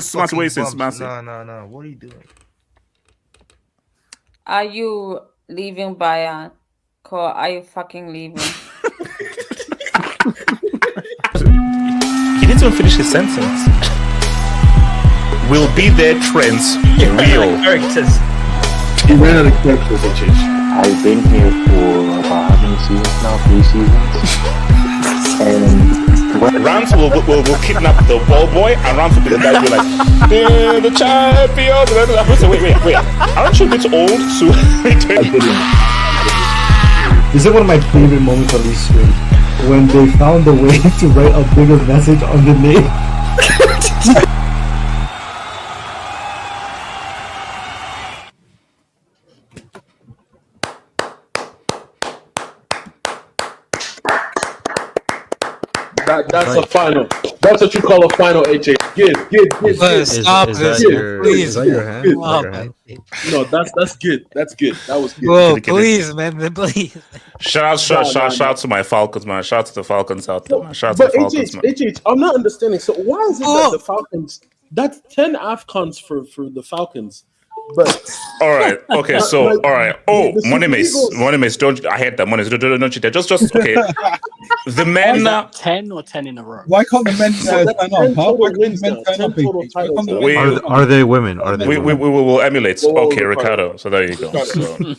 Smart Oasis, massive. No. What are you doing? Are you leaving Bayern? Or are you fucking leaving? He didn't even finish his sentence. Will be there, trends real. Characters. He ran out of characters, I've been here for about how many seasons now? 3 seasons. And Rams will kidnap the ball boy, and Rams will be the guy who be like, the champions. Wait. Aren't you a bit old to? This is one of my favorite moments on these streams, when they found a way to write a bigger message underneath. That's a final. That's what you call a final, HA. Give. Stop this, please. Is that your hand? No, that's good. That's good. That was good. Whoa, please, man, please. Shout out to my Falcons, man. Shout out to the Falcons out there, man. Shout out But to the Falcons, man. HH, I'm not understanding. So why is it that the Falcons? That's 10 AFCONs for the Falcons. But all right, okay, so all right. Oh, Money Mace, don't I hate that Money Mace, don't you dare. Just okay. The men 10 or 10 in a row. Why can't the men stand up? Are they women? Are they? We will emulate. Okay, Ricardo. So there you go. So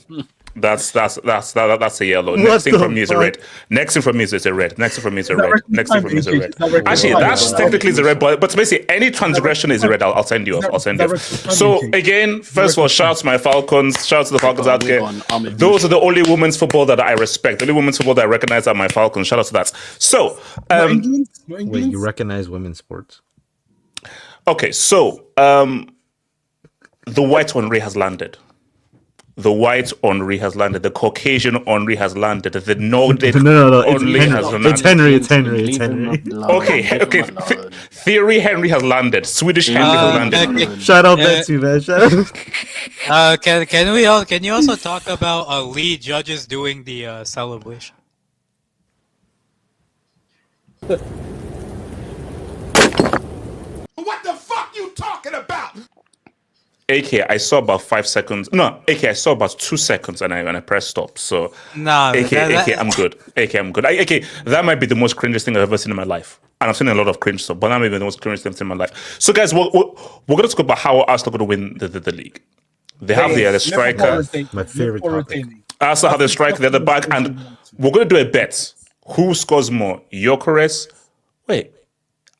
that's a yellow. Next thing from me is a red. Next thing from me is a red. Next thing from me is a red. Next thing from me is a red. Actually, that's technically is a red, but basically any transgression is a red. I'll send you off. I'll send you off. So again, first of all, shout out to my Falcons. Shout out to the Falcons out there. Those are the only women's football that I respect. The only women's football that I recognize are my Falcons. Shout out to that. So Wait, you recognize women's sports? okay, so the white Henri has landed. The white Henri has landed. The Caucasian Henri has landed. The Nordic Henri has landed. It's Henry. Okay. Theory Henry has landed. Swedish Henry has landed. Shout out Betsy, man. Shout out. Can you also talk about lead judges doing the celebration? What the fuck you talking about? AK, I saw about 5 seconds. No, AK, I saw about 2 seconds and I pressed stop. So, nah, AK, I'm good. AK, I'm good. AK, that might be the most cringiest thing I've ever seen in my life. And I've seen a lot of cringe stuff, but that might be the most cringe thing in my life. So, guys, we're going to talk about how Arsenal are going to win the league. They have the striker. My favorite topic. Arsenal have the striker, they're the back, and we're going to do a bet. Who scores more? Gyokeres? Wait,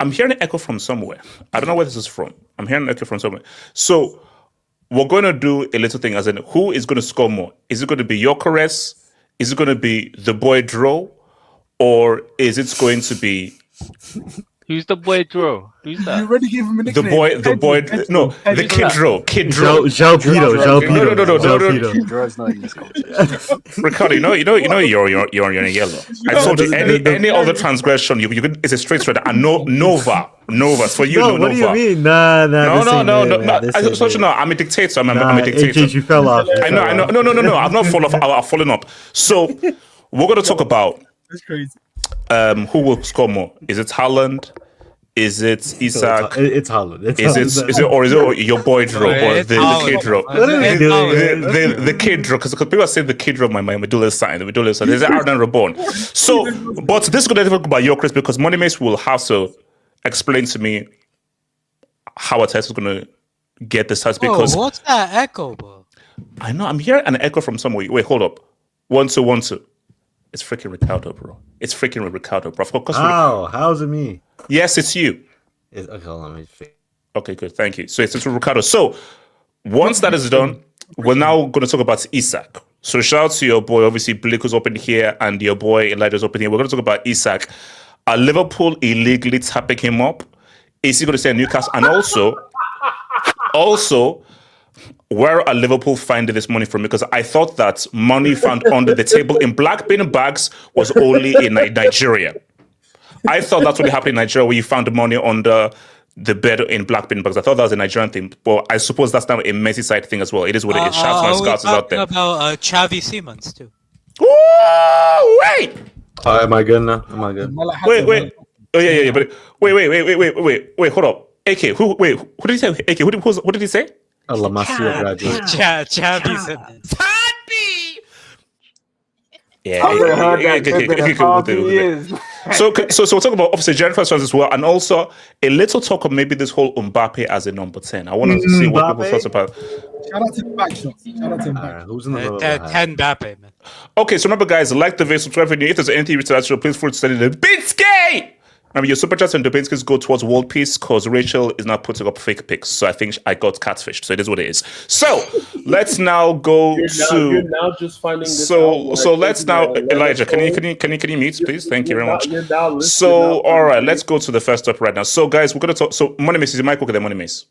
I'm hearing an echo from somewhere. I don't know where this is from. I'm hearing an echo from somewhere. So, we're going to do a little thing as in who is going to score more? Is it going to be Gyokeres? Is it going to be the boy Dro? Or is it going to be... Who's the boy Dro? Who's that? You already gave him a nickname. The boy, no, the Kid Dro. Joe Pito. Dro's not in this conversation. Ricardo, you're in a yellow. I told you, any other transgression, you could, it's a straight thread. And Nova. For you, No, what do you mean? Nah. No. I'm a dictator. I'm a dictator. You fell off. I know. No. I've not fallen off. I've fallen up. So we're going to talk about That's crazy. Who will score more. Is it Haaland? Is it Isak? It's Haaland. Is it your boy Dro or the Kid Dro? The Kid Dro, because people are saying the Kid Dro, my medulla sign, the medulla sign. There's Arden Reborn. So, but this is going to talk about Gyokeres because Money Mace will have to explain to me how a test is going to get this test because what's that echo, bro? I know I'm hearing an echo from somewhere. Wait, hold up. 1-2, 1-2. It's freaking Ricardo, bro. It's freaking Ricardo, bro. Of course. How's it me? Yes, it's you. Okay, hold on. Let me fix. Okay, good. Thank you. So it's Ricardo. So once that is done, we're now going to talk about Isak. So shout out to your boy. Obviously, Blake was open here and your boy Elijah's open here. We're going to talk about Isak. Are Liverpool illegally tapping him up? Is he going to stay in Newcastle? And also, where are Liverpool finding this money from? Because I thought that money found under the table in black bin bags was only in Nigeria. I thought that's what happened in Nigeria, where you found the money under the bed in black bin bags. I thought that was a Nigerian thing, but I suppose that's now a Merseyside thing as well. It is what it is. Shouts my scouts is out there. About Xavi Simons too. Oh, wait! Am I good now? Am I good? Wait. Oh yeah. But wait. Hold up. AK. Who did he say? AK. What did he say? A La Masia graduate. Xavi Simons. Yeah. So we'll talk about obviously January transfers as well, and also a little talk of maybe this whole Mbappe as a number 10. I wanted to see what people thought about. Shout out to the back shots. Shout out to Mbappe. Who's in the middle? 10 Mbappe, man. Okay, so remember, guys, like the video, subscribe if there's anything you to please feel free to send in the Binsky. Remember, your super chats and the Binsky's go towards world peace because Rachel is now putting up fake pics. So I think I got catfished. So it is what it is. So let's now go You're now just finding this so out, so let's now Elijah, can you mute, please? Thank you very much. So all right, let's go to the first up right now. So guys, we're gonna talk. So Money Mace, is your mic okay there, Money Mace?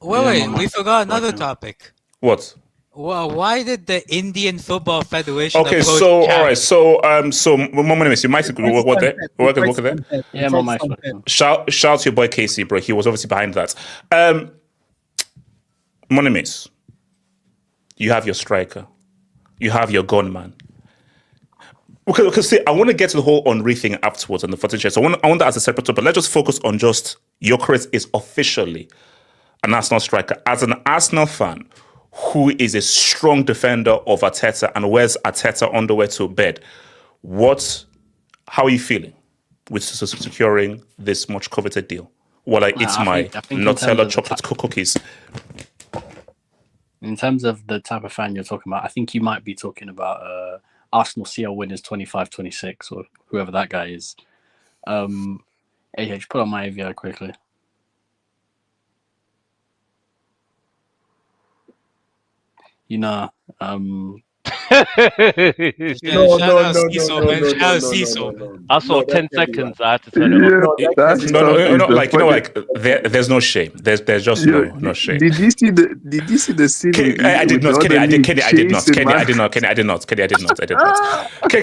Wait, we forgot another topic. What? Well, why did the Indian Football Federation? Okay, so all right, so Money Mace, you might work there. Yeah, my mic's Shout to your boy Casey, bro. He was obviously behind that. Money Mace, you have your striker, you have your gunman. Okay, see, I want to get to the whole Henry thing afterwards on the footage. So I want that as a separate topic. Let's just focus on just Gyokeres is officially an Arsenal striker. As an Arsenal fan who is a strong defender of Arteta and wears Arteta underwear to bed, how are you feeling with securing this much coveted deal? Well, I eat my Nutella chocolate cookies. In terms of the type of fan you're talking about, I think you might be talking about Arsenal CL winners 25-26 or whoever that guy is. AH, put on my AVI quickly. You know, No. I saw 10 seconds. I had to turn it off. There's no shame. There's just no shame. Did you see the scene? I did not. Kenny, I did not.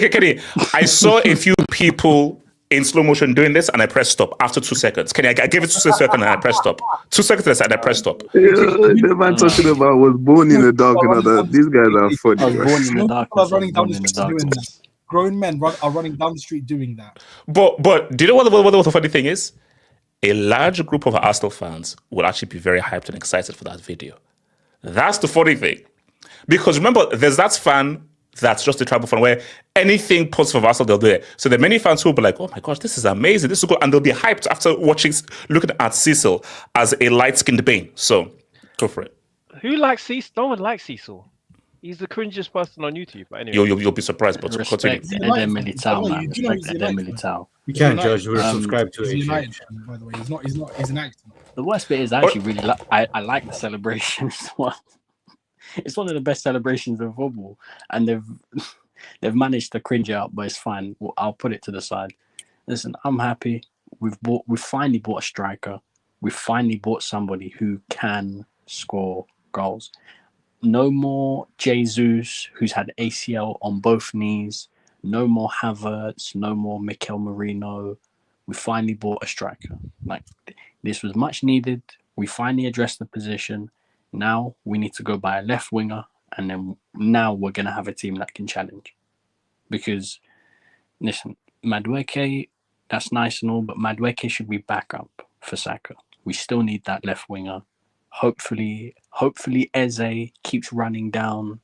Kenny, I saw a few people in slow motion doing this, and I pressed stop after 2 seconds. Kenny, I gave it 2 seconds and I pressed stop. 2 seconds and I pressed stop. The man talking about was born in the dark and all that. These guys are funny. born in the dark. Running down the street doing that. Grown men are running down the street doing that. But do you know what the funny thing is? A large group of Arsenal fans will actually be very hyped and excited for that video. That's the funny thing. Because remember, there's that fan that's just a tribal fan where anything positive of Arsenal, they'll do it. So there are many fans who will be like, oh my gosh, this is amazing. This is good. And they'll be hyped after looking at Cecil as a light-skinned being. So go for it. Who likes Cecil? No one likes Cecil. He's the cringiest person on YouTube. But anyway. You'll be surprised, but respect Eden Militao, man. Respect Eden Militao. You can't judge. We're subscribed to He's it. United, by the way. He's an actor. The worst bit is I actually really I like the celebrations. It's one of the best celebrations in football, and they've managed to cringe out, but it's fine. I'll put it to the side. Listen, I'm happy. We've finally bought a striker. We've finally bought somebody who can score goals. No more Jesus, who's had ACL on both knees. No more Havertz. No more Mikel Merino. We finally bought a striker. Like, this was much needed. We finally addressed the position. Now we need to go buy a left winger, and then now we're going to have a team that can challenge. Because, listen, Madueke, that's nice and all, but Madueke should be backup for Saka. We still need that left winger. Hopefully Eze keeps running down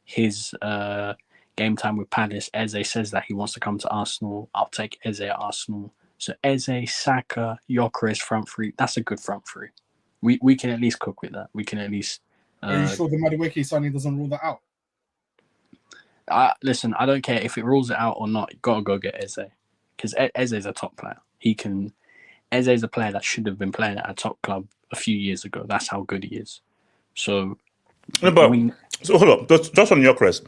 his game time with Palace. Eze says that he wants to come to Arsenal. I'll take Eze at Arsenal. So Eze, Saka, Gyokeres front three. That's a good front three. We can at least cook with that. We can at least. Are you sure the Madueke signing doesn't rule that out? Listen, I don't care if it rules it out or not. You gotta go get Eze, because Eze's a top player. Eze's a player that should have been playing at a top club a few years ago. That's how good he is. So, so hold on, just on Gyokeres,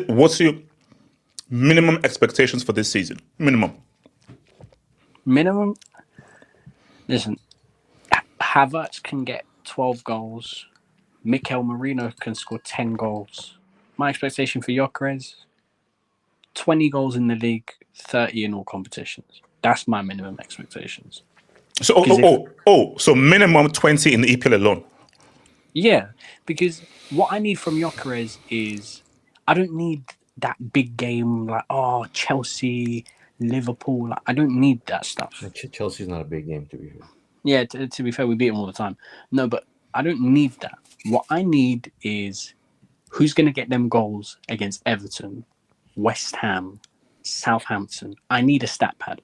what's your minimum expectations for this season? Minimum. Listen, Havertz can get 12 goals. Mikel Merino can score 10 goals. My expectation for Gyokeres, 20 goals in the league, 30 in all competitions. That's my minimum expectations. So so minimum 20 in the EPL alone. Yeah, because what I need from Gyokeres is I don't need that big game like Chelsea, Liverpool. Like, I don't need that stuff. Chelsea's not a big game, to be fair. Yeah, to be fair, we beat them all the time. No, but I don't need that. What I need is who's going to get them goals against Everton, West Ham, Southampton. I need a stat pad.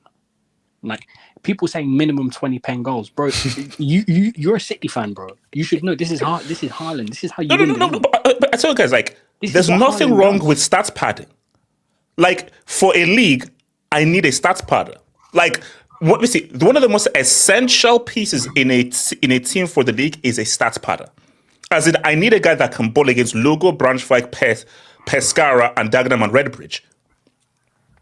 Like, people saying minimum 20 pen goals, bro. You're a City fan, bro. You should know this is Haaland. This is how you win. No. But I tell you guys, like, there's nothing wrong with stats padding. Like, for a league, I need a stats pad. Like, what we see, one of the most essential pieces in a team for the league is a stats padder. As in, I need a guy that can ball against Logo, Braunschweig, Pescara, and Dagenham and Redbridge.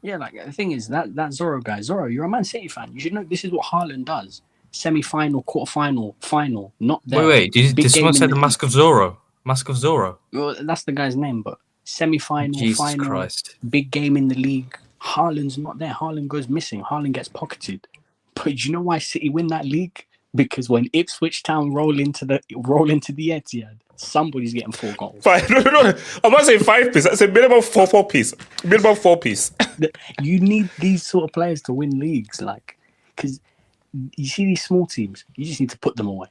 Yeah, like, the thing is, that Zorro guy, you're a Man City fan. You should know this is what Haaland does. Semi-final, quarter-final, final, not there. Wait, did someone say the Mask of Zorro? Mask of Zorro? Well, that's the guy's name, but semi-final, Jesus final, Christ. big game in the league. Haaland's not there. Haaland goes missing. Haaland gets pocketed. But do you know why City win that league? Because when Ipswich Town roll into the Etihad, somebody's getting 4 goals. No. I'm not saying 5 piece. I said minimum 4 piece. Minimum 4 piece. You need these sort of players to win leagues, like, because you see these small teams. You just need to put them away.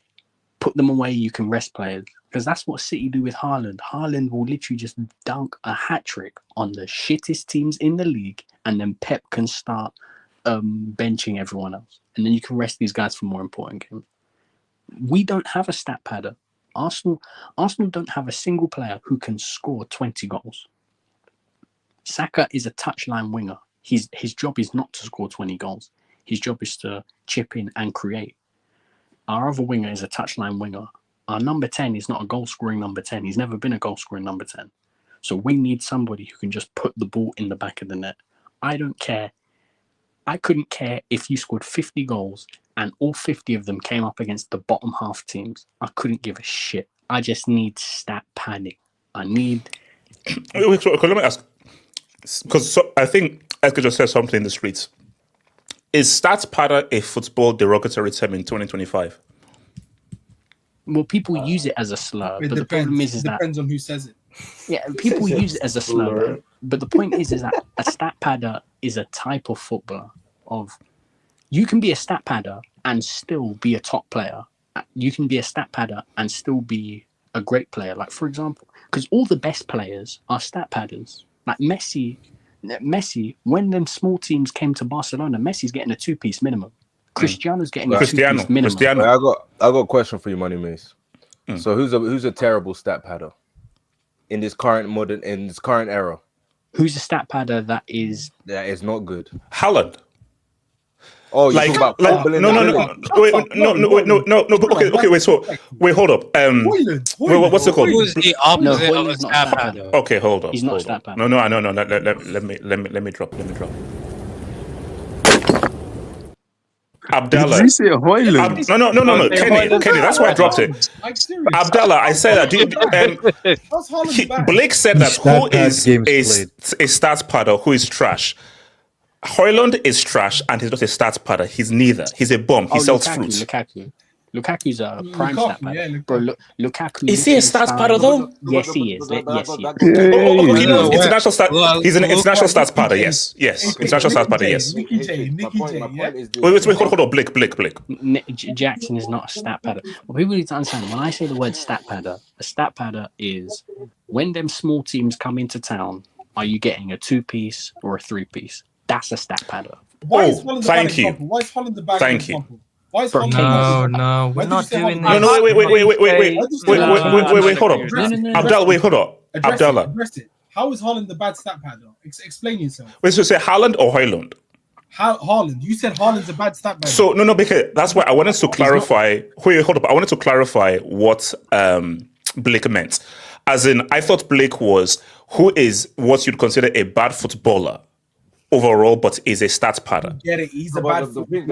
Put them away. You can rest players, because that's what City do with Haaland. Haaland will literally just dunk a hat trick on the shittest teams in the league, and then Pep can start benching everyone else, and then you can rest these guys for more important games. We don't have a stat padder. Arsenal don't have a single player who can score 20 goals. Saka is a touchline winger. His job is not to score 20 goals. His job is to chip in and create. Our other winger is a touchline winger. Our number 10 is not a goal-scoring number 10. He's never been a goal-scoring number 10. So we need somebody who can just put the ball in the back of the net. I don't care. I couldn't care if you scored 50 goals and all 50 of them came up against the bottom half teams. I couldn't give a shit. I just need stat padding. I need... Wait, let me ask. Because I think Eska just said something in the streets. Is stats padder a football derogatory term in 2025? Well, people use it as a slur, but the problem is that... depends on who says it. Yeah, people use it as a slur, but the point is that a stat padder is a type of footballer. You can be a stat padder and still be a top player. You can be a stat padder and still be a great player. Like, for example, because all the best players are stat padders. Like Messi, when them small teams came to Barcelona, Messi's getting a 2-piece minimum. Cristiano's getting a 2-piece minimum. I got a question for you, Money Mace. So who's a terrible stat padder in this current era? Who's a stat padder that is not good? Haaland. Oh, you're talking about no. Okay. Wait, hold up. What's it called? Who's the opposite of a stat padder? Okay, hold up. He's not a stat padder. No. Let me drop. Abdallah. Did you say Hoyland? No. Kenny, that's why I dropped it. Abdallah, I said that. Blake said that who is a stats padder who is trash. Hoyland is trash and he's not a stats padder. He's neither. He's a bum. He sells fruits. Lukaku's a prime stat padder. Bro, Lukaku. Is he a stats padder though? Yes, he is. International stat. He's an international stats padder. Yes. International stats padder. Yes. Wait. Hold on. Blake. Jackson is not a stat padder. Well, people need to understand when I say the word stat padder, a stat padder is when them small teams come into town. Are you getting a 2-piece or a 3-piece? That's a stat padder. Thank you. Why is Holland the bad Thank you. example? Why is Holland No, we're not doing No, this. wait, hold on. Abdallah, wait, hold on. Abdallah. How is Haaland the bad stat pad? Explain yourself. Wait, so say Haaland or Højlund? Haaland. You said Haaland's a bad stat pad. So no, because that's why I wanted to clarify. Wait, hold up. I wanted to clarify what Blake meant. As in, I thought Blake was who is what you'd consider a bad footballer overall, but is a stats padder. Get it? He's a bad footballer.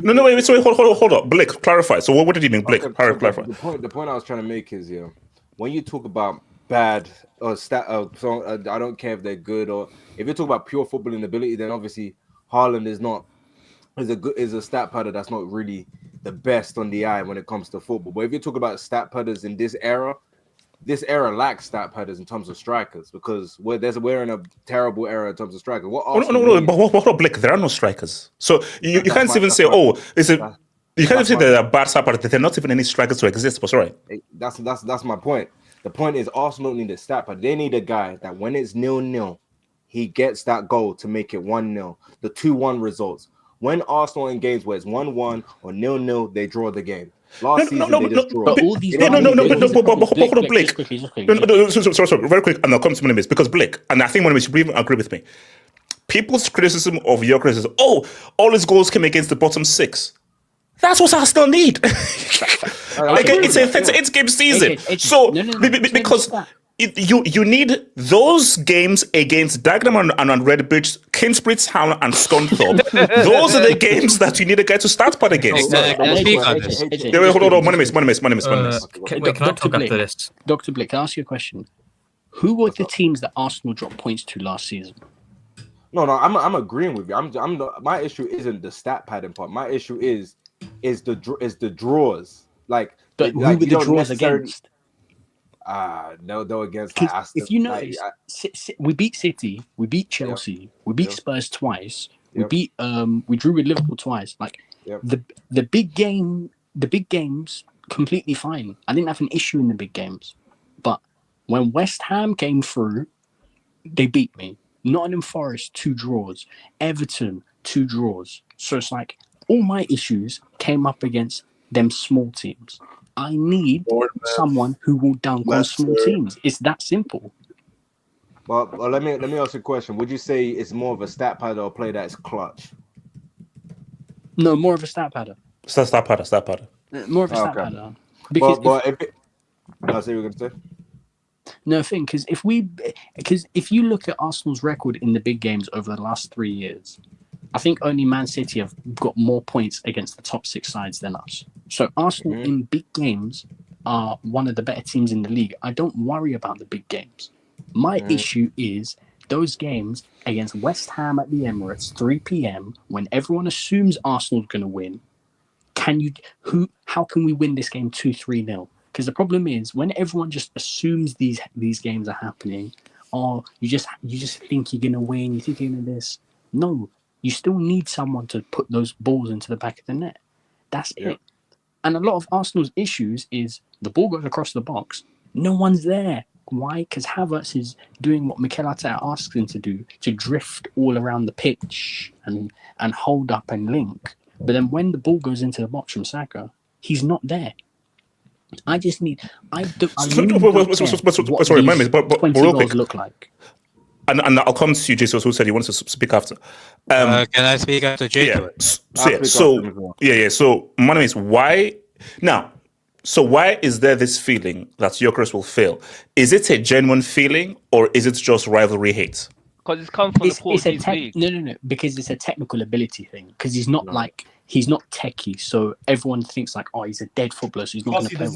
No, wait, sorry, hold up. Blake, clarify. So what did you mean, Blake? Clarify. The point I was trying to make is, when you talk about bad or I don't care if they're good or if you talk about pure footballing ability, then obviously Haaland is a stat padder that's not really the best on the eye when it comes to football. But if you talk about stat padders in this era lacks stat padders in terms of strikers because we're in a terrible era in terms of strikers. No, but hold up, Blake. There are no strikers, so you can't even say, you can't even say they're bad stat padders. There are not even any strikers to exist. But sorry, that's my point. The point is Arsenal need a stat padder. They need a guy that when it's 0-0, he gets that goal to make it 1-0. The 2-1 results. When Arsenal in games where it's 1-1 or 0-0, they draw the game. Last season, they just draw. But hold on, Blake. Sorry, very quick, and I'll come to Monimis because Blake, and I think Monimis should even agree with me. People's criticism of Gyokeres is, all his goals came against the bottom six. That's what Arsenal need. It's a 38-game season. Because you need those games against Dagenham and Redbridge, Kingsbridge Town and Scunthorpe. Those are the games that you need a guy to start part against. Can I speak on this? Hold on, Monimis. Can I talk after this? Dr. Blake, can I ask you a question? Who were the teams that Arsenal dropped points to last season? No, I'm agreeing with you. My issue isn't the stat padding part. My issue is the draws. But who were the draws against? No, against. If you notice, we beat City, we beat Chelsea, we beat Spurs twice, we drew with Liverpool twice. The big games, completely fine. I didn't have an issue in the big games, but when West Ham came through, they beat me. Nottingham Forest 2 draws, Everton 2 draws. So it's like all my issues came up against them small teams. I need someone who will dunk on small teams. It's that simple. Well, let me ask you a question. Would you say it's more of a stat padder or play that's clutch? No, more of a stat padder. Stat padder. More of a stat padder. Because I see what you're gonna say. No thing, because if you look at Arsenal's record in the big games over the last 3 years, I think only Man City have got more points against the top 6 sides than us. So Arsenal in big games are one of the better teams in the league. I don't worry about the big games. My issue is those games against West Ham at the Emirates, 3 p.m, when everyone assumes Arsenal's going to win. How can we win this game 2-3-0? Because the problem is when everyone just assumes these games are happening, or you just think you're gonna win, you think you're gonna this. No, you still need someone to put those balls into the back of the net. That's it. And a lot of Arsenal's issues is the ball goes across the box, no one's there. Why? Because Havertz is doing what Mikel Arteta asks him to do, to drift all around the pitch and hold up and link. But then when the ball goes into the box from Saka, he's not there. I just need. Sorry, but real quick. Look like. And I'll come to you, Jesus, who said he wants to speak after. Can I speak after Jesus? So my name is why now. So why is there this feeling that Gyokeres will fail? Is it a genuine feeling or is it just rivalry hate? Because it's come from the Portuguese league. No. Because it's a technical ability thing. Because he's not he's not techie, so everyone thinks he's a dead footballer, so he's not going to play.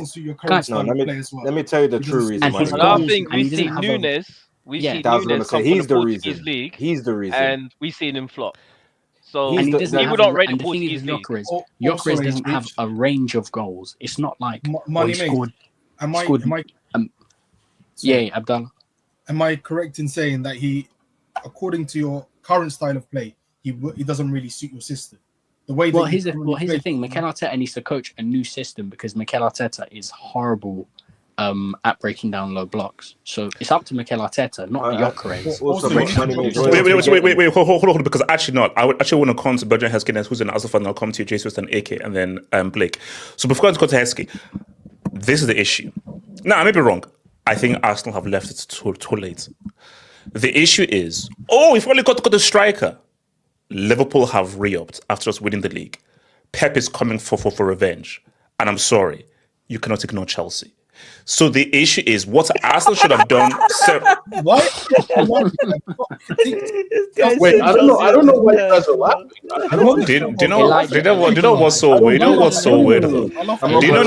Let me tell you the true reason. I think we've seen Nunes. We've seen Nunes come from the Portuguese league. He's the reason. And we've seen him flop. So he would not rate the Portuguese league. Gyokeres doesn't have a range of goals. It's not like scored. Abdallah. Am I correct in saying that he, according to your current style of play, he doesn't really suit your system? Here's the thing. Mikel Arteta needs to coach a new system because Mikel Arteta is horrible at breaking down low blocks. So it's up to Mikel Arteta, not Gyokeres. Wait, hold on, because actually not. I would actually want to come to Bertrand Heskey, who's an Arsenal fan. I'll come to you, Jesus and AK, and then Blake. So before I go to Heskey, this is the issue. Now, I may be wrong. I think Arsenal have left it too late. The issue is, we've only got a striker. Liverpool have re-upped after us winning the league. Pep is coming for revenge. And I'm sorry, you cannot ignore Chelsea. So the issue is what Arsenal should have done. What? Wait, I don't know why you guys are laughing. Do you know what's so weird? Do you know what's so weird though? Do you know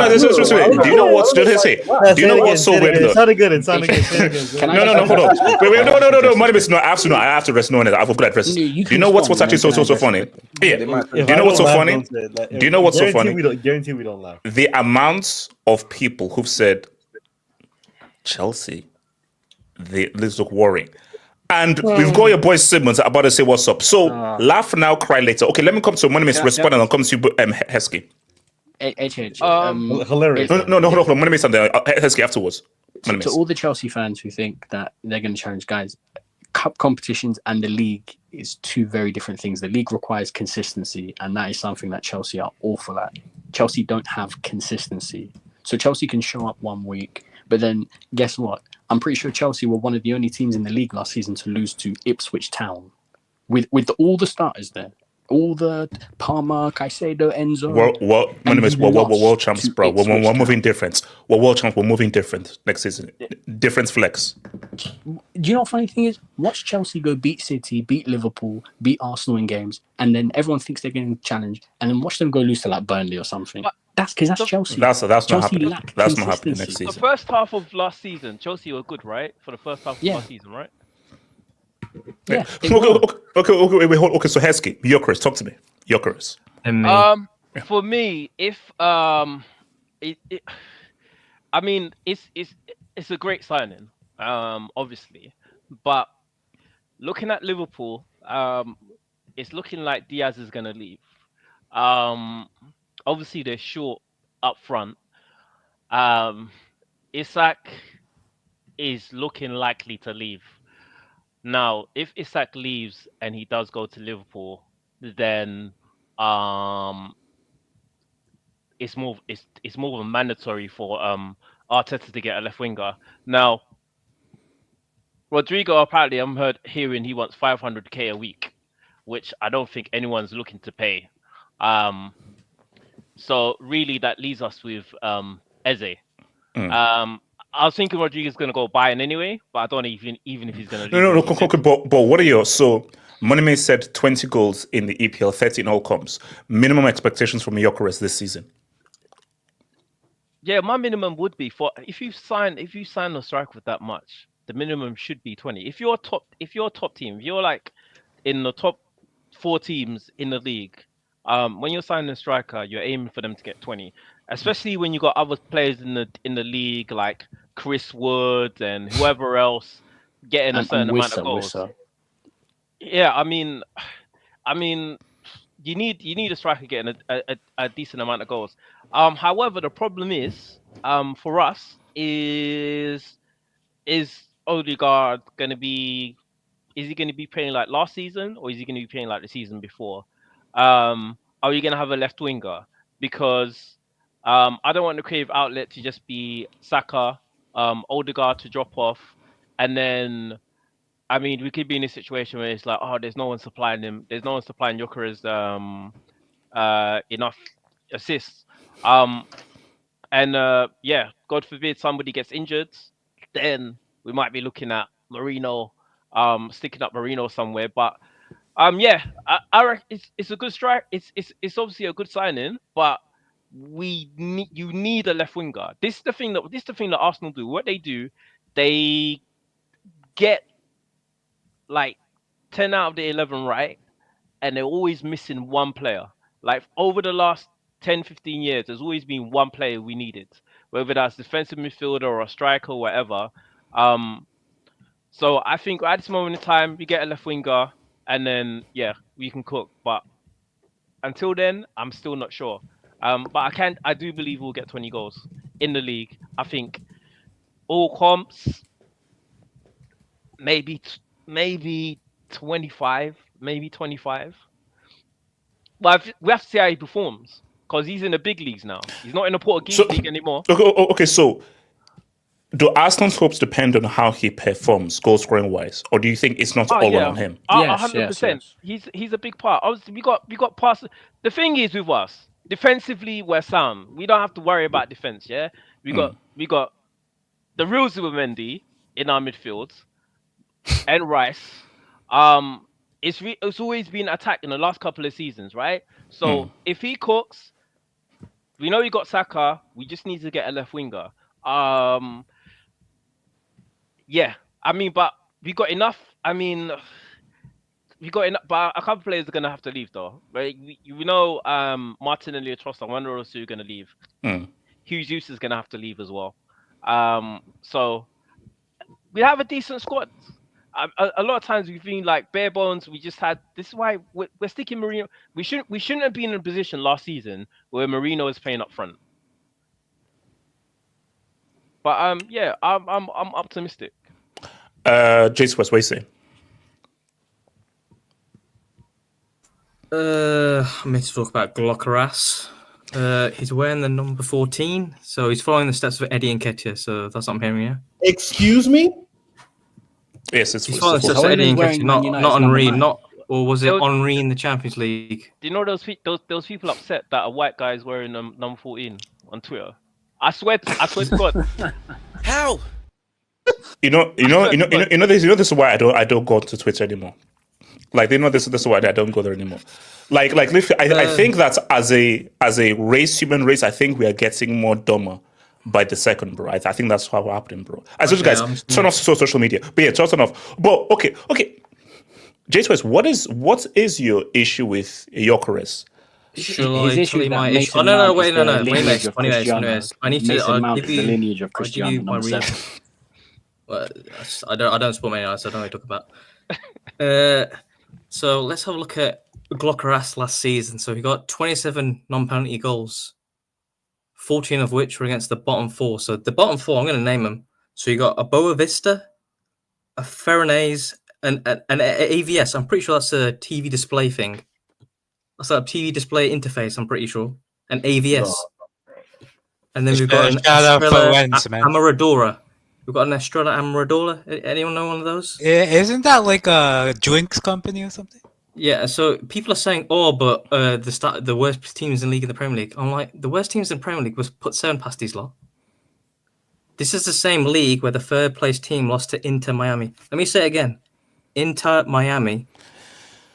what's so weird though? It sounded good. Hold on. Wait, no. Money is not. I have to rest. No, I have to put address. Do you know what's actually so funny? Yeah. Do you know what's so funny? Do you know what's so funny? Guarantee we don't laugh. The amount of people who've said Chelsea, this look worrying. And we've got your boy Simmons about to say what's up. So laugh now, cry later. Okay, let me come to Moneymates respond and I'll come to you, Heskey. Hilarious. No, hold on. Moneymates and then Heskey afterwards. To all the Chelsea fans who think that they're going to challenge guys, cup competitions and the league is two very different things. The league requires consistency, and that is something that Chelsea are awful at. Chelsea don't have consistency. So Chelsea can show up one week, but then guess what? I'm pretty sure Chelsea were one of the only teams in the league last season to lose to Ipswich Town, with all the starters there, all the Palmer, Caicedo, Enzo. World champs, bro. We're moving different. We're world champs. We're moving different next season. Different flex. Do you know what funny thing is? Watch Chelsea go beat City, beat Liverpool, beat Arsenal in games, and then everyone thinks they're getting challenged, and then watch them go lose to like Burnley or something. That's because that's Chelsea. That's not Chelsea happening. That's not happening next season. The first half of last season, Chelsea were good, right? For the first half of last season, right? Yeah. Okay. So Heskey, Gyokeres, talk to me. Gyokeres. For me, if it's a great signing, obviously, but looking at Liverpool, it's looking like Diaz is gonna leave. Obviously they're short up front. Isak is looking likely to leave. Now, if Isak leaves and he does go to Liverpool, then it's more of a mandatory for Arteta to get a left winger. Now, Rodrigo apparently I'm hearing he wants 500k a week, which I don't think anyone's looking to pay. So really that leaves us with Eze. I was thinking Rodriguez is going to go Bayern anyway, but I don't know even if he's going to leave. No. But what are your... So, Moneymates said 20 goals in the EPL, 30 in all comps. Minimum expectations from Gyokeres this season? Yeah, my minimum would be if you sign a striker with that much, the minimum should be 20. If you're a top team, if you're like in the top 4 teams in the league, when you're signing a striker, you're aiming for them to get 20. Especially when you got other players in the league like Chris Wood and whoever else getting a certain amount of goals. Yeah, I mean, you need a striker getting a decent amount of goals. However, the problem is for us is Odegaard going to be? Is he going to be playing like last season, or is he going to be playing like the season before? Are we going to have a left winger? Because I don't want the creative outlet to just be Saka, Odegaard to drop off, and then we could be in a situation where it's like, there's no one supplying him. There's no one supplying Gyokeres enough assists. God forbid somebody gets injured, then we might be looking at Marino, sticking up Marino somewhere. But I reckon it's a good strike. It's obviously a good signing, but you need a left winger. This is the thing that Arsenal do. What they do, they get like 10 out of the 11 right, and they're always missing one player. Like over the last 10, 15 years, there's always been one player we needed, whether that's defensive midfielder or a striker or whatever. So I think at this moment in time, we get a left winger, and then we can cook. But until then, I'm still not sure. But I do believe we'll get 20 goals in the league. I think all comps, maybe 25, maybe 25. But we have to see how he performs, because he's in the big leagues now. He's not in the Portuguese league anymore. Okay, so do Arsenal's hopes depend on how he performs, goal scoring wise, or do you think it's not all on him? 100%. He's a big part. Obviously, we got past. The thing is with us, defensively, we're sound. We don't have to worry about defense. Yeah, we got the real Zubimendi in our midfield and Rice. It's always been attacked in the last couple of seasons, right? So if he cooks, we know we got Saka. We just need to get a left winger. Yeah, I mean, but we got enough. I mean, we got enough. But a couple players are gonna have to leave, though. Right? We know Martinelli or Trossard, one or two are gonna leave. Hughes Juice is gonna have to leave as well. So we have a decent squad. A lot of times we've been like bare bones. We just had. This is why we're sticking Mourinho. We shouldn't have been in a position last season where Mourinho is playing up front. But yeah, I'm optimistic. Jace West, what you say? I'm here to talk about Gyokeres. He's wearing the number 14, so he's following the steps of Eddie Nketiah. So that's what I'm hearing. Yeah. Excuse me. Yes, he's following the steps of Eddie Nketiah, not Henry, or was it Henry in the Champions League? Do you know those people upset that a white guy is wearing number 14 on Twitter? I swear to God. How? This is why I don't go to Twitter anymore. Like, this is why I don't go there anymore. Like I think that as a race, human race, I think we are getting more dumber by the second, bro. I think that's what's happening, bro. I told you guys, turn off social media. But yeah, turn off. But okay. J2S, what is your issue with Gyokeres? Wait, I need to give you the lineage of Cristiano. I don't support Man United, so I don't know what to talk about. So let's have a look at Gyokeres last season. So he got 27 non-penalty goals, 14 of which were against the bottom four. So the bottom four, I'm going to name them. So you got a Boa Vista, a Ferenez, and an AVS. I'm pretty sure that's a TV display thing. That's a TV display interface, I'm pretty sure. An AVS. And then we've got an Estrella Amoradora. We've got an Estrella Amoradora. Anyone know one of those? Isn't that like a drinks company or something? Yeah, so people are saying, but the worst teams in the league in the Premier League. I'm like, the worst teams in the Premier League was put 7 past these lot. This is the same league where the third place team lost to Inter Miami. Let me say it again. Inter Miami.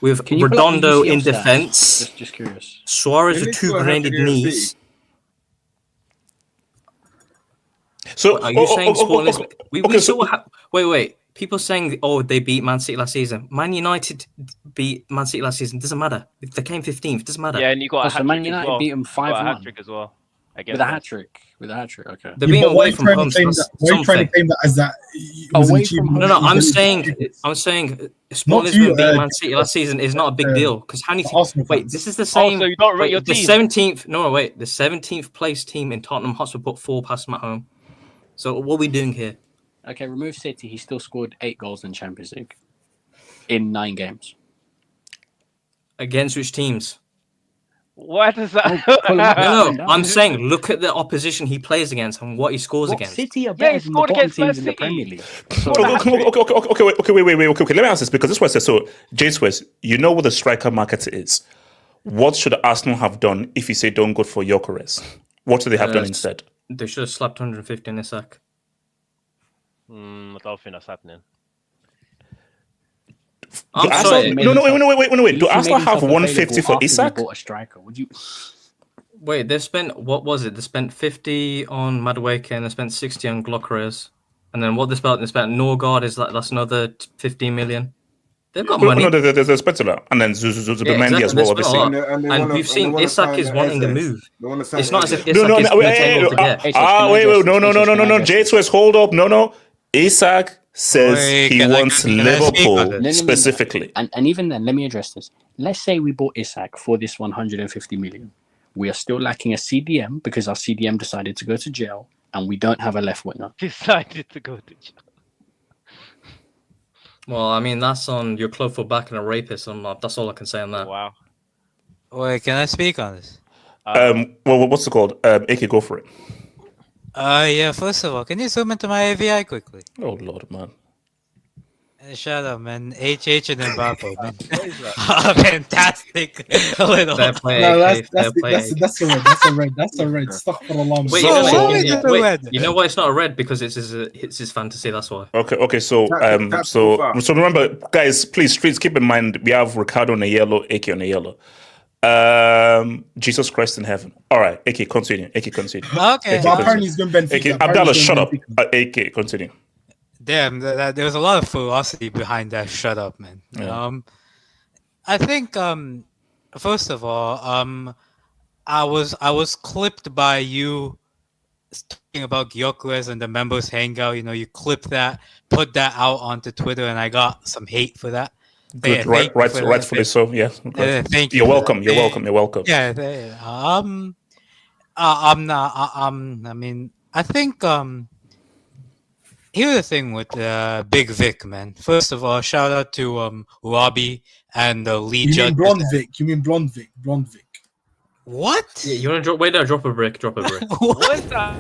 With Redondo in defense. Just curious. Suarez with 2 granted knees. So are you saying Sporting Lisbon? We saw wait. People saying they beat Man City last season. Man United beat Man City last season. Doesn't matter. They came 15th. Doesn't matter. Yeah, and you got a hat-trick Man United as well. beat them 5-1. A hat-trick as well. With a hat-trick. Okay. They're being away from home. Why are you trying to claim that as that? Away from home. No. I'm saying Sporting Lisbon beating Man City last season is not a big deal because how many? Wait, this is the same. So you don't rate your the team. 17th. No, wait. The 17th place team in Tottenham Hotspur put 4 past them at home. So what are we doing here? Okay, remove City. He still scored 8 goals in Champions League in 9 games. Against which teams? What is that? No, I'm saying look at the opposition he plays against and what he scores against. City are better than the bottom teams in the Premier League. Okay. Let me ask this because this was so. J2S, you know what the striker market is. What should Arsenal have done if you say don't go for Gyokeres? What should they have done instead? They should have slapped 150 in Isak. I don't think that's happening. I'm sorry. Wait. Do Arsenal have 150 for Isak? Bought a striker. Would you? Wait, they spent what was it? They spent 50 on Madueke and they spent 60 on Gyokeres. And then what they spent Norgard is that's another 15 million. They've got money. No, there's spent a lot, and then Zubimendi as well, obviously. And we've seen Isak is wanting to move. It's not as if Isak No, J2S, hold up. No. Isak says he wants Liverpool specifically. And even then, let me address this. Let's say we bought Isak for this 150 million. We are still lacking a CDM because our CDM decided to go to jail, and we don't have a left winger. Decided to go to jail. Well, I mean, that's on your club for backing a rapist. That's all I can say on that. Wow. Wait, can I speak on this? What's it called? AK, go for it. Yeah, first of all, can you zoom into my AVI quickly? Oh Lord, man. Shut up, man. HH and Mbappe, man. What is that? Fantastic. little. Fair play, No, AK. Fair play, AK. that's a red. That's a red. That's a red. Stuck for the long. Wait, So no, why is it a wait, red? you know why it's not a red? Because it's his fantasy. That's why. Okay. So so remember, guys, please, streets, keep in mind we have Ricardo on a yellow, AK on a yellow. Jesus Christ in heaven. All right, AK, continue. AK, continue. Okay. AK, But apparently he's going Benfica. AK, Abdallah, shut up. AK, continue. Damn, there was a lot of ferocity behind that. Shut up, man. Yeah. I think first of all, I was clipped by you talking about Gyokeres and the members hangout. You know, you clipped that, put that out onto Twitter, and I got some hate for that. Good, rightfully so. Yeah. Thank you. You're welcome. You're welcome. You're welcome. Yeah. I'm not. I mean, I think here's the thing with Big Vic, man. First of all, shout out to Robbie and the lead judge. You mean Blonde Vic? Blonde Vic. What? Yeah, you want to drop? Wait, no, drop a brick. Drop a brick. What is that?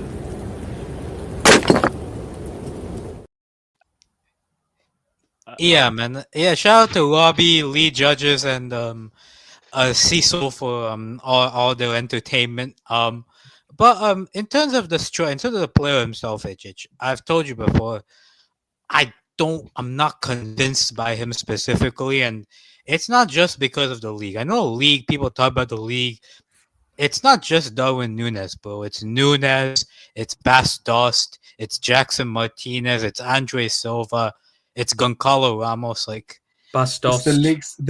Yeah, man. Yeah, shout out to Robbie, lead judges, and Cecil for all their entertainment. But in terms of the player himself, HH, I've told you before, I'm not convinced by him specifically, and it's not just because of the league. I know the league, people talk about the league. It's not just Darwin Núñez, bro. It's Núñez, it's Bas Dost, it's Jackson Martinez, it's Andre Silva, it's Goncalo Ramos, like Bas Dost. The Licks as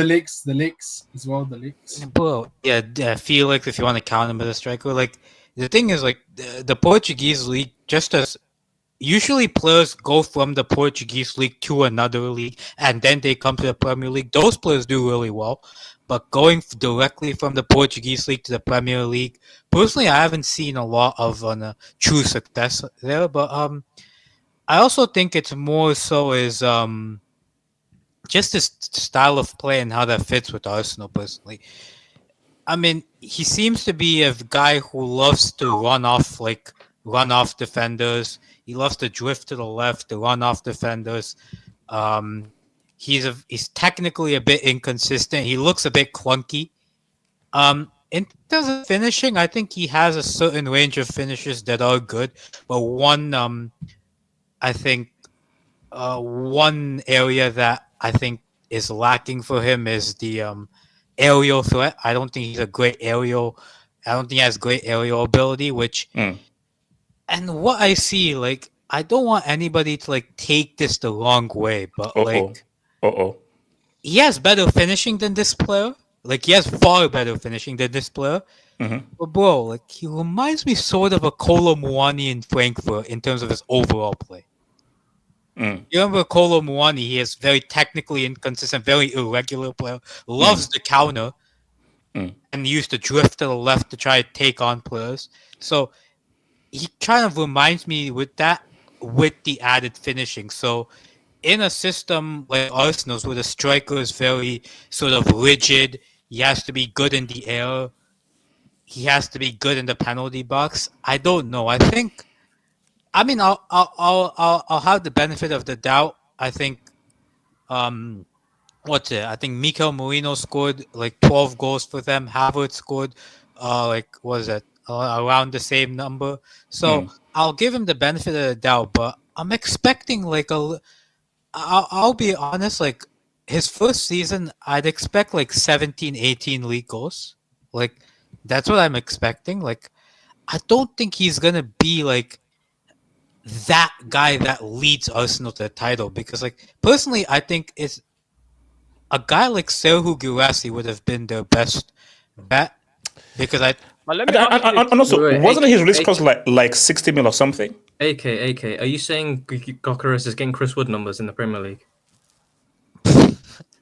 well. The Licks. Bro, yeah, Felix, if you want to count him as a striker. Like, the thing is, like, the Portuguese league, just as usually players go from the Portuguese league to another league and then they come to the Premier League. Those players do really well. But going directly from the Portuguese league to the Premier League, personally, I haven't seen a lot of true success there. But I also think it's more so is just his style of play and how that fits with Arsenal, personally. I mean, he seems to be a guy who loves to run off defenders. He loves to drift to the left, to run off defenders. He's technically a bit inconsistent. He looks a bit clunky. In terms of finishing, I think he has a certain range of finishes that are good. But one area that I think is lacking for him is the aerial threat. I don't think he has great aerial ability, and what I see, like, I don't want anybody to like take this the wrong way, but he has better finishing than this player. Like, he has far better finishing than this player. Mm-hmm. But bro, like, he reminds me sort of a Kolo Muani in Frankfurt in terms of his overall play. You remember Kolo Muani? He is very technically inconsistent, very irregular player. Loves the counter, and used to drift to the left to try to take on players. So he kind of reminds me with that, with the added finishing. So in a system like Arsenal's, where the striker is very sort of rigid, he has to be good in the air, he has to be good in the penalty box. I don't know. I mean, I'll have the benefit of the doubt. I think, I think Mikel Merino scored like 12 goals for them. Havertz scored, around the same number. So I'll give him the benefit of the doubt, but I'm expecting I'll be honest, like, his first season, I'd expect like 17, 18 league goals. Like, that's what I'm expecting. Like, I don't think he's going to be like that guy that leads Arsenal to the title, because, like, personally, I think it's a guy like Serhu Guirassy would have been their best bet, because and also, wasn't his release cost like 60 mil or something? AK, are you saying Gyokeres is getting Chris Wood numbers in the Premier League?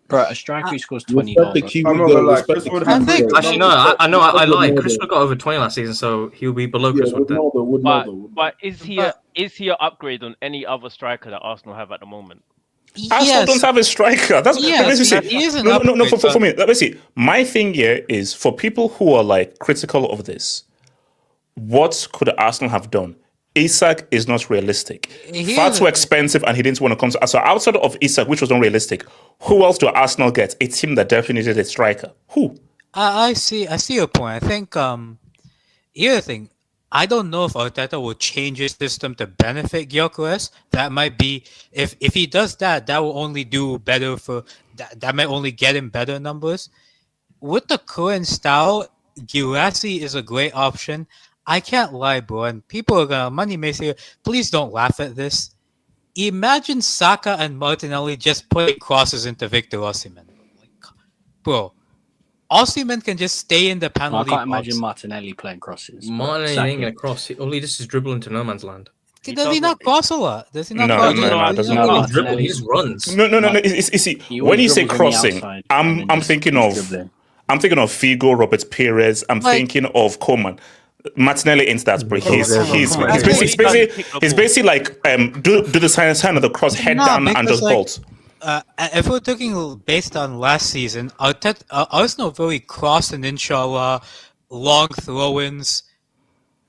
Bro, a striker who scores 20 goals. Actually, no, I know, I lied. Chris Wood got over 20 last season, so he'll be below Chris Wood then. But is he an upgrade on any other striker that Arsenal have at the moment? Arsenal don't have a striker. That's he is an no. For upgrade, me, let me see. My thing here is, for people who are like critical of this, what could Arsenal have done? Isak is not realistic. Here's Far the too thing. expensive, and he didn't want to come. So outside of Isak, which was unrealistic, who else do Arsenal get? A team that definitely needed a striker. Who? I see your point. I think here's the thing. I don't know if Arteta will change his system to benefit Gyokeres. That might be if he does that, that will only do better for that might only get him better numbers. With the current style, Girassi is a great option. I can't lie, bro, and people are gonna money may say, please don't laugh at this. Imagine Saka and Martinelli just putting crosses into Victor Osimhen. Like, bro, Osimhen can just stay in the I penalty can't box. imagine Martinelli playing crosses. Martinelli ain't going to cross. All he does is dribble into no man's land. Does he not cross a lot? Does he not No, cross? no, doesn't. He dribble, he just runs. No. You see, when you say crossing, I'm thinking of Figo, Robert Perez. I'm thinking of Coman. Martinelli ain't that, bro. He's basically like do the sign of the cross, head down, and just bolt. If we're talking based on last season, Arsenal very cross and inshallah long throw-ins.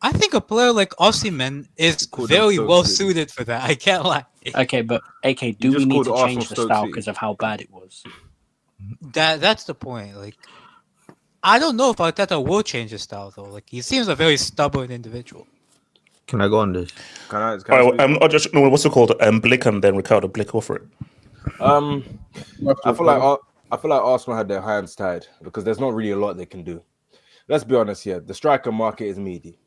I think a player like Osimhen is very well suited for that. I can't lie. Okay, but AK, do we need to change the style because of how bad it was? That's the point. Like, I don't know if Arteta will change his style though. Like, he seems a very stubborn individual. Can I go on this? What's it called? Blick and then Ricardo. Blick, go for it. I feel like Arsenal had their hands tied because there's not really a lot they can do. Let's be honest here. The striker market is meaty.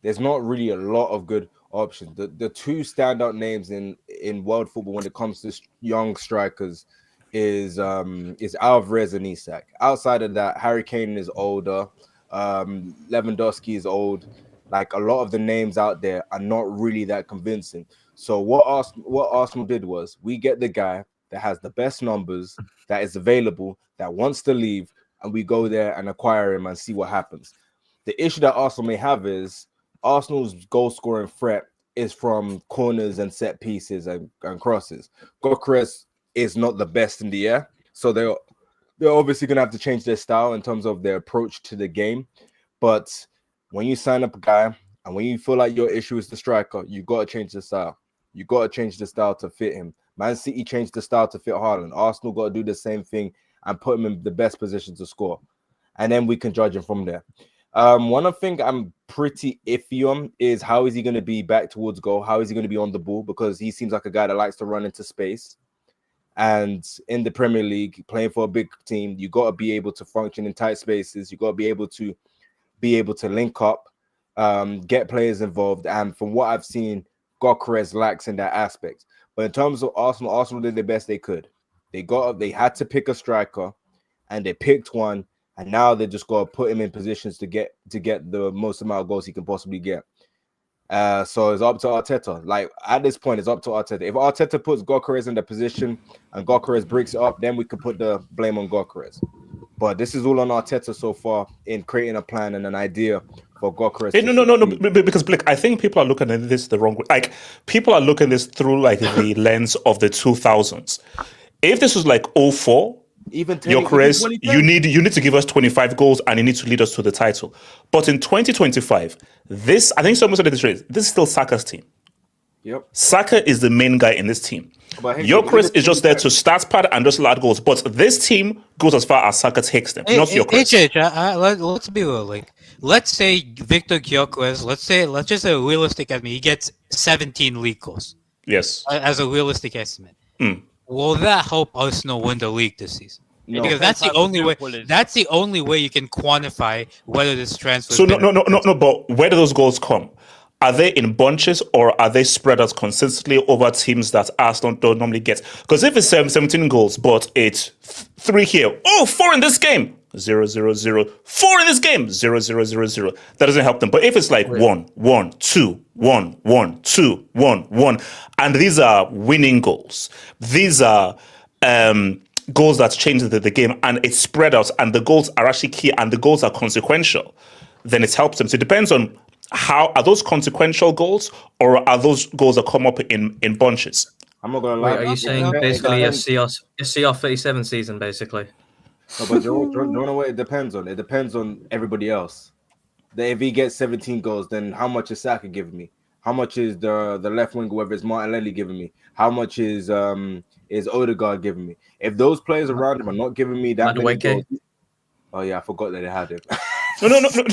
There's not really a lot of good options. The two standout names in world football when it comes to young strikers is Alvarez and Isak. Outside of that, Harry Kane is older. Lewandowski is old. Like, a lot of the names out there are not really that convincing. So what Arsenal did was we get the guy that has the best numbers, that is available, that wants to leave, and we go there and acquire him and see what happens. The issue that Arsenal may have is Arsenal's goal scoring threat is from corners and set pieces and crosses. Gyokeres is not the best in the air, so they're obviously going to have to change their style in terms of their approach to the game. But when you sign up a guy and when you feel like your issue is the striker, you got to change the style. You got to change the style to fit him. Man City changed the style to fit Haaland. Arsenal got to do the same thing and put him in the best position to score. And then we can judge him from there. One thing I'm pretty iffy on is how is he going to be back towards goal? How is he going to be on the ball? Because he seems like a guy that likes to run into space. And in the Premier League, playing for a big team, you got to be able to function in tight spaces. You got to be able to link up, get players involved. And from what I've seen, Gyokeres lacks in that aspect. But in terms of Arsenal did the best they could. They had to pick a striker, and they picked one. And now they just got to put him in positions to get the most amount of goals he can possibly get. So it's up to Arteta. Like, at this point, it's up to Arteta. If Arteta puts Gyokeres in the position and Gyokeres breaks it up, then we could put the blame on Gyokeres. But this is all on Arteta so far in creating a plan and an idea for Gyokeres. No, because Blake, I think people are looking at this the wrong way. Like, people are looking at this through like the lens of the 2000s. If this was like 04, even Gyokeres, you need to give us 25 goals and you need to lead us to the title. But in 2025, I think someone said this is still Saka's team. Yep. Saka is the main guy in this team. Gyokeres is just there to start pad and just add goals. But this team goes as far as Saka takes them, not Gyokeres. Let's be real. Like, let's say Victor Gyokeres, let's just say a realistic estimate, he gets 17 league goals. Yes. As a realistic estimate. Will that help Arsenal win the league this season? No. Because that's the only way. That's the only way you can quantify whether this transfer. So no. But where do those goals come? Are they in bunches or are they spread out consistently over teams that Arsenal don't normally get? Because if it's 17 goals, but it's 3 here, 4 in this game, 0-0-0, 4 in this game, 0-0-0-0, that doesn't help them. But if it's like 1-1, 2, 1-1, 2, 1-1, and these are winning goals, these are goals that change the game, and it's spread out, and the goals are actually key, and the goals are consequential, then it helps them. So it depends on how are those consequential goals, or are those goals that come up in bunches? I'm not gonna lie. Wait, are you saying basically a CR 37 season, basically? No, but do you know what it depends on? It depends on everybody else. If he gets 17 goals, then how much is Saka giving me? How much is the left wing, whether it's Martinelli giving me? How much is Odegaard giving me? If those players around him are not giving me that many goals, oh yeah, I forgot that they had him. No. So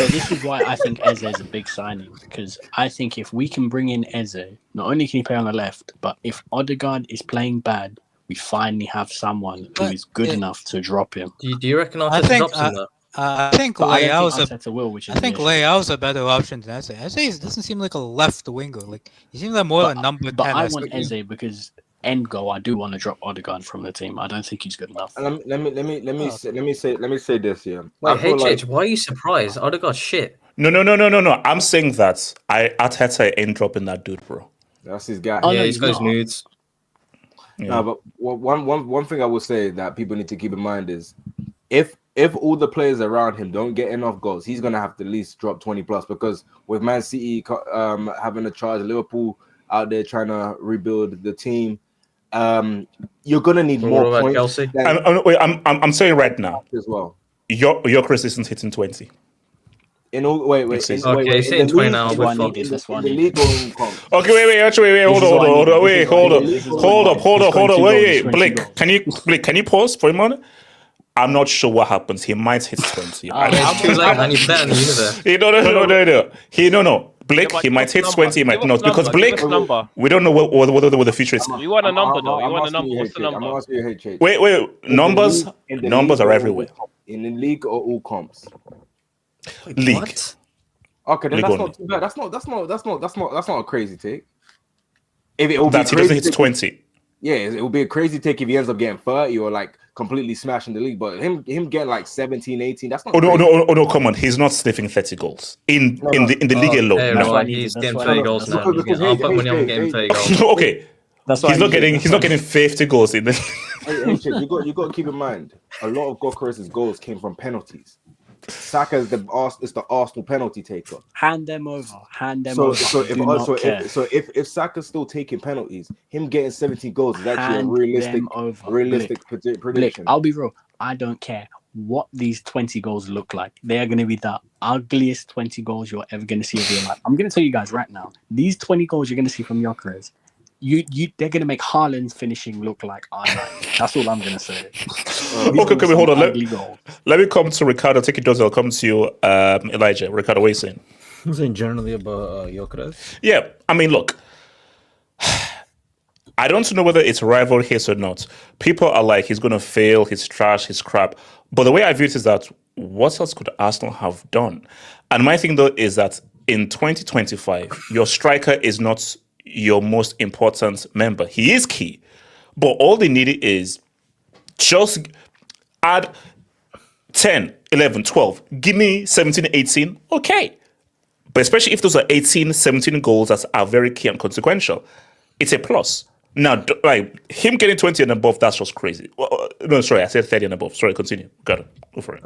this is why I think Eze is a big signing, because I think if we can bring in Eze, not only can he play on the left, but if Odegaard is playing bad, we finally have someone who is good enough to drop him. Do you reckon Arteta drops him though? I think Leao's a better option than Eze. Eze doesn't seem like a left winger. Like he seems like more a number 10. But I want Eze because end goal. I do want to drop Odegaard from the team. I don't think he's good enough. Let me say this here. Wait, why are you surprised? Odegaard's shit. No. I'm saying that Arteta ain't dropping that dude, bro. That's his guy. Oh, yeah, he's got his nudes. Yeah. No, but one thing I will say that people need to keep in mind is if all the players around him don't get enough goals, he's gonna have to at least drop 20 plus, because with Man City having a charge, Liverpool out there trying to rebuild the team, you're gonna need more points. Chelsea? I'm saying right now as well. Your isn't hitting 20. He's hitting 20 now. Okay, hold on. Wait, Blake, can you pause for a moment? I'm not sure what happens. He might hit 20. It's too late, man. He's better in the universe. No. Blake, he might hit 20, he might not. Because Blake, we don't know what the future is. You want a number, though? You want a number? What's the number? Wait. Numbers are everywhere. In the league or all comps? League. What? Okay, then league that's only. not too bad. That's not a crazy take. If it will that he doesn't hit 20. Yeah, it will be a crazy take if he ends up getting 30 or like completely smashing the league. But him getting like 17, 18, that's not. No, come on. He's not sniffing 30 goals in the league alone. Hey, no. He's getting 30 goals now. I'll put money on getting 30 goals. Okay. He's not getting 50 goals in this. You got to keep in mind, a lot of Gyokeres' goals came from penalties. Saka is the Arsenal penalty taker. Hand them over. If Saka's still taking penalties, him getting 17 goals is actually a realistic prediction. I'll be real. I don't care what these 20 goals look like. They are going to be the ugliest 20 goals you're ever going to see of your life. I'm going to tell you guys right now. These 20 goals you're going to see from Gyokeres, they're going to make Haaland's finishing look like R9. That's all I'm going to say. Okay, hold on. Let me come to Ricardo. Take it, does. I'll come to you, Elijah. Ricardo, what are you saying? I'm saying generally about Gyokeres. Yeah, I mean, look. I don't know whether it's rival hits or not. People are like, he's going to fail, he's trash, he's crap. But the way I view it is that, what else could Arsenal have done? And my thing, though, is that in 2025, your striker is not your most important member. He is key. But all they need is just add 10, 11, 12. Give me 17, 18. Okay. But especially if those are 18, 17 goals that are very key and consequential, it's a plus. Now, like him getting 20 and above, that's just crazy. No, sorry, I said 30 and above. Sorry, continue. Got it. Go for it.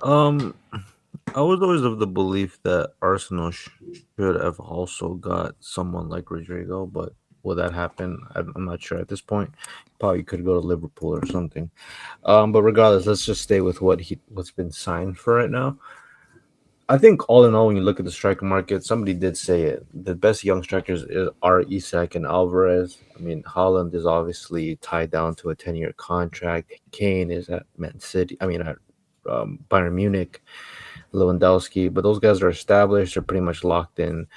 I was always of the belief that Arsenal should have also got someone like Rodrigo, but will that happen? I'm not sure at this point. Probably could go to Liverpool or something. But regardless, let's just stay with what's been signed for right now. I think all in all, when you look at the striker market, somebody did say it. The best young strikers are Isak and Alvarez. I mean, Haaland is obviously tied down to a 10-year contract. Kane is at Man City. I mean, at Bayern Munich. Lewandowski. But those guys are established. They're pretty much locked in.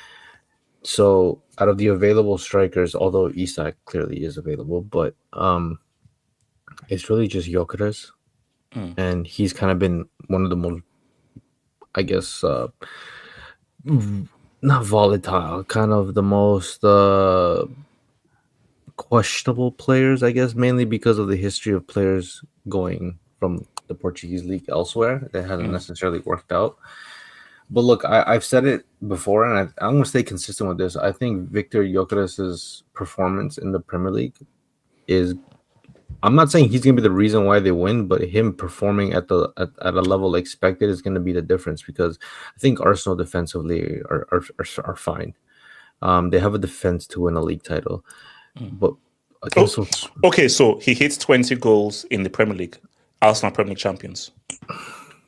So out of the available strikers, although Isak clearly is available, but it's really just Gyokeres. And he's kind of been one of the most, I guess, not volatile, kind of the most questionable players, I guess, mainly because of the history of players going from the Portuguese league elsewhere that hasn't necessarily worked out. But look, I've said it before, and I'm going to stay consistent with this. I think Victor Gyokeres' performance in the Premier League is, I'm not saying he's going to be the reason why they win, but him performing at a level expected is going to be the difference, because I think Arsenal defensively are fine. They have a defense to win a league title. But okay, so he hits 20 goals in the Premier League. Arsenal Premier League champions.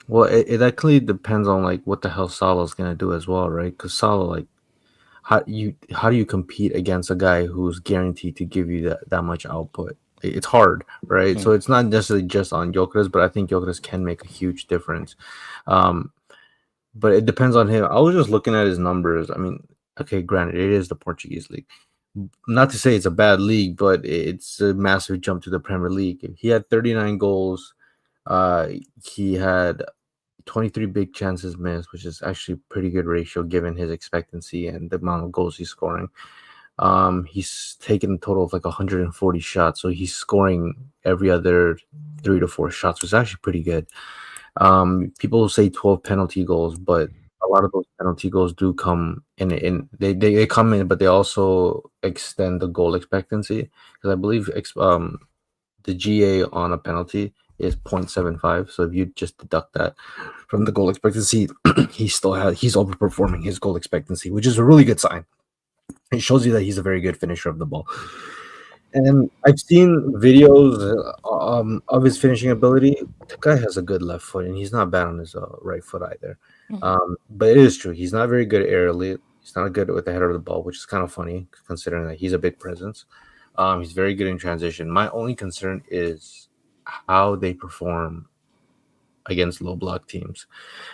Well, it actually depends on like what the hell Salah's going to do as well, right? Because Salah, like, how do you compete against a guy who's guaranteed to give you that much output? It's hard, right? So it's not necessarily just on Gyokeres, but I think Gyokeres can make a huge difference. But it depends on him. I was just looking at his numbers. I mean, okay, granted, it is the Portuguese league. Not to say it's a bad league, but it's a massive jump to the Premier League. He had 39 goals. He had 23 big chances missed, which is actually a pretty good ratio given his expectancy and the amount of goals he's scoring. He's taken a total of like 140 shots, so he's scoring every other 3 to 4 shots, which is actually pretty good. People say 12 penalty goals, but a lot of those penalty goals do come in. They come in, but they also extend the goal expectancy, because I believe the GA on a penalty is 0.75. So if you just deduct that from the goal expectancy, he's overperforming his goal expectancy, which is a really good sign. It shows you that he's a very good finisher of the ball. And I've seen videos of his finishing ability. The guy has a good left foot, and he's not bad on his right foot either. But it is true, he's not very good aerially. He's not good with the header of the ball, which is kind of funny considering that he's a big presence. He's very good in transition. My only concern is how they perform against low block teams,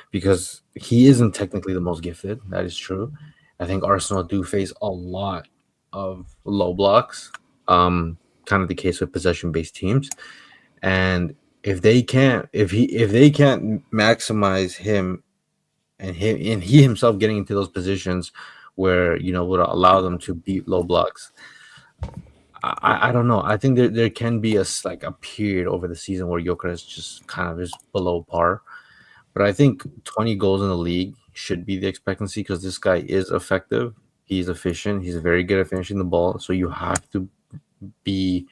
because he isn't technically the most gifted. That is true. I think Arsenal do face a lot of low blocks. Kind of the case with possession-based teams, and if they can't maximize him and he himself getting into those positions where would allow them to beat low blocks, I don't know. I think there can be a period over the season where Gyokeres just kind of is below par, but I think 20 goals in the league should be the expectancy, because this guy is effective. He's efficient. He's very good at finishing the ball. So you have to be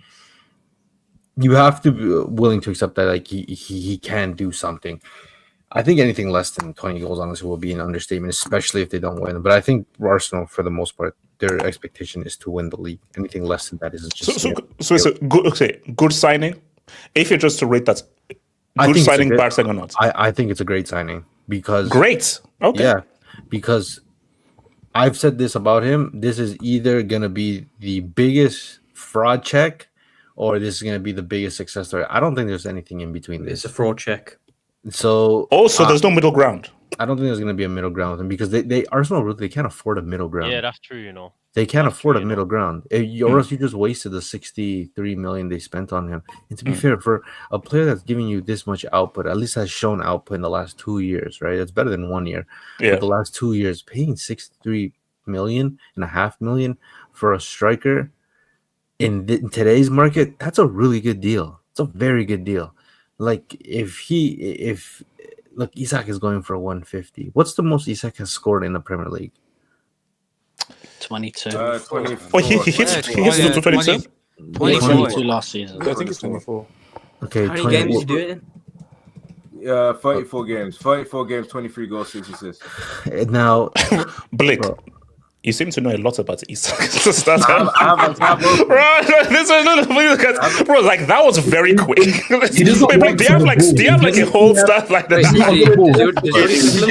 willing to accept that he can do something. I think anything less than 20 goals honestly will be an understatement, especially if they don't win. But I think Arsenal, for the most part, their expectation is to win the league. Anything less than that is just so it's a good, good signing. If you're just to rate that good signing, bad signing or not, I think it's a great signing, because because I've said this about him. This is either gonna be the biggest fraud check, or this is gonna be the biggest success story. I don't think there's anything in between this. It's a fraud check. So also there's no middle ground. I don't think there's gonna be a middle ground with him, because Arsenal really can't afford a middle ground. Yeah, that's true. They can't afford a middle ground, or else you just wasted the 63 million they spent on him. And to be fair, for a player that's giving you this much output, at least has shown output in the last 2 years, right? That's better than 1 year. Yeah. But the last 2 years, paying 63.5 million for a striker in today's market, that's a really good deal. It's a very good deal. Like if Isak is going for 150. What's the most Isak has scored in the Premier League? 22. 24. Oh, he hits to 22. 22 last season. I think it's 24. Okay, How many games did you do it in? 34 games. 34 games, 23 goals, 6 assists. Now, Blake, you seem to know a lot about Isak. Bro, like that was very quick. Do you have like a whole stuff like that?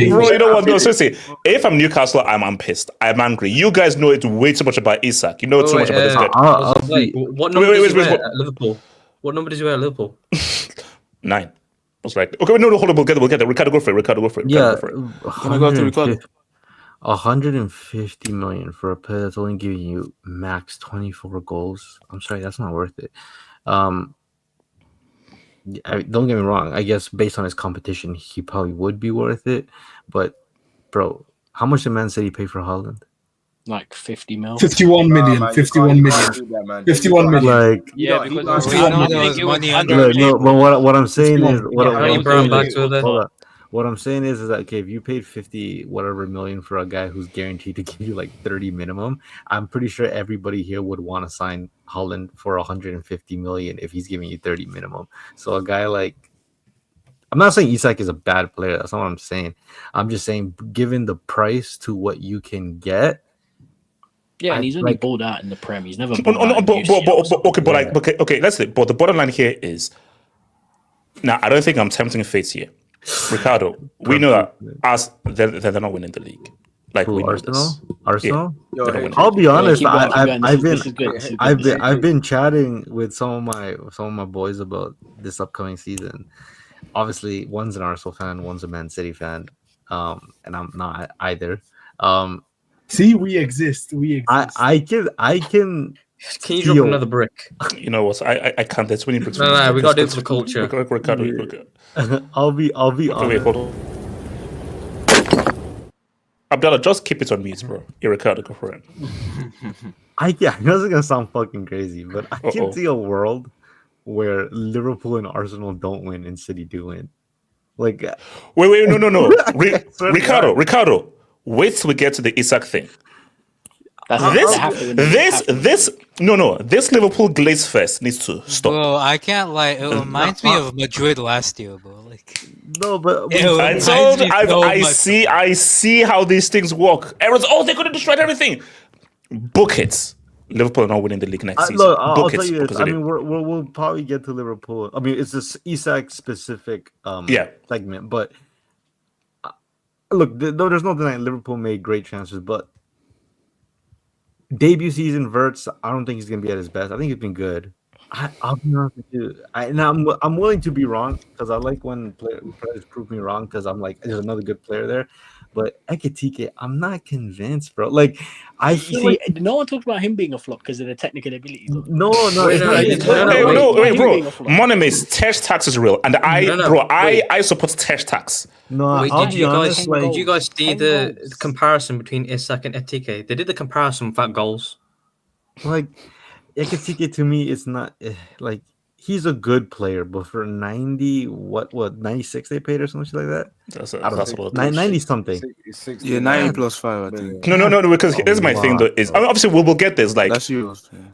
Bro, you know what? No, seriously. If I'm Newcastle, I'm pissed. I'm angry. You guys know it way too much about Isak. You know too much about this guy. What number did you wear at Liverpool? What number did you wear at Liverpool? 9. I was like, okay, no, hold on, we'll get it. Ricardo, go for it. Yeah, Can I go to Ricardo? 150 million for a player that's only giving you max 24 goals. I'm sorry, that's not worth it. Don't get me wrong. I guess based on his competition, he probably would be worth it. But, bro, how much did Man City pay for Haaland? Like 50 mil. 51 million. 51 million. 51 million. Like, Yeah, because what I'm saying is, what I'm saying is that okay, if you paid 50 whatever million for a guy who's guaranteed to give you like 30 minimum, I'm pretty sure everybody here would want to sign Haaland for 150 million if he's giving you 30 minimum. So a guy like, I'm not saying Isak is a bad player. That's not what I'm saying. I'm just saying, given the price to what you can get. Yeah, and he's only balled out in the Prem. He's never. Okay, let's say. But the bottom line here is, now I don't think I'm tempting fate here. Ricardo, we know that they're not winning the league. Like Who, we know Arsenal? this. Arsenal? Yeah, they're gonna win. I'll be honest. keep going, keep going. I've This is good. This is good. I've been chatting with some of my boys about this upcoming season. Obviously, one's an Arsenal fan, one's a Man City fan, and I'm not either. See, we exist. We exist. I can. Can you drop another brick? You know what? I can't. There's 20 bricks. No, we got to do it for the culture. Ricardo. I'll be honest. Wait, hold on. Abdallah, just keep it on mute, bro. You're Ricardo, go for it. I know this is gonna sound fucking crazy, but I can see a world where Liverpool and Arsenal don't win and City do win. Like, wait, no. Ricardo, wait till we get to the Isak thing. This Liverpool glaze fest needs to stop. Bro, I can't lie. It reminds me of Madrid last year, bro. Like, no, but I see how these things work. Everyone's they're gonna destroy everything. Book it. Liverpool are not winning the league next season. Look, I'll tell you this. I mean, we'll probably get to Liverpool. I mean, it's this Isak specific segment, but look, there's no denying Liverpool made great transfers, but debut season, Wirtz, I don't think he's gonna be at his best. I think he's been good. I'll be honest with you. I'm willing to be wrong because I like when players prove me wrong because I'm like, there's another good player there. But Ekitike, I'm not convinced, bro. Like, I feel no one talks about him being a flop because of the technical abilities. No, wait, bro. Monemis, Tesh tax is real, and I support Tesh tax. No, did you guys see the comparison between Isak and Ekitike? They did the comparison without goals. Like, Ekitike to me is not like he's a good player, but for 90, what 96 they paid or something like that. That's 90 something. Yeah, 90 plus 5. I think. No. Because here's my thing though. Is obviously we'll get this. Like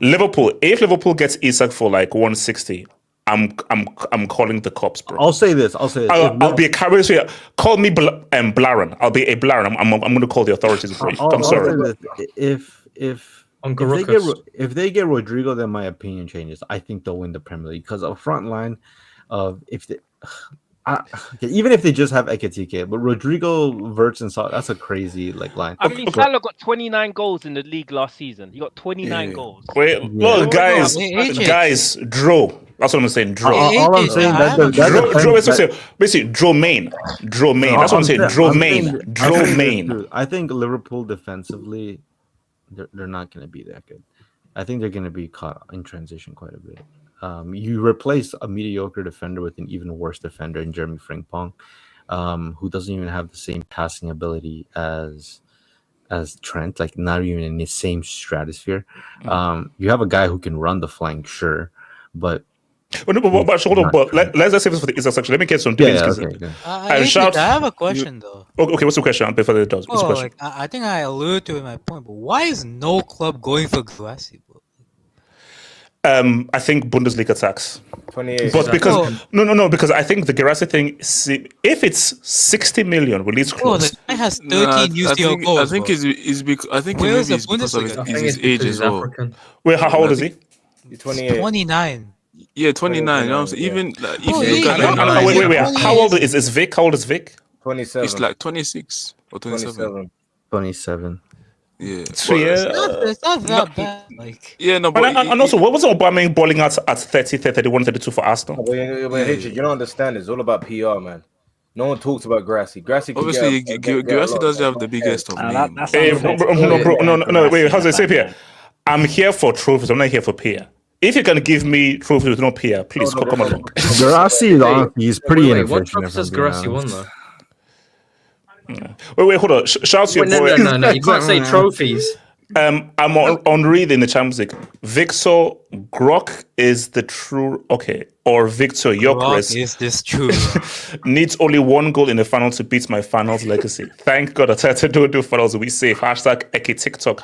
Liverpool, if Liverpool gets Isak for like 160, I'm calling the cops, bro. I'll say this. I'll be a carrier. Call me Blaran. I'll be a Blaran. I'm going to call the authorities, bro. I'm sorry. If they get Rodrigo, then my opinion changes. I think they'll win the Premier League because a front line of even if they just have Ekitike, but Rodrigo, Wirtz, and Saga, that's a crazy line. I mean, Salah got 29 goals in the league last season. He got 29 goals. Wait, look, guys, draw. That's what I'm saying. Draw. All I'm saying basically draw main. That's what I'm saying. Draw main. I think Liverpool defensively, they're not going to be that good. I think they're going to be caught in transition quite a bit. You replace a mediocre defender with an even worse defender in Jeremy Frimpong, who doesn't even have the same passing ability as Trent, like not even in the same stratosphere. You have a guy who can run the flank, sure, but let's save this for the Isak section. Let me get some things. I have a question though. Okay, what's the question? Before it does, what's the question? I think I alluded to it in my point, but why is no club going for Gulassi? I think Bundesliga tax. 28. But because because I think the Gulassi thing, if it's 60 million release clause, the guy has 13 UCL goals. I think it's because because of his age as well. Wait, how old is he? 28. 29. Yeah, 29. You know what I'm saying? Even if you look at wait. How old is Vic? How old is Vic? 27. It's like 26 or 27. 27. Yeah. So it's not that bad. Like, and also, what was Aubameyang balling out at 30, 31, 32 for Arsenal? You don't understand. It's all about PR, man. No one talks about Gulassi. Obviously, Gulassi doesn't have the biggest of names. No. Wait, how's it say here? I'm here for trophies. I'm not here for PR. If you're gonna give me trophies with no PR, please come along. Gulassi, he's pretty inefficient. What trophies has Gulassi won though? Wait, hold on. Shout to your boy. No, you can't say trophies. I'm on read in the Champions League. Victor Grok is the true or Victor Gyokeres is this true? Needs only one goal in the final to beat my finals legacy. Thank God I tried to do finals. We safe. #Eki TikTok.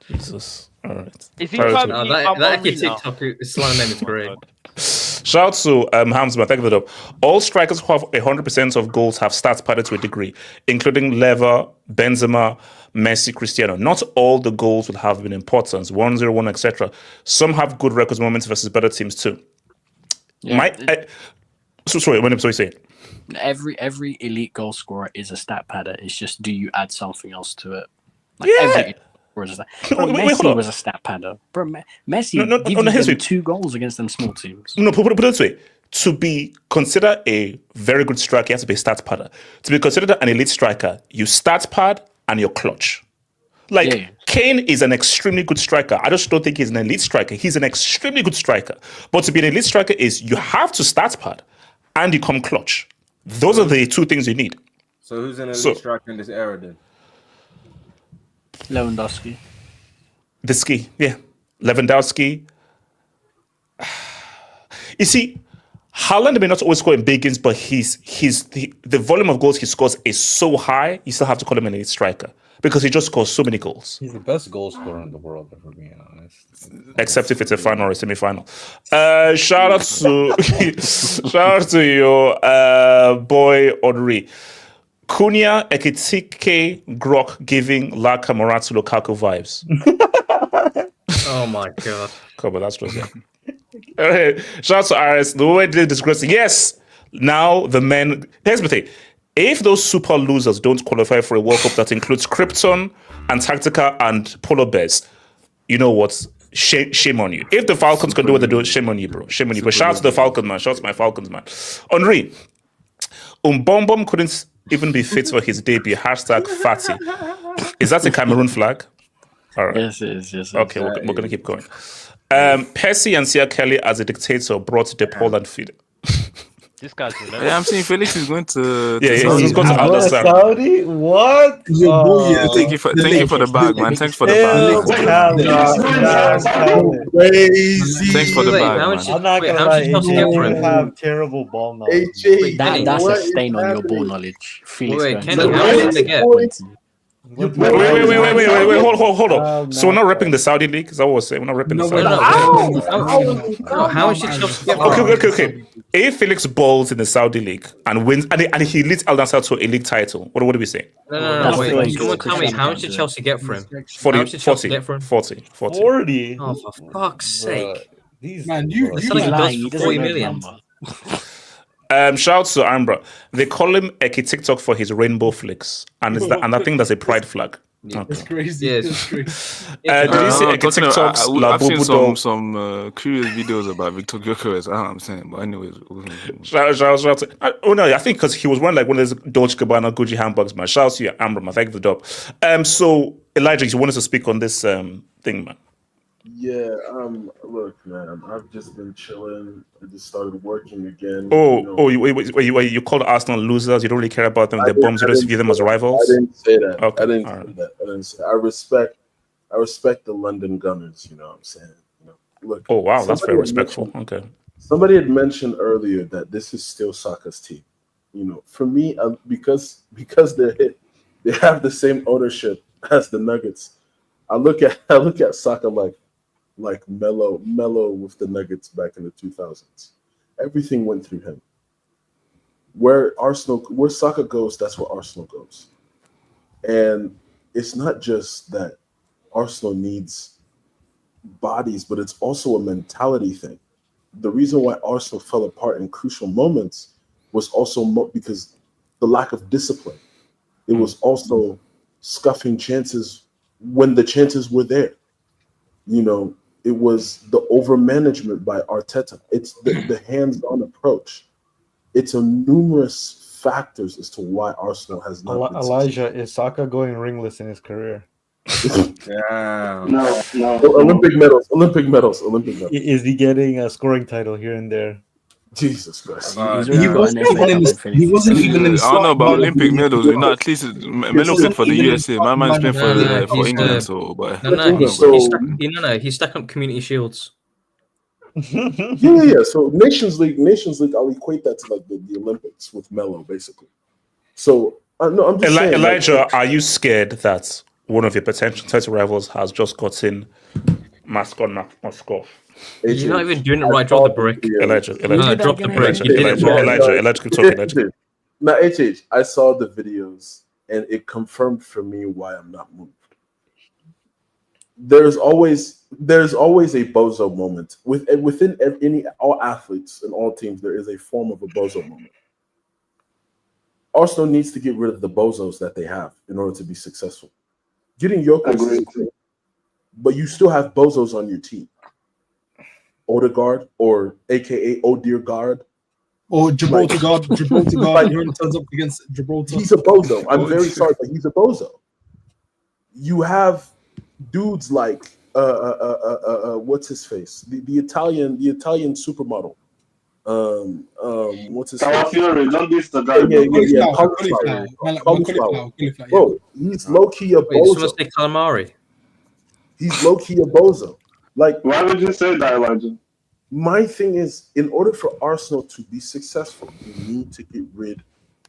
Jesus. All right. Is he that TikTok slang name is great. Shout out to Hamzman, thank you for that. All strikers who have 100% of goals have stats padded to a degree, including Lever, Benzema, Messi, Cristiano. Not all the goals will have been important, 1-0-1, etc. Some have good records moments versus better teams too. Yeah. Sorry, what are you saying? Every elite goal scorer is a stat padder. It's just, do you add something else to it? Yeah. Bro, Messi was a stat padder. Bro, Messi gives them 2 goals against them small teams. No, put it this way. To be considered a very good striker, you have to be a stat padder. To be considered an elite striker, you stat pad and you're clutch. Kane is an extremely good striker. I just don't think he's an elite striker. He's an extremely good striker. But to be an elite striker is you have to stat pad and you come clutch. Those are the 2 things you need. So who's an elite striker in this era then? Lewandowski. Lewandowski. You see, Haaland may not always score in big games, but the volume of goals he scores is so high, you still have to call him an elite striker because he just scores so many goals. He's the best goal scorer in the world, if we're being honest. Except if it's a final or a semi-final. Shout out to your boy Audrey. Cunha, Ekitike, Grok giving Laka Morata Lukaku vibes. Oh my god. Come on, that's just it. Shout out to Aris. The way they disgrace. Yes. Now the men. Here's the thing. If those super losers don't qualify for a World Cup that includes Krypton, Antarctica, and Polar Bears, you know what? Shame on you. If the Falcons can do what they do, shame on you, bro. Shame on you. But shout out to the Falcons, man. Shout out to my Falcons, man. Henri, Mbombom couldn't even be fit for his debut. #Fatty. Is that a Cameroon flag? All right. Yes, it is. Yes, okay, we're going to keep going. Percy and Sia Kelly as a dictator brought DePaul and Fid. This guy's yeah, I'm saying Felix is going to. He's going to Al Saudi. What? Thank you for the bag, man. Thanks for the bag. Thanks for the bag, man. I'm not gonna lie. You have terrible ball knowledge. That's a stain on your ball knowledge. Felix, Kenny, how did they get? Wait, hold on. So we're not repping the Saudi league? Is that what we're saying? We're not repping the Saudi league. No, how is Chelsea get Okay. If Felix balls in the Saudi league and wins, and he leads Al Nassr to a league title, what do we say? No, wait. Someone tell me, how much did Chelsea get for him? 40. Oh, for fuck's sake. Man, you lying. 40 million. Shout out to Ambra. They call him Eki TikTok for his rainbow flicks, and I think that's a pride flag. Okay. It's crazy. Yes. It's crazy. Did you see Eki TikTok's I've seen some curious videos about Victor Gyokeres. I don't know what I'm saying, but anyways. Shout out to, I think because he was wearing like one of those Dolce Gabbana Gucci handbags, man. Shout out to you, Ambra, man. Thank you for the dub. So Elijah, you wanted to speak on this thing, man. Yeah, look, man, I've just been chilling. I just started working again. You called Arsenal losers. You don't really care about them. They're bums. You don't view them as rivals. I didn't say that. Okay. I didn't say that. I respect the London Gunners. You know what I'm saying? Look. Oh wow, that's very respectful. Okay. Somebody had mentioned earlier that this is still Saka's team. For me, because they have the same ownership as the Nuggets. I look at Saka like Melo with the Nuggets back in the 2000s. Everything went through him. Where Saka goes, that's where Arsenal goes. And it's not just that Arsenal needs bodies, but it's also a mentality thing. The reason why Arsenal fell apart in crucial moments was also because the lack of discipline. It was also scuffing chances when the chances were there. It was the over-management by Arteta. It's the hands-on approach. It's a numerous factors as to why Arsenal has not been Elijah, is Saka going ringless in his career? No. Olympic medals. Is he getting a scoring title here and there? Jesus Christ. He wasn't even in the I don't know about Olympic medals. At least Melo played for the USA. My man's playing for England. He's stacking up community shields. Yeah. So Nations League, I'll equate that to like the Olympics with Melo, basically. So I'm just saying, Elijah, are you scared that one of your potential title rivals has just gotten mask off? You're not even doing it right. Drop the brick. Elijah. Drop the brick. Elijah, keep talking. Elijah. Now, I saw the videos and it confirmed for me why I'm not moved. There's always a bozo moment within all athletes and all teams. There is a form of a bozo moment. Arsenal needs to get rid of the bozos that they have in order to be successful. Getting Gyokeres is great, but you still have bozos on your team. Odegaard, or AKA Odegaard. Or Gibraltar guard, he only turns up against Gibraltar. He's a bozo. I'm very sorry, but he's a bozo. You have dudes like what's his face? The Italian supermodel. What's his Calafiori, don't diss the guy. Yeah. Bro, he's low key a bozo. Calamari. He's low key a bozo. Like, why would you say that, Elijah? My thing is, in order for Arsenal to be successful, you need to get rid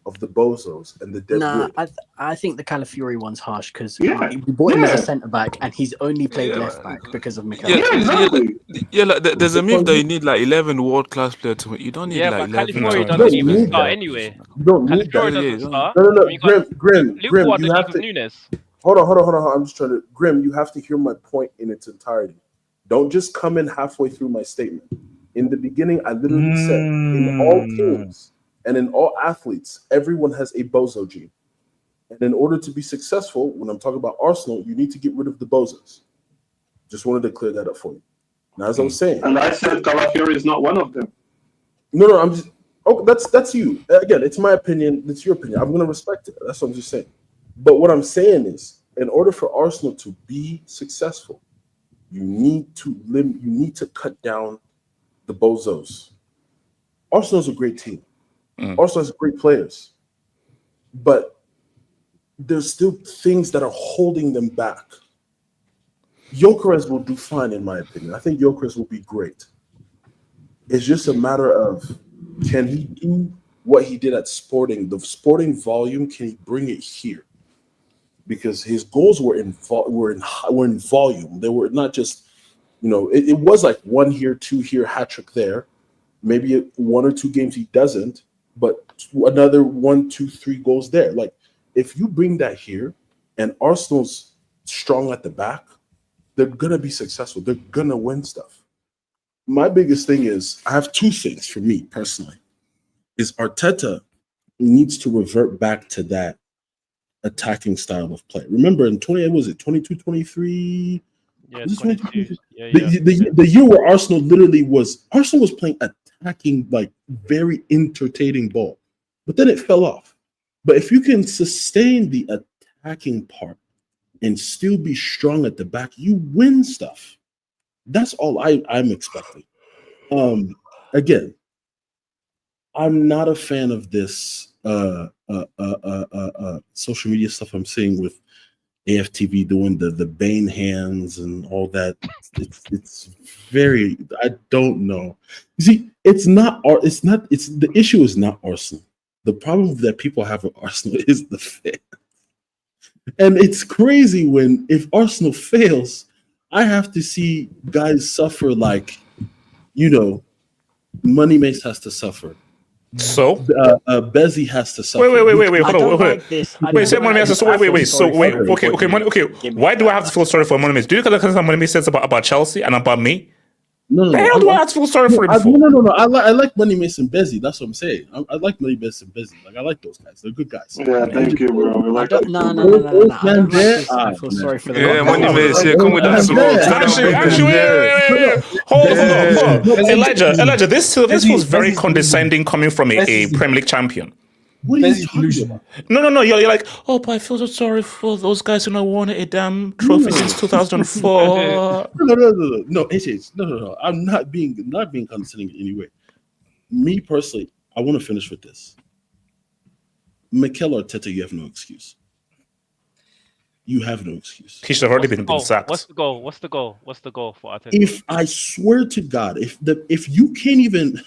of the bozos and the dead. I think the Calafiori one's harsh because we bought him as a centre back and he's only played left back because of Mikel. There's a myth that you need like 11 world class players. You don't need like 11. Calafiori doesn't even start anyway. You don't need Calafiori doesn't start. No, Grim. You have to. Nunes. Hold on. I'm just trying to. Grim, you have to hear my point in its entirety. Don't just come in halfway through my statement. In the beginning, I literally said, in all teams and in all athletes, everyone has a bozo gene. And in order to be successful, when I'm talking about Arsenal, you need to get rid of the bozos. Just wanted to clear that up for you. Now, as I was saying, and I said Calafiori is not one of them. No, I'm just. Oh, that's you. Again, it's my opinion. It's your opinion. I'm going to respect it. That's what I'm just saying. But what I'm saying is, in order for Arsenal to be successful, you need to cut down the bozos. Arsenal's a great team. Arsenal has great players. But there's still things that are holding them back. Gyokeres will do fine, in my opinion. I think Gyokeres will be great. It's just a matter of, can he do what he did at Sporting? The Sporting volume, can he bring it here? Because his goals were in volume. They were not just, it was like 1 here, 2 here, hat trick there. Maybe 1 or 2 games he doesn't, but another 1, 2, 3 goals there. Like, if you bring that here and Arsenal's strong at the back, they're gonna be successful. They're gonna win stuff. My biggest thing is, I have 2 things for me personally. Is Arteta needs to revert back to that attacking style of play. Remember in 22, 23? Yeah, 22. The year where Arsenal was playing attacking, like very entertaining ball, but then it fell off. But if you can sustain the attacking part and still be strong at the back, you win stuff. That's all I'm expecting. Again, I'm not a fan of this social media stuff I'm seeing with AFTV doing the Bane hands and all that. It's very, I don't know. You see, the issue is not Arsenal. The problem that people have with Arsenal is the fans. And it's crazy if Arsenal fails, I have to see guys suffer like, Money Mace has to suffer. So Bezzy has to suffer. Wait, hold on. Wait, say Money Mace. Okay. Why do I have to feel sorry for Money Mace? Do you because Money Mace says about Chelsea and about me? No. The hell do I have to feel sorry for him for? No. I like Money Mace and Bezzy. That's what I'm saying. I like Money Mace and Bezzy. Like, I like those guys. They're good guys. Yeah, thank you, bro. No. I don't like this. I feel sorry for them. Yeah, Money Mace. Yeah, come with that smoke. Actually, hold on. Elijah, this was very condescending coming from a Premier League champion. What are you talking about? No. You're like, oh, but I feel so sorry for those guys who not won a damn trophy since 2004. No. I'm not being condescending in any way. Me personally, I want to finish with this. Mikel Arteta, you have no excuse. You have no excuse. He should have already been sacked. What's the goal for Arteta? If I swear to God, if you can't even.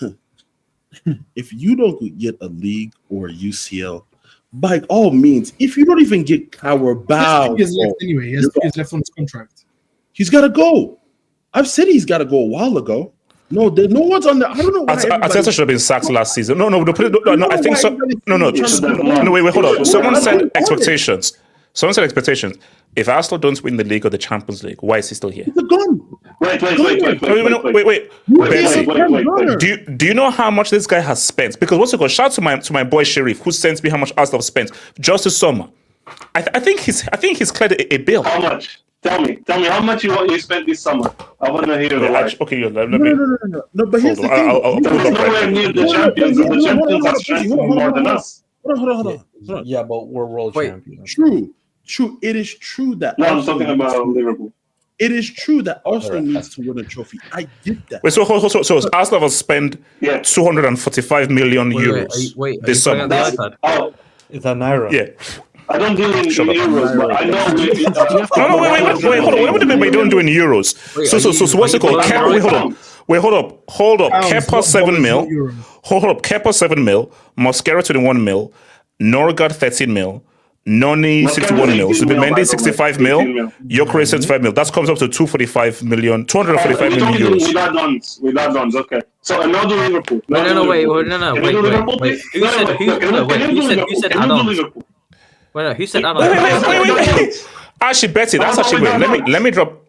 If you don't get a league or a UCL, by all means, if you don't even get Carabao, he has left anyway. He has left on his contract. He's got to go. I've said he's got to go a while ago. No one's on the. I don't know why. Arteta should have been sacked last season. No. I think so. No. Wait. Hold on. Someone said expectations. If Arsenal don't win the league or the Champions League, why is he still here? It's gone. Wait. Do you know how much this guy has spent? Because what's it called? Shout out to my boy Sharif, who sends me how much Arsenal have spent just this summer. I think he's cleared a bill. How much? Tell me how much you spent this summer. I want to hear the right. Okay, let me. No, but here's the thing. I'll There's nowhere near the champions. The champions are strengthening more than us. Hold on. Yeah, but we're world champions. True. It is true that. No, I'm talking about Liverpool. It is true that Arsenal needs to win a trophy. I get that. Wait, so Arsenal has spent 245 million euros this summer. It's a naira. Yeah. I don't do it in euros, but I know. No, wait, hold on. What do you mean we don't do in euros? So what's it called? Hold up. Kepa 7 mil. Hold up. Kepa 7 mil. Mosquera 21 mil. Norgard 13 mil. Noni 61 mil. Subimendi 65 mil. Gyokeres 75 mil. That comes up to 245 million euros. With add-ons, okay. So another Liverpool. Wait. Who said add-ons? Who said add-ons? Wait. Actually, Betty, that's actually weird. Let me drop.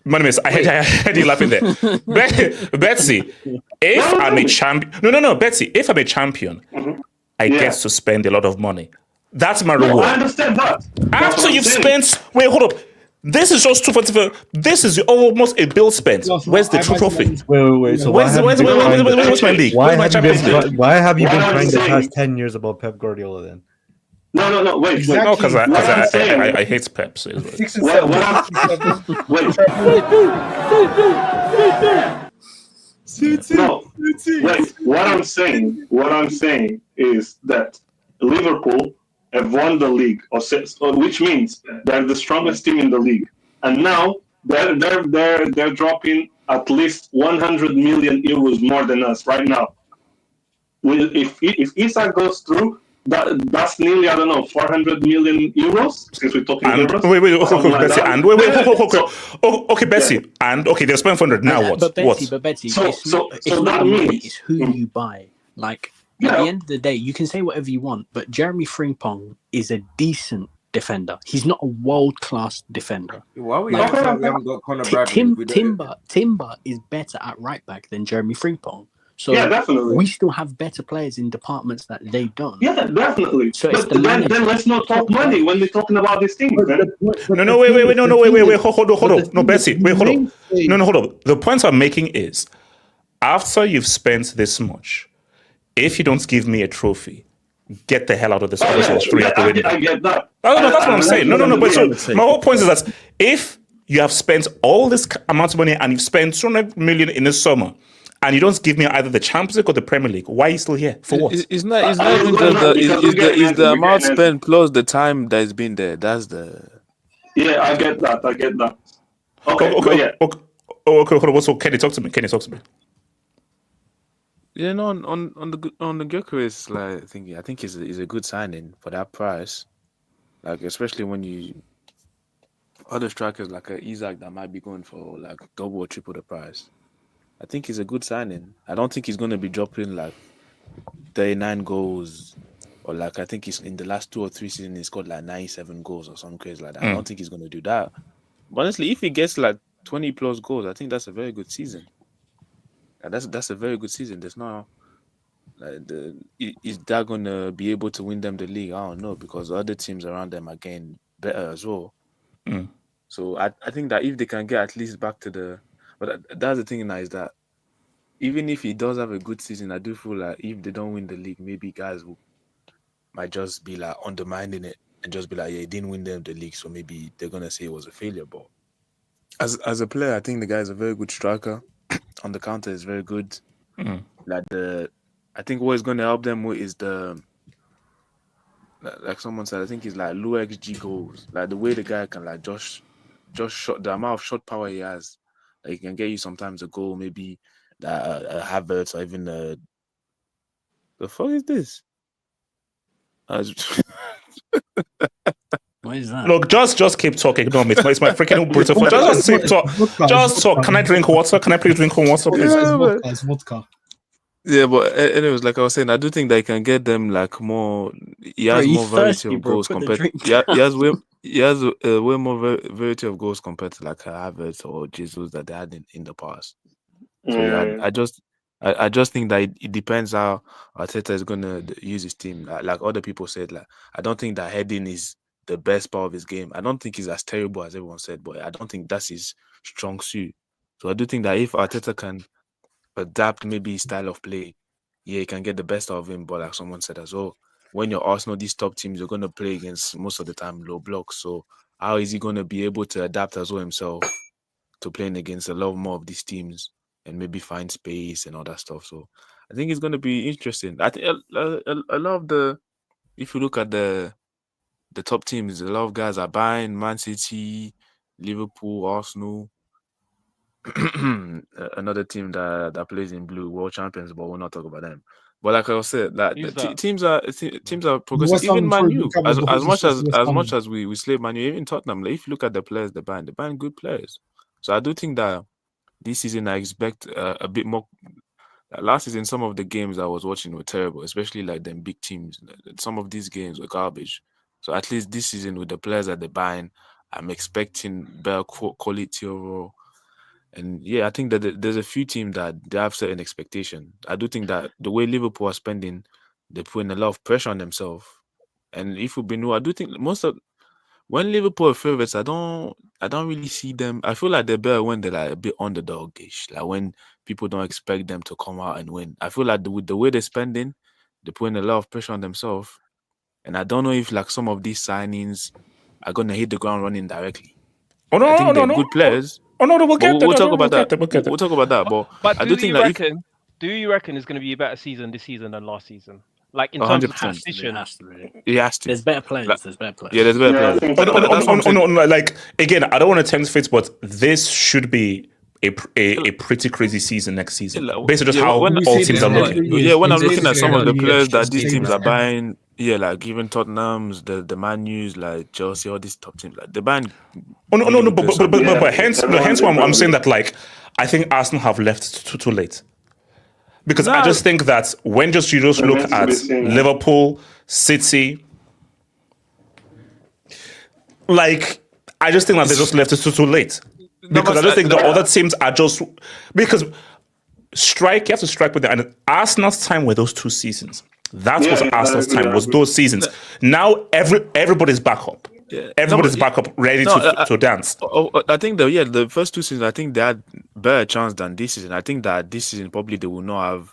Monimus, I heard you laughing there. Betsy, if I'm a champion... No, Betsy, if I'm a champion, I get to spend a lot of money. That's my reward. I understand that. After you've spent... Wait, hold up. This is just 245. This is almost a bill spent. Where's the true trophy? Wait. So where's my league? Why have you been crying the past 10 years about Pep Guardiola then? No, wait. Exactly. No, because I hate Pep. So what I'm saying is that Liverpool have won the league, which means they're the strongest team in the league, and now they're dropping at least 100 million euros more than us right now. If Isak goes through, that's nearly 400 million euros. Since we're talking euros. Wait, Bessie, and they spent 400. Now what? But Betsy, it's not money, it's who you buy. Like at the end of the day, you can say whatever you want, but Jeremy Frimpong is a decent defender. He's not a world-class defender. Why we haven't got Conor Bradley? Timber is better at right back than Jeremy Frimpong. So definitely. We still have better players in departments that they don't. Yeah, definitely. So but then let's not talk money when we're talking about these things. Wait, hold up. No, Bessie, hold up. No, hold up. The point I'm making is, after you've spent this much, if you don't give me a trophy, get the hell out of this office straight out the window. I get that. No, that's what I'm saying. No. But so my whole point is that if you have spent all this amount of money and you've spent 200 million in the summer, and you don't give me either the Champions League or the Premier League, why are you still here? For what? It's not even the amount spent plus the time that's been there. That's the... Yeah, I get that. Okay. Okay. So Kenny, talk to me. Yeah, no, on the Gyokeres, like, I think is a good signing for that price. Like, especially when you other strikers like a Isak that might be going for like double or triple the price. I think he's a good signing. I don't think he's going to be dropping like 39 goals, or like I think he's in the last 2 or 3 seasons he's got like 97 goals or something crazy like that. I don't think he's going to do that. But honestly, if he gets like 20 plus goals, I think that's a very good season. That's a very good season. There's no is that going to be able to win them the league? I don't know, because other teams around them are getting better as well. So I think that if they can get at least back to the... But that's the thing now, is that even if he does have a good season, I do feel like if they don't win the league, maybe guys might just be like undermining it and just be like, yeah, he didn't win them the league, so maybe they're going to say it was a failure. But as a player, I think the guy is a very good striker. On the counter is very good. Like I think what is going to help them with is like someone said, I think it's like low XG goals. Like the way the guy can like just shot, the amount of shot power he has. Like, he can get you sometimes a goal, maybe a Havertz, or even the fuck is this? What is that? Look, just keep talking. No, it's my freaking brutal phone. Just talk. Can I drink water? Can I please drink water, please? It's vodka. Yeah, but anyways, like I was saying, I do think they can get them like more. He Bro, has you more variety thirsty, of bro? goals Put the compared. drink Yeah, down. he has way more variety of goals compared to like Havertz or Jesus that they had in the past. So yeah, Yeah. I just think that it depends how Arteta is gonna use his team. Like other people said, like I don't think that heading is the best part of his game. I don't think he's as terrible as everyone said, but I don't think that's his strong suit. So I do think that if Arteta can adapt maybe his style of play, yeah, he can get the best out of him. But like someone said as well, when you're Arsenal, these top teams, you're gonna play against most of the time low blocks. So how is he gonna be able to adapt as well himself to playing against a lot more of these teams and maybe find space and all that stuff? So I think it's gonna be interesting. I think a lot of the, if you look at the top teams, a lot of guys are buying Man City, Liverpool, Arsenal. Another team that plays in blue, world champions, but we'll not talk about them. But like I said, that Who's that? teams are progressing. West Even Ham Man through U, covers the as much West Ham. as we slay Man U, even Tottenham. Like if you look at the players they're buying good players. So I do think that this season I expect a bit more. Last season, some of the games I was watching were terrible, especially like them big teams. Some of these games were garbage. So at least this season with the players that they're buying, I'm expecting better quality overall. And yeah, I think that there's a few teams that they have certain expectation. I do think that the way Liverpool are spending, they're putting a lot of pressure on themselves. And if we've been, I do think when Liverpool are favorites, I don't really see them. I feel like they're better when they're like a bit underdog-ish, like when people don't expect them to come out and win. I feel like with the way they're spending, they're putting a lot of pressure on themselves. And I don't know if like some of these signings are gonna hit the ground running directly. Oh no, I think no, they're good players. Oh no, we'll get there. We'll talk about that. We'll get there. We'll talk about that. But I do think that do you reckon it's going to be a better season this season than last season? Like in terms of 100%. transition, He has to. There's better players. There's better players. Yeah, there's better players. No, like again, I don't want to tempt fate, but this should be a pretty crazy season next season, based on just how all teams are looking. Yeah, when I'm looking at some of the players that these teams are buying, yeah, like even Tottenham's, the Man U's, like Chelsea, all these top teams, like they're buying. Oh no, but hence why I'm saying that, like, I think Arsenal have left too late. Because I just think that when you just look at Liverpool, City, like I just think that they just left it too late. Because I just think the other teams are just because you have to strike with it. And Arsenal's time were those 2 seasons. That's what Arsenal's time was. Those seasons. Now everybody's back up. Everybody's back up, ready to dance. I think the first 2 seasons, I think they had better chance than this season. I think that this season probably they will not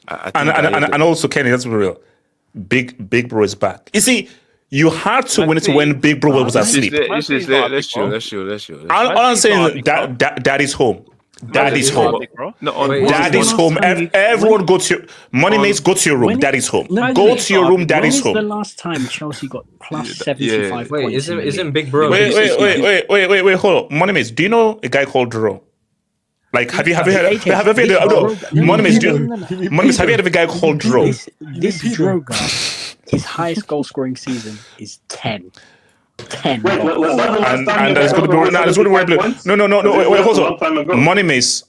have. And also, Kenny, let's be real. Big Bro is back. You see, you had to win it when Big Bro was asleep. Let's chill. All I'm saying, Daddy's home. Daddy's home. Daddy's home. Everyone go to your money mates. Go to your room. Daddy's home. Go to your room. Daddy's home. When was the last time Chelsea got plus 75 points? Isn't Big Bro? Wait. Hold on. Money mates. Do you know a guy called Dro? Like, have you heard Money mates? Have you heard of a guy called Dro? This Dro guy, his highest goal scoring season is 10. 10. And there's going to be no. Wait, hold on. Money Mace,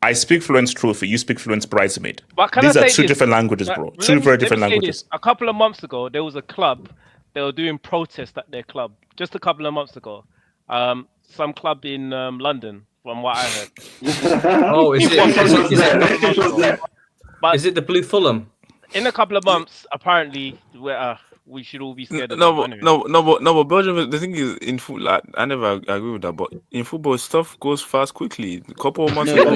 I speak fluent trophy. You speak fluent bridesmaid. These are 2 different languages, bro. 2 very different languages. A couple of months ago, there was a club. They were doing protests at their club. Just a couple of months ago, some club in London, from what I heard. Oh, is it the Blue Fulham? In a couple of months, apparently, we should all be scared of but Belgium, the thing is, in football, like, I never agree with that, but in football, stuff goes fast quickly. A couple of months ago,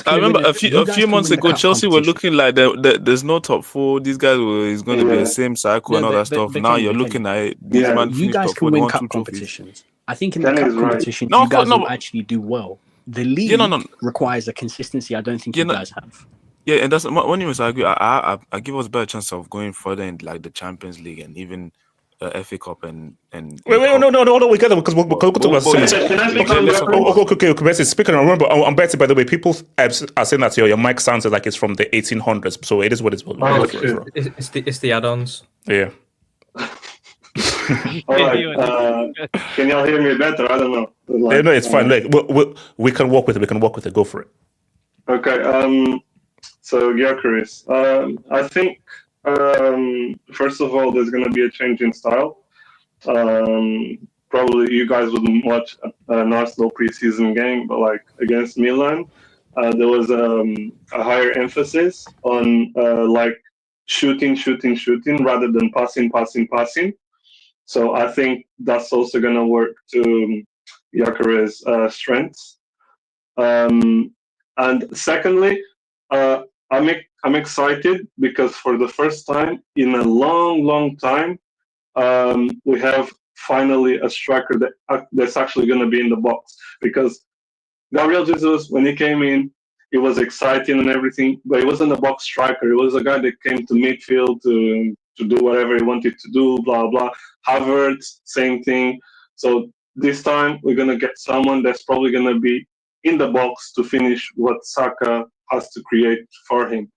I remember a few months ago, Chelsea were looking like there's no top 4. These guys it's going to be the same cycle and all that stuff. Now you're looking at it. You guys can win cup competitions. I think in the cup competitions, you guys will actually do well. The league requires a consistency I don't think you guys have. Yeah, and that's when you agree. I give us a better chance of going further in like the Champions League and even FA Cup and. Wait, no, we got because we'll talk about. Okay. Speaking, remember, I'm betting. By the way, people are saying that your mic sounds like it's from the 1800s. So it is what it's. It's the add-ons. Yeah. All right. Can y'all hear me better? I don't know. No, it's fine. Like we can walk with it. Go for it. Okay. So Gyokeres. I think first of all, there's going to be a change in style. Probably you guys wouldn't watch an Arsenal preseason game, but like against Milan, there was a higher emphasis on like shooting rather than passing. So I think that's also going to work to Gyokeres' strengths. And secondly, I'm excited because for the first time in a long time, we have finally a striker that's actually going to be in the box. Because Gabriel Jesus, when he came in, it was exciting and everything, but he wasn't a box striker. He was a guy that came to midfield to do whatever he wanted to do, blah blah. Havertz, same thing. So this time we're going to get someone that's probably going to be in the box to finish what Saka has to create for him.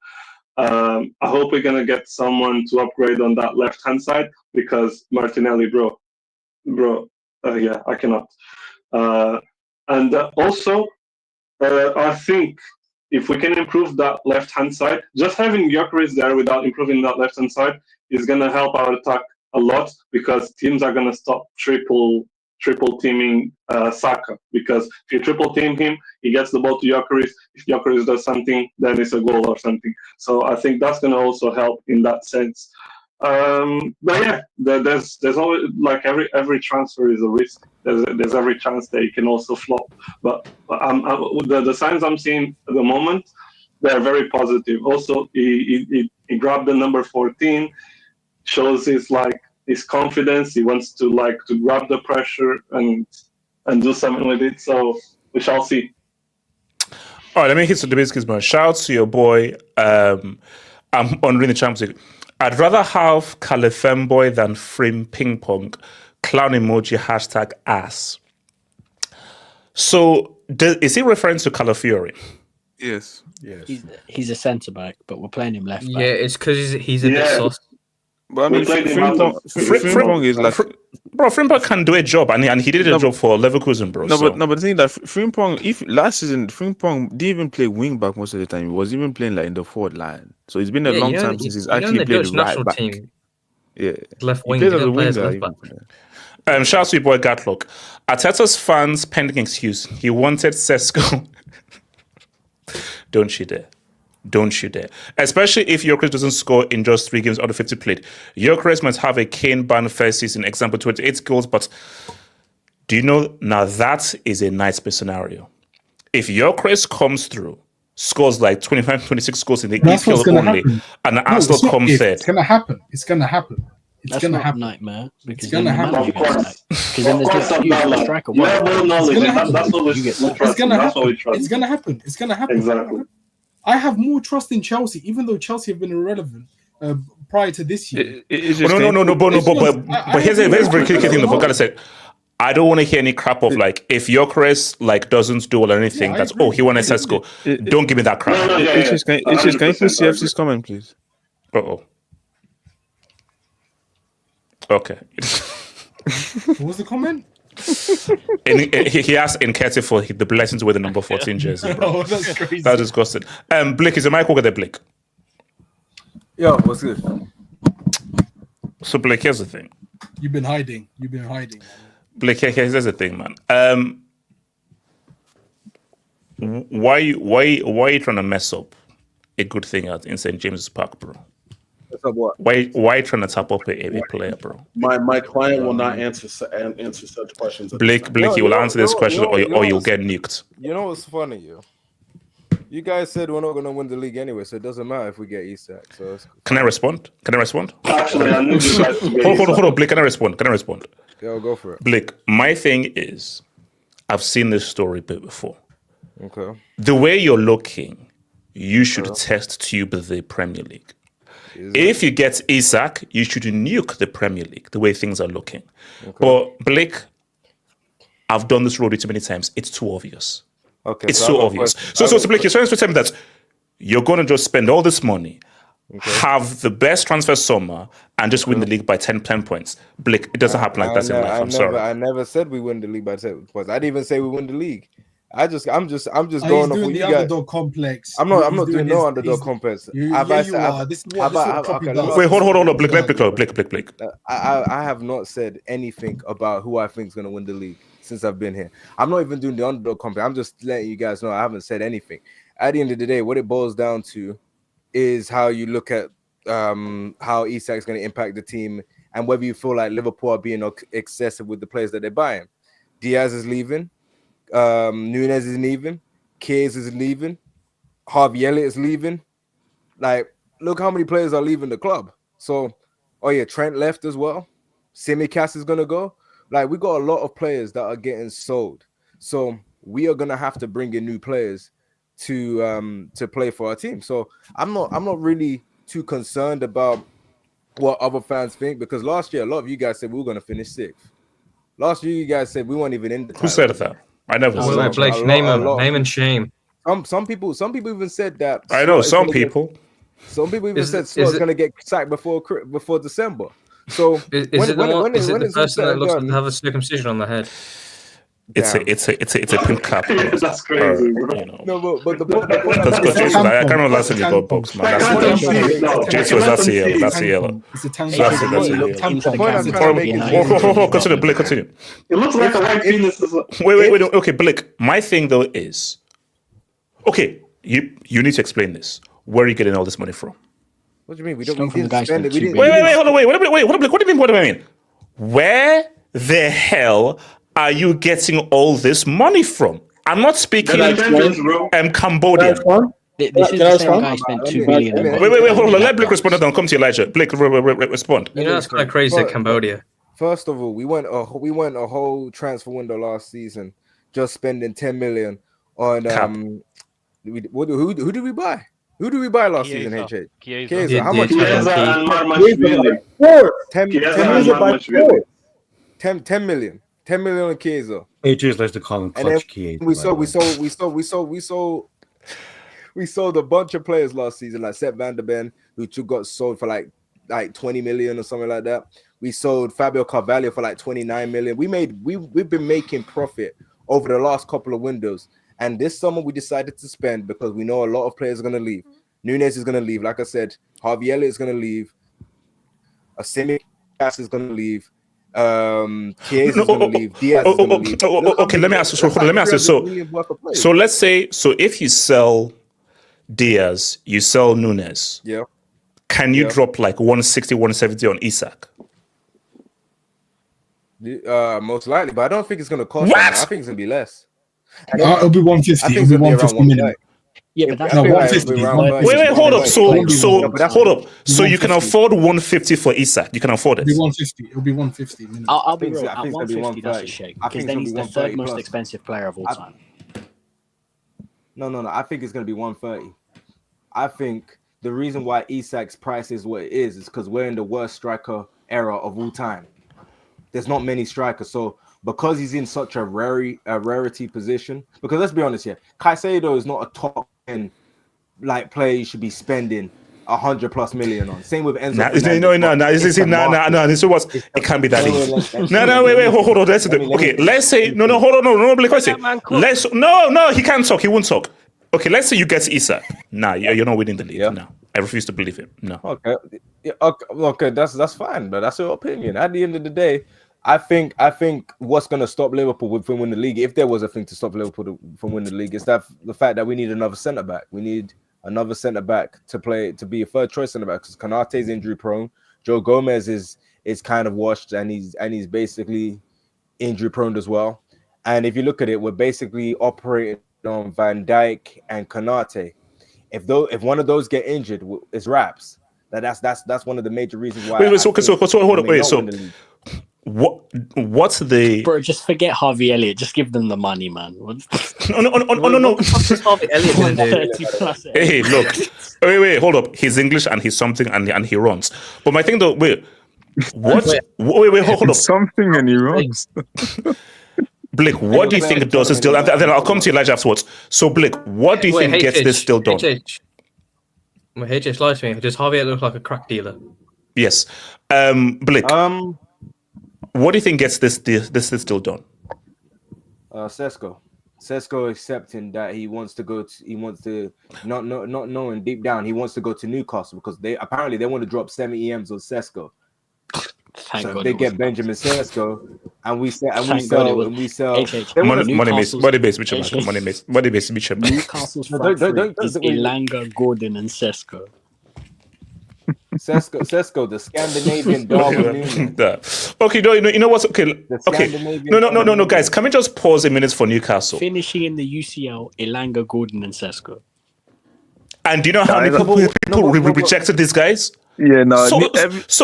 I hope we're gonna get someone to upgrade on that left-hand side because Martinelli, bro, yeah, I cannot. And also, I think if we can improve that left-hand side, just having Gyokeres there without improving that left-hand side is gonna help our attack a lot because teams are gonna stop triple teaming Saka because if you triple team him, he gets the ball to Gyokeres. If Gyokeres does something, then it's a goal or something. So I think that's going to also help in that sense. But yeah, there's always like every transfer is a risk. There's every chance that he can also flop. But the signs I'm seeing at the moment, they're very positive. Also, he grabbed the number 14, shows his confidence. He wants to grab the pressure and do something with it. So we shall see. All right, let me hit some debates, man. Shout out to your boy. I'm on the Champions League. I'd rather have Califemboy than Frim Ping Pong. Clown emoji #ass. So is he referring to Calafiori? Yes. He's a centre back, but we're playing him left back. Yeah, it's because he's a bit saucy. But I mean, Frimpong is like... Bro, Frimpong can do a job, and he did a job for Leverkusen, bro. But the thing that Frimpong, if last season, Frimpong didn't even play wing back most of the time. He was even playing like in the forward line. So it's been a long time since he's actually played right back. Yeah. Left wing, he plays as a winger. Shout out to your boy Gatlock. Arteta's fans pending excuse. He wanted Sesko. Don't you dare. Especially if Gyokeres doesn't score in just 3 games out of 50 played. Gyokeres must have a Kane-bound first season, example 28 goals, but do you know, now that is a nightmare scenario. If Gyokeres comes through, scores like 25, 26 goals in the EPL only, and Arsenal come third. It's going to happen. It's going to happen. It's That's going to not happen. a nightmare because It's going to happen. Of course. Because then there's no excuse for the striker. It's going to happen. It's going to happen. Exactly. I have more trust in Chelsea, even though Chelsea have been irrelevant prior to this year. No, but here's a very key thing. For God sake, I don't want to hear any crap of like if Gyokeres doesn't do well or anything. That's he won a Sesko. Don't give me that crap. Can you please CFC's comment, please? Okay. What was the comment? He asked in Katie for the blessings with the number 14 jersey, bro. Oh, that's crazy. That's disgusting. Blake, is the mic okay there, Blake? Yo, what's good? So, Blake, here's the thing. You've been hiding. Blake, here's the thing, man. Why are you trying to mess up a good thing out in St. James's Park, bro? What? Why are you trying to tap up a player, bro? My client will not answer such questions. Blake, you will answer this question or you'll get nuked. You know what's funny, yo? You guys said we're not going to win the league anyway, so it doesn't matter if we get Isak. So Can I respond? Actually, I knew you guys would get Hold on, Blake. Can I respond? Yo, go for it. Blake, my thing is, I've seen this story before. Okay. The way you're looking, you should test tube the Premier League. If you get Isak, you should nuke the Premier League, the way things are looking. Okay. But Blake, I've done this road too many times. It's too obvious. Okay, it's so obvious. So Blake, you're trying to tell me that you're going to just spend all this money, have the best transfer summer, and just win the league by 10 points. Blake, it doesn't happen like that in life. I'm sorry. I never said we win the league by 10 points. I didn't even say we win the league. I'm just going He's off doing what the you guys. underdog complex. I'm not He's doing no underdog he's- complex. You, Have yeah, I you said? are. This is what Troppy Okay, does. Wait, hold on. Blake. I have not said anything about who I think is going to win the league since I've been here. I'm not even doing the underdog complex. I'm just letting you guys know I haven't said anything. At the end of the day, what it boils down to is how you look at how Isak is going to impact the team and whether you feel like Liverpool are being excessive with the players that they're buying. Diaz is leaving. Nunez is leaving. Gyokeres is leaving. Harvey Elliott is leaving. Like, look how many players are leaving the club. So, Trent left as well. Simicast is gonna go. Like, we got a lot of players that are getting sold. So we are gonna have to bring in new players to play for our team. So I'm not really too concerned about what other fans think, because last year a lot of you guys said we were gonna finish 6th. Last year you guys said we weren't even in the title. Who said that? I never said Blake, name and shame. Some people even said that. I know some people. Some people even said Slot's going to get sacked before December. So is it the person that looks like to have a circumcision on the head? It's a pimp cap. That's crazy, bro. You know. No, but the point I can't remember last time you got box, man. Jason was that's the yellow. It's a tank. That's the yellow. Continue, Blake. Continue. It looks like a white penis as well. Wait. Okay, Blake. My thing though is, okay, you need to explain this. Where are you getting all this money from? What do you mean? We didn't spend it. Wait, hold on, wait, Blake. What do you mean? Where the hell are you getting all this money from? I'm not speaking Cambodia. This is the same guy spent $2 billion. Wait, hold on. Let Blake respond. Then come to Elijah. Blake, respond. You know that's kind of crazy at Cambodia. First of all, we went a whole transfer window last season, just spending 10 million on who did we buy? Who did we buy last season? HH. Chiesa. How much? 10 million. 10 million on Chiesa. HH likes to call him clutch Chiesa. We sold a bunch of players last season, like Sepp van der Ben, who got sold for like 20 million or something like that. We sold Fabio Carvalho for like 29 million. We've been making profit over the last couple of windows. And this summer we decided to spend because we know a lot of players are going to leave. Nunez is going to leave. Like I said, Harvey Elliott is going to leave. Simicast is going to leave. Gyokeres is going to leave. Diaz is going to leave. Okay, let me ask you. So let's say, if you sell Diaz, you sell Nunez. Yeah. Can you drop like 160, 170 on Isak? Most likely, but I don't think it's going to cost. What? I think it's going to be less. It'll be 150. It'll be 150 million. Yeah, but that's 150. Wait, hold up. Hold up. So you can afford 150 for Isak. You can afford it. It'll be 150. It'll be 150 minimum. I'll be real. I At think it's gonna be 150, that's a 130. shake. I Because think then it's he's gonna the be third 130 most plus. expensive player of all time. No. I think it's going to be 130. I think the reason why Isak's price is what it is because we're in the worst striker era of all time. There's not many strikers. So because he's in such a rarity position, because let's be honest here, Caicedo is not a top 10 player you should be spending 100+ million on. Same with Enzo. No. This was it can't be that easy. No. Wait. Hold on. Let's say no. Hold on. No. Blake, he can't talk. He won't talk. Okay, let's say you get Isak. Nah, you're not winning the league. No, I refuse to believe him. No. Okay, that's fine, but that's your opinion. At the end of the day, I think what's going to stop Liverpool from winning the league, if there was a thing to stop Liverpool from winning the league, is that the fact that we need another centre back. We need another centre back to be a third choice centre back because Konate is injury prone. Joe Gomez is kind of washed and he's basically injury prone as well. And if you look at it, we're basically operating on Van Dijk and Konate. If one of those get injured, it's wraps. That's one of the major reasons why. What's the bro? Just forget Harvey Elliott. Just give them the money, man. No. Harvey Elliott. Hey, look. Wait. Hold up. He's English and he's something and he runs. But my thing though, wait. What? Wait. Hold up. Something and he runs. Blake, what do you think does this deal? And then I'll come to Elijah afterwards. So, Blake, what do you think gets this deal done? HH lied to me. Does Harvey Elliott look like a crack dealer? Yes. Blake, what do you think gets this deal done? Sesko. Sesko accepting that he wants to not knowing deep down he wants to go to Newcastle because they want to drop 70 M's on Sesko. Thank So God if they it get wasn't Benjamin Sesko and we sell HH. Money base, Mitchell. Newcastle's No, front three don't is Elanga, Gordon, and Sesko. Sesko, the Scandinavian Darwin Núñez. Okay, you know what's okay? Okay, no, guys, can we just pause a minute for Newcastle? Finishing in the UCL, Elanga, Gordon, and Sesko. And do you know how many people rejected these guys? Yeah, no. So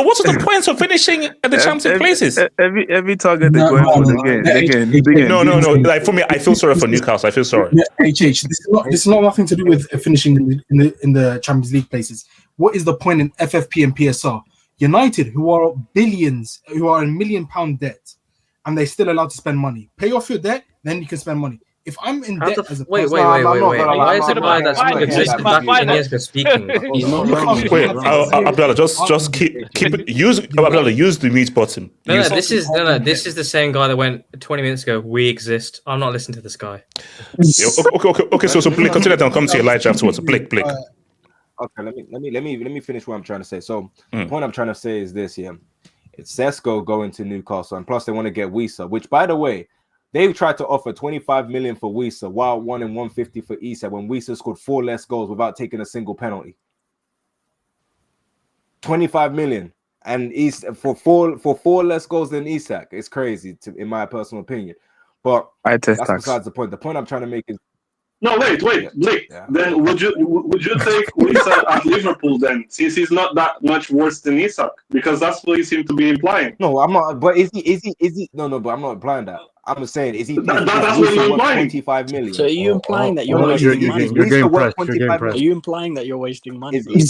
what's the point of finishing at the champions places? Every target they're going for, they get. No. Like for me, I feel sorry for Newcastle. I feel sorry. Yeah, HH. This is not nothing to do with finishing in the Champions League places. What is the point in FFP and PSR? United, who are billions, who are in £1 million debt, and they're still allowed to spend money.Ay off your debt, then you can spend money. If I'm in debt as a wait. Why is it guy that's not existed back 10 years ago speaking? He's not wrong. Wait, Abdallah, just keep it. Use the mute button. No, this is the same guy that went 20 minutes ago. We exist. I'm not listening to this guy. Okay. So Blake, continue that. I'll come to Elijah afterwards. Blake. Okay, let me finish what I'm trying to say. So the point I'm trying to say is this: it's Sesko going to Newcastle, and plus they want to get Wisa, which, by the way, they tried to offer 25 million for Wisa, while 1 and 150 for Isak, when Wisa scored 4 less goals without taking a single penalty. 25 million, and for four less goals than Isak. It's crazy, in my personal opinion. But that's besides the point. The point I'm trying to make is. No, wait, Blake. Yeah. Then would you take Isak at Liverpool then, since he's not that much worse than Isak? Because that's what you seem to be implying. No, I'm not. But is he? No. But I'm not implying that. I'm saying, is he? That's what you're implying. 25 million. So are you implying that you're wasting money? You're getting pressed. Are you implying that you're wasting money? Let me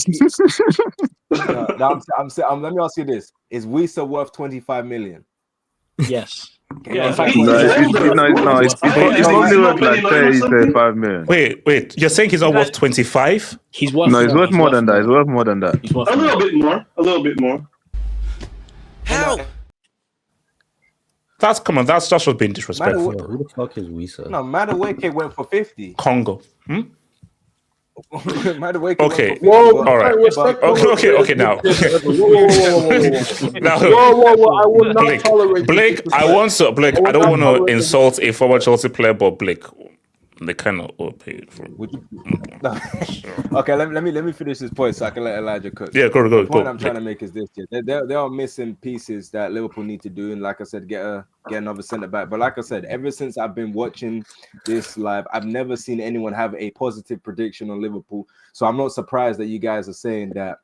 ask you this: is Wisa worth 25 million? Yes. It's probably worth like 30, 35 million. Wait, you're saying he's not worth 25? He's worth more than that. He's worth more than that. A little bit more. How? That's just being disrespectful. Who the fuck is Wisa? No, Madueke went for 50. Congo. Okay. All right. Okay. Now. I will not tolerate. Blake, I don't want to insult a former Chelsea player, but Blake, they cannot overpay for. Okay, let me finish this point so I can let Elijah cook. Yeah, go. The point I'm trying to make is this: there are missing pieces that Liverpool need to do, and like I said, get another centre back. But like I said, ever since I've been watching this live, I've never seen anyone have a positive prediction on Liverpool. So I'm not surprised that you guys are saying that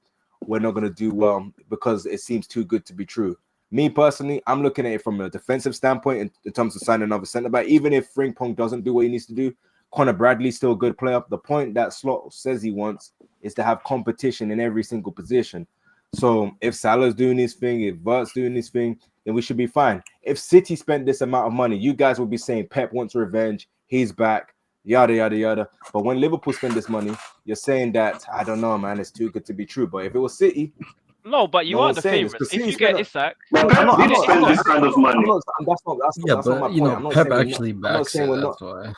we're not going to do well because it seems too good to be true. Me personally, I'm looking at it from a defensive standpoint in terms of signing another centre back. Even if Frimpong doesn't do what he needs to do, Conor Bradley's still a good player. The point that Slot says he wants is to have competition in every single position. So if Salah's doing his thing, if Vert's doing his thing, then we should be fine. If City spent this amount of money, you guys will be saying Pep wants revenge, he's back, yada, yada, yada. But when Liverpool spend this money, you're saying that, I don't know, man, it's too good to be true. But if it was City... No, but you are the favourites. If you get Isak... I'm not spend this kind of money. That's not my point. Pep actually backs it, that's why.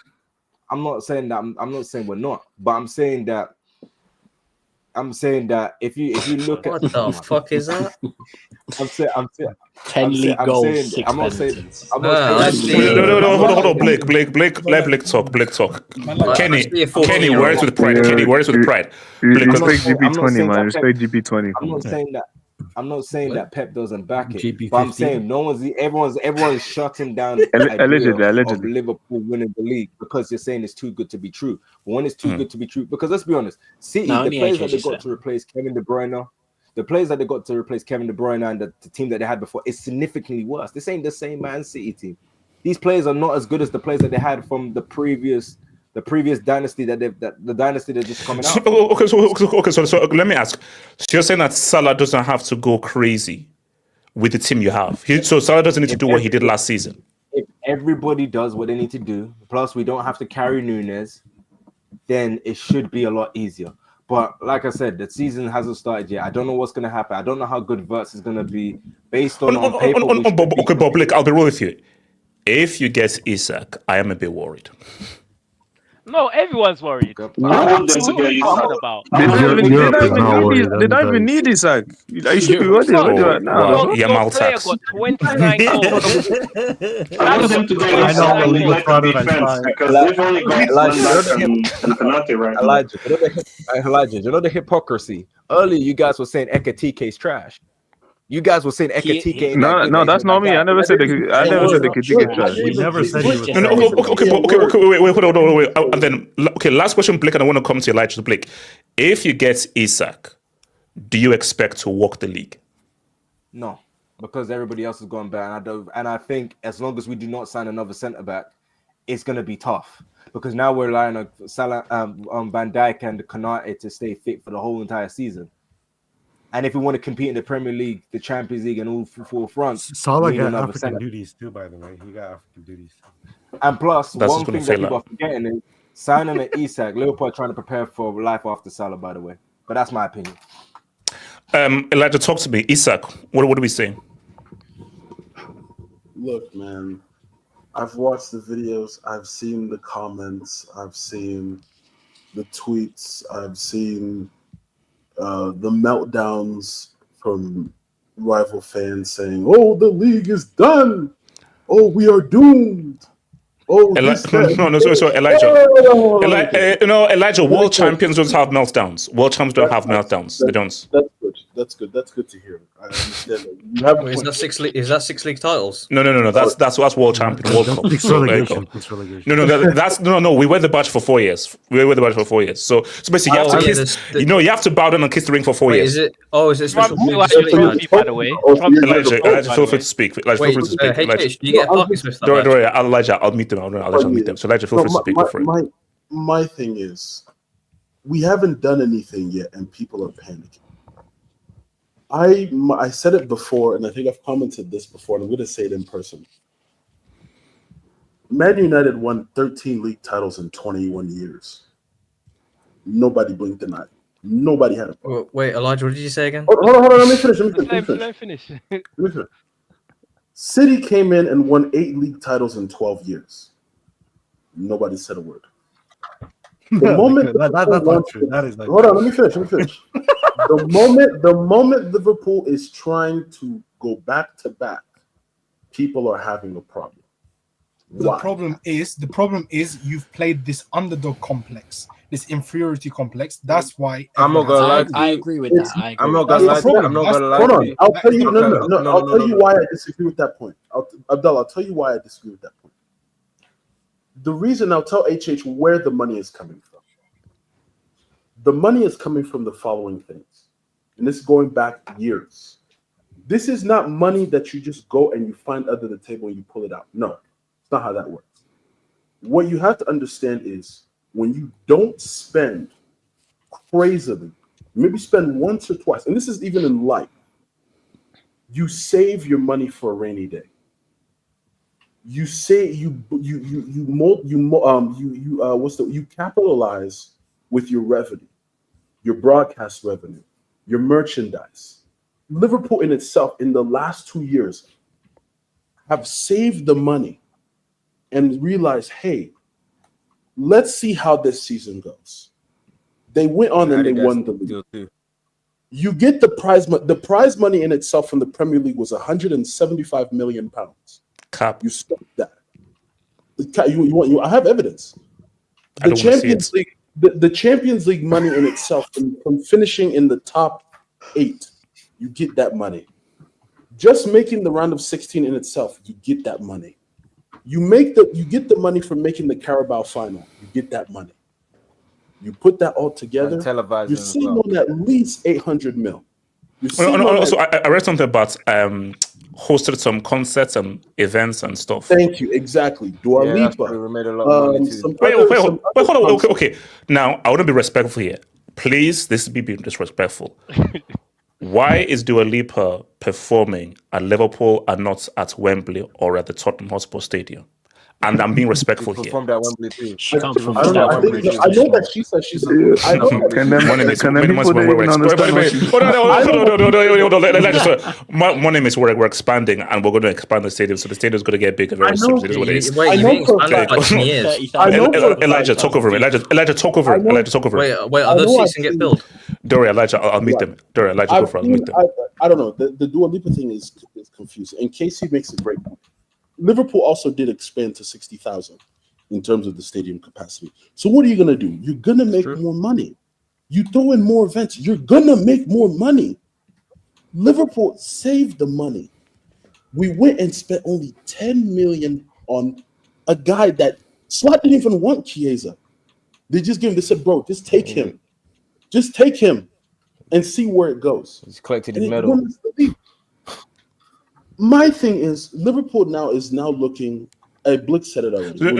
I'm not saying that. I'm not saying we're not, but I'm saying that if you look what at the fuck is that? I'm saying 10 league goals, 6 I'm not saying. No, hold on, Blake. Let Blake talk. Kenny, words with pride. Respect GP20, man. Respect GP20. I'm not saying that Pep doesn't back it, GP15. But I'm saying everyone's shutting down allegedly of Liverpool winning the league because you're saying it's too good to be true. But when it's too good to be true, because let's be honest, City, the players that they got to replace Kevin De Bruyne, and the team that they had before is significantly worse. This ain't the same Man City team. These players are not as good as the players that they had from the previous dynasty the dynasty that's just coming out. So let me ask. So you're saying that Salah doesn't have to go crazy with the team you have. So Salah doesn't need to do what he did last season. If everybody does what they need to do, plus we don't have to carry Núñez, then it should be a lot easier. But like I said, the season hasn't started yet. I don't know what's going to happen. I don't know how good Verts is going to be based on paper. But Blake, I'll be real with you. If you get Isak, I am a bit worried. No, everyone's worried. I want them to What are get you Isak. talking about? They Europe is not worried. they don't even need Isak. You should be ready right now. Your player got 29 goals. I want them to get I know, Isak the and legal neglect fraud the that I defense find. because they've only got Van and Konate right now. Elijah, you know the hypocrisy. Earlier, you guys were saying Ekatike is trash. You guys were saying Ekatike ain't that good. No, that's not me. I never said the Kitika trash. We never said he was. No, okay, wait, hold on, wait. And then, okay, last question, Blake, and I want to come to Elijah. Blake, if you get Isak, do you expect to walk the league? No, because everybody else is going bad, and I think as long as we do not sign another centre back, it's going to be tough. Because now we're relying on Salah, on Van Dijk and Konate to stay fit for the whole entire season. And if we want to compete in the Premier League, the Champions League, and all four fronts, Salah we need got another African centre. duties too, by the way. He got African duties. And plus, That's one just gonna thing that fail people out. are forgetting is signing an Isak. Liverpool are trying to prepare for life after Salah, by the way. But that's my opinion. Elijah, talk to me. Isak, what are we saying? Look, man, I've watched the videos. I've seen the comments. I've seen the tweets. I've seen the meltdowns from rival fans saying, "Oh, the league is done. Oh, we are doomed. Oh, So Elijah, Elijah, world champions don't have meltdowns. World champions don't have meltdowns. They don't. That's good. That's good to hear. I understand that. You have a Is point. that six league titles? No. That's World Champion World Cup. It's So, relegation. It's relegation. No. We were the badge for 4 years. So basically, you have to kiss. You have to bow down and kiss the ring for 4 years. Is it? Oh, is it special? By the way. Elijah, feel free to speak. Elijah, feel free to speak. HH, do you get Parker Smith? Don't worry, Elijah, I'll meet them. I'll meet them. So Elijah, feel free to speak. Go for it. My thing is, we haven't done anything yet, and people are panicking. I said it before, and I think I've commented this before, and I'm going to say it in person. Man United won 13 league titles in 21 years. Nobody blinked an eye. Nobody had a problem. Wait, Elijah, what did you say again? Hold on. Let me finish. Let me finish. City came in and won 8 league titles in 12 years. Nobody said a word. The moment that's not true. That is not hold on, let me finish. The moment Liverpool is trying to go back to back, people are having a problem. The problem is you've played this underdog complex, this inferiority complex. That's why I'm not gonna lie. I agree with that. I'm not gonna lie. Hold on. I'll tell you. No. I'll tell you why I disagree with that point. Abdullah, I'll tell you why I disagree with that point. The reason I'll tell HH where the money is coming from. The money is coming from the following things, and this is going back years. This is not money that you just go and you find under the table and you pull it out. No, it's not how that works. What you have to understand is when you don't spend crazily, maybe spend once or twice, and this is even in life, you save your money for a rainy day. You say you capitalize with your revenue, your broadcast revenue, your merchandise. Liverpool in itself in the last 2 years have saved the money and realized, hey, let's see how this season goes. They went on and they won the league. You get the prize money. The prize money in itself from the Premier League was £175 million. Cap. You stop that. I have evidence. The Champions League, the Champions League money in itself, from finishing in the top 8, you get that money. Just making the round of 16 in itself, you get that money. You get the money from making the Carabao final. You get that money. You put that all together. You're sitting on at least 800 mil. Also, I read something about hosted some concerts and events and stuff. Thank you. Exactly. Dua Lipa. We made a lot of money too. Wait, hold on. Okay. Now, I want to be respectful here. Please, this is me being disrespectful. Why is Dua Lipa performing at Liverpool and not at Wembley or at the Tottenham Hotspur Stadium? and I'm being respectful here. Performed at Wembley too. She can't perform I don't know. at I think Wembley. I know that she said she's. I know that Can them My name is people don't even understand what she my name is we're expanding and we're going to expand the stadium, so the stadium is going to get bigger very soon. It is what it is. Wait, you've been expanding for 10 years. Elijah, talk over him. Elijah, talk over him. Elijah, talk over him. Wait, are those seats can get filled? Dory, Elijah, I'll meet them. Dory, Elijah, go for it. I'll meet them. I don't know. The Dua Lipa thing is confusing. And Casey makes a great point. Liverpool also did expand to 60,000 in terms of the stadium capacity. So what are you going to do? You're going to make more money. You throw in more events, you're going to make more money. Liverpool saved the money. We went and spent only 10 million on a guy that Slot didn't even want Chiesa. They just gave him, they said, bro, just take him. Just take him and see where it goes. He's collected his medal. My thing is, Liverpool is now looking. Blick said it already. No,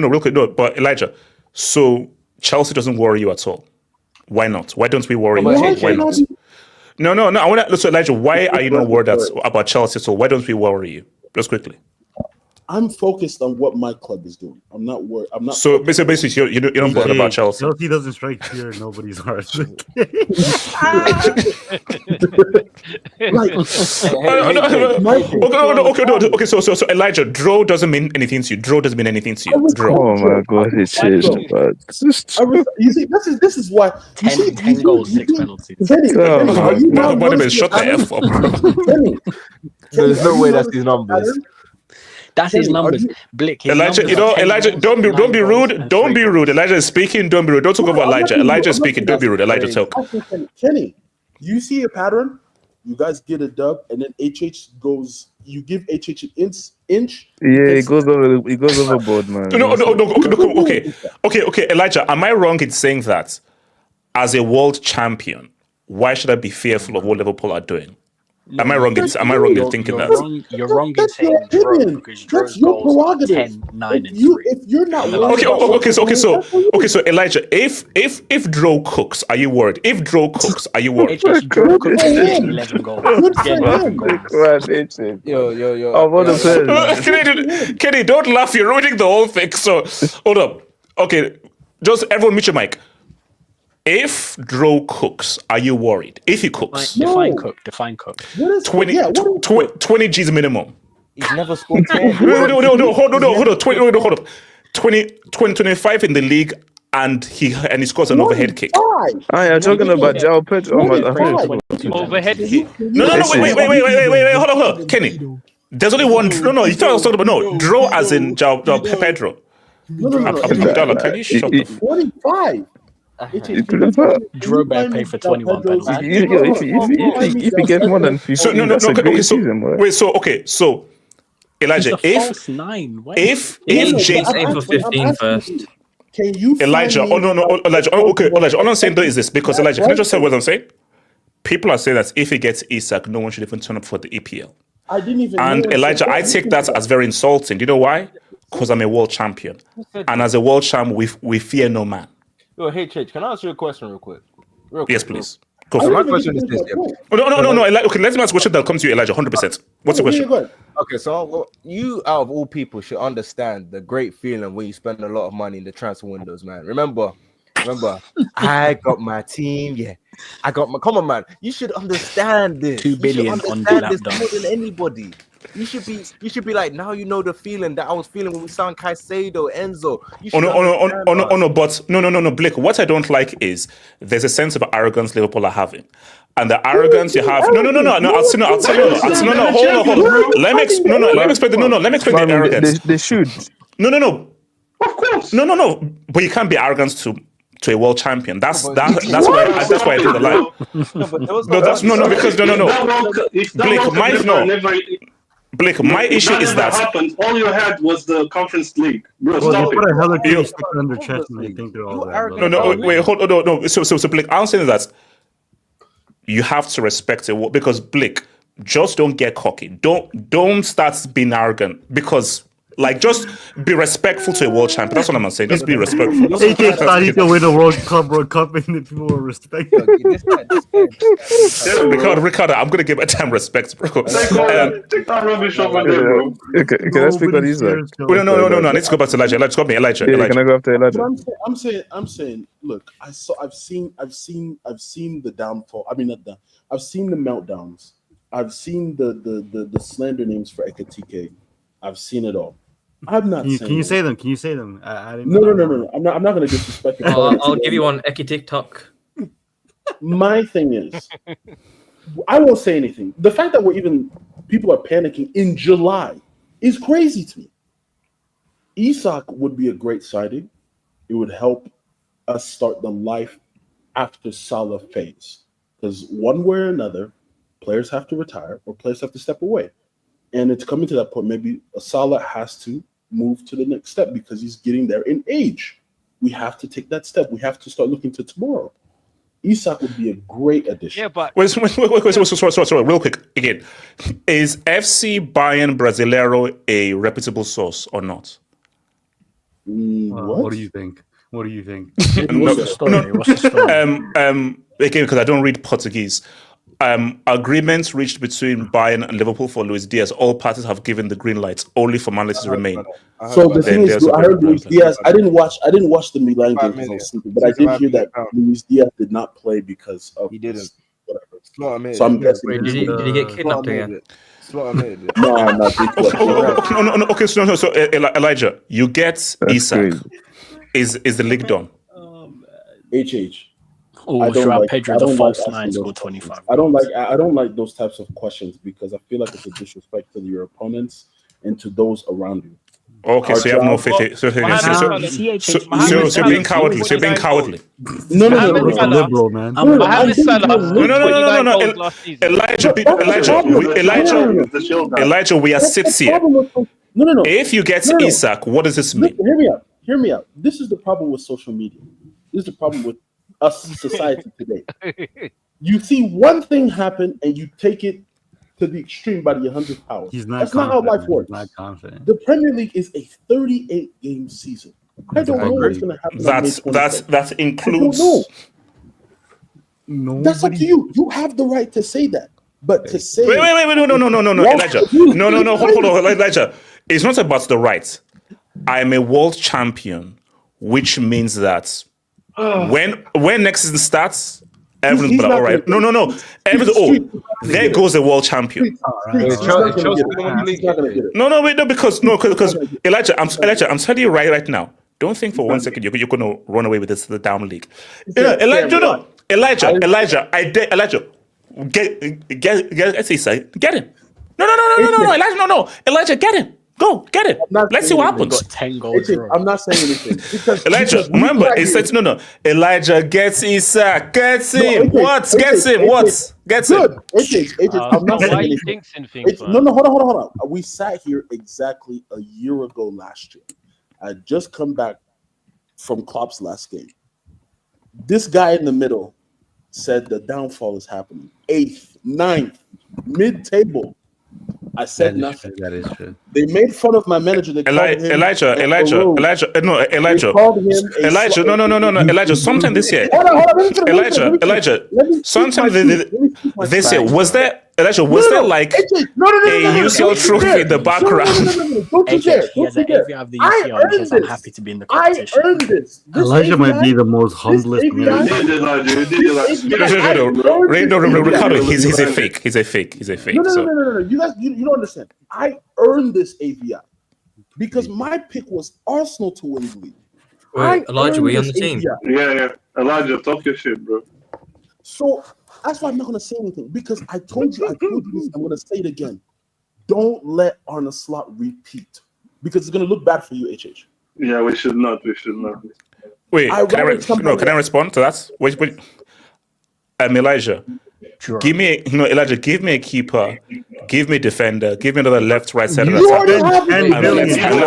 real quick, no. But Elijah, so Chelsea doesn't worry you at all. Why not? Why don't we worry you? Why not? No. I want to. So Elijah, why are you not worried about Chelsea at all? Why don't we worry you? Just quickly. I'm focused on what my club is doing. I'm not worried. I'm not. So basically, you don't bother about Chelsea. Chelsea doesn't strike fear in nobody's heart. Okay. So Elijah, draw doesn't mean anything to you. Draw doesn't mean anything to you. Draw. Oh my God, it changed. You see, this is why. 10 goals, 6 penalties. Shut the F up. There's no way that's his numbers. That's his numbers. Blick. Elijah, don't be rude. Don't be rude. Elijah is speaking. Don't be rude. Don't talk about Elijah. Elijah is speaking. Don't be rude. Elijah, talk. Kenny, you see a pattern? You guys get a dub, and then HH goes. You give HH an inch. Yeah, it goes overboard, man. No. Okay. Elijah, am I wrong in saying that as a world champion, why should I be fearful of what Liverpool are doing? Am I wrong in thinking that? You're wrong in saying Drew, because Drew's goals 10, 9, and 3. If you're not So Elijah, if Drew cooks, are you worried? If Drew cooks, are you worried? It's just Drew cooks 11 goals. Yo, Kenny, don't laugh. You're ruining the whole thing. So hold up. Okay, just everyone mute your mic. If Drew cooks, are you worried? If he cooks, define cook. 20 G's minimum. He's never scored 10. Hold up. 25 in the league, and he scores an overhead kick. You're talking about João Pedro. Overhead kick. No, wait, hold on. Kenny, there's only one. No, you thought I was talking about Drew as in João Pedro. No. Can you shut up? 45. Drogba paid for 21 penalties. If he gets more than 15, that's a great season, bro. So Elijah, if James aim for 15 first. Can you Elijah, Elijah, all I'm saying though is this, because Elijah, can I just say what I'm saying? People are saying that if he gets Isak, no one should even turn up for the EPL. I didn't even. And Elijah, I take that as very insulting. Do you know why? Because I'm a world champion, and as a world champ, we fear no man. Yo, hey, Chich, can I ask you a question real quick? Yes, please. Go for it. My question is this. No. Okay, let me ask a question that'll come to you, Elijah, 100%. What's the question? Okay, so you, out of all people, should understand the great feeling when you spend a lot of money in the transfer windows, man. Remember, I got my team, come on, man. You should understand this. 2 billion on this more than anybody. You should be like, now you know the feeling that I was feeling when we signed Caicedo, Enzo. No, Blake. What I don't like is there's a sense of arrogance Liverpool are having, and the arrogance you have. No. I'll tell you. Hold on. Let me explain the arrogance. They should. No. Of course. No. But you can't be arrogant to a world champion. That's why I did the line. Blake, my issue is that happened. All you had was the Conference League. Bro, they put a hella case on their chest and they think they're all that. No. So Blake, I'm saying that you have to respect it because Blake, just don't get cocky. Don't start being arrogant because Like, just be respectful to a world champion. That's what I'm saying. Just be respectful. AJ thought he could win a World Cup, and the people were respecting. Ricardo, I'm gonna give a damn respect, bro. Take that rubbish over there, bro. Can I speak on Isak? No. I need to go back to Elijah. Elijah. Yeah, can I go after Elijah? I'm saying, look, I've seen the downfall. I mean, not I've seen the meltdowns. I've seen the slander names for Ekatike. I've seen it all. I'm not saying. Can you say them? Can you say them? I didn't No. I'm not going to disrespect the I'll give you one. Eki TikTok. My thing is, I won't say anything. The fact that people are panicking in July is crazy to me. Isak would be a great signing. It would help us start the life after Salah phase. Because one way or another, players have to retire or players have to step away. And it's coming to that point. Maybe Salah has to move to the next step because he's getting there in age. We have to take that step. We have to start looking to tomorrow. Isak would be a great addition. Yeah, but wait, sorry, real quick. Again, is FC Bayern Brasileiro a reputable source or not? What do you think? What's the story? Again, because I don't read Portuguese. Agreements reached between Bayern and Liverpool for Luis Diaz. All parties have given the green light, only formalities to remain. So the thing is, I heard Luis Diaz. I didn't watch the Milan game because I was sleeping, but I did hear that Luis Diaz did not play because of whatever. So I'm guessing. Wait, did he get kidnapped again? No, not no. Okay, so Elijah, you get Isak. Is the league done? HH. Oh, Joao Pedro, the false nine, scored 25. I don't like those types of questions because I feel like it's a disrespect to your opponents and to those around you. Okay, so you have no faith. So you're being cowardly. So you're being cowardly. No. Liberal, man. No. Elijah, we are sits here. No. If you get Isak, what does this mean? Hear me out. This is the problem with social media. This is the problem with us society today. You see one thing happen and you take it to the extreme by the 100th power. That's not how life works. Not confident. The Premier League is a 38-game season. I don't know what's going to happen. That includes. That's up to you. You have the right to say that. But to say wait, no, Elijah. No, hold on, Elijah. It's not about the right. I'm a world champion, which means that when next season starts, everyone's all right. No. There goes the world champion. Because Elijah, I'm telling you right now. Don't think for 1 second you're going to run away with this to the down league. Elijah, get him. No, Elijah, no, Elijah, get him. Go get it. Let's see what happens. I'm not saying anything. Elijah, remember, it says no. Elijah gets Isak. Gets him. What? Gets him. What? Gets him. I'm not saying anything. No, hold on. We sat here exactly a year ago last year. I just come back from Klopp's last game. This guy in the middle said the downfall is happening. 8th, 9th, mid-table. I said nothing. That is true. They made fun of my manager. Elijah. Elijah, sometime this year. Elijah, sometime this year. Was there like a UCL trophy in the background? Don't you dare. He has an AVI of the UCL and says, I'm happy to be in the competition. I earned this. Elijah might be the most humblest man. Ricardo, he's a fake. He's a fake. No. You guys, you don't understand. I earned this AVI because my pick was Arsenal to win the league. Wait, Elijah, were you on the team? Yeah. Elijah, talk your shit, bro. So that's why I'm not going to say anything because I told you this. I'm going to say it again. Don't let Arne Slot repeat because it's going to look bad for you, HH. Yeah, we should not. Wait, can I respond to that? Wait. Elijah, sure. Elijah, give me a keeper, give me a defender, give me another left, right, center, let's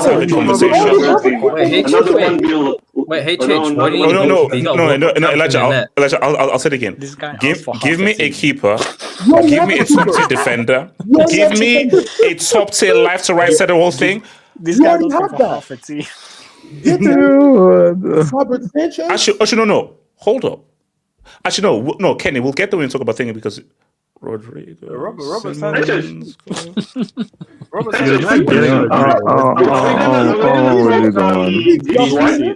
have a conversation. Wait, why do you No, Elijah, I'll say it again. Give me a keeper, give me a top tier defender, give me a top tier left to right center whole thing. This You guy already looking have for that. half a team. Get the Robert Sanchez. Actually, no. Hold up. Actually, no, Kenny, we'll get there when we talk about thinking because Rodrigo. Robert Simmons, Robert You're Sanchez. not getting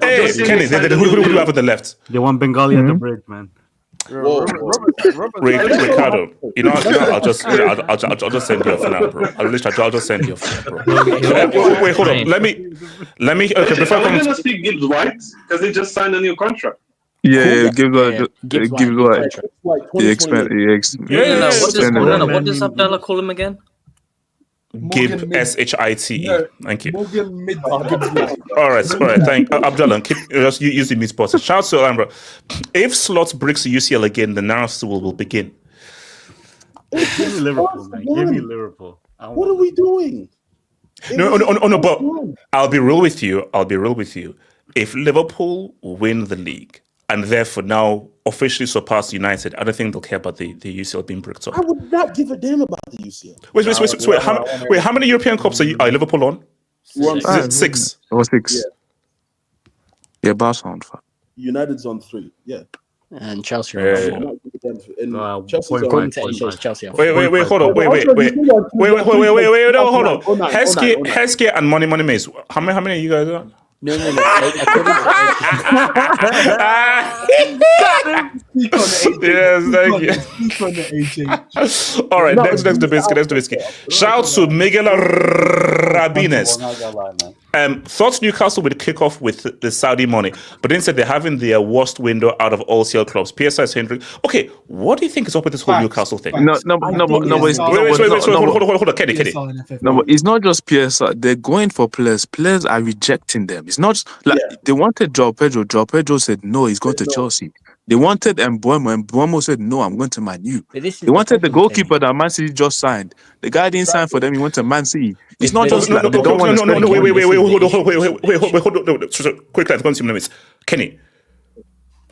Hey, Kenny, who do you have on the left? They want Bengali at the bridge, man. Ricardo, I'll just send you off now, bro. I'll just send you off, bro. Wait, hold on. Let me. Okay, before Are we I come. gonna speak Gibbs White because he just signed a new contract? Gibbs White. What does Abdallah call him again? Gib SHITE. Thank you. Morgan Mid. All right. Thank Abdullah. Keep just using me sports. Shout out to Alhambra. If Slot breaks the UCL again, the narrative will begin. Give me Liverpool, man. Give me Liverpool. What are we doing? No. But I'll be real with you. If Liverpool win the league and therefore now officially surpass United, I don't think they'll care about the UCL being bricked up. I would not give a damn about the UCL. Wait. How many European Cups are Liverpool on? Six. Or 6. Yeah, Barca on 5. United's on 3. Yeah. And Chelsea Yeah. are Chelsea's according to AJ, Chelsea are Wait, hold on. Wait, no, hold on. Heskey and Money Mace. How many are you guys on? No. Yes, thank you. All right, next to biscuit. Shout out to Miguel Rabines. Thought Newcastle would kick off with the Saudi money, but instead they're having their worst window out of all CL clubs. PSI is hindering. Okay, what do you think is up with this whole Newcastle thing? Hold on, Kenny. No, but it's not just PSI. They're going for players. Players are rejecting them. It's not like they wanted João Pedro. João Pedro said no, he's going to Chelsea. They wanted Mbuemo. Mbuemo said no, I'm going to Man U. They wanted the goalkeeper that Man City just signed. The guy didn't sign for them. He went to Man City. It's not just like they don't want to spend money. Wait, hold on. Quick, let's go to minutes. Kenny,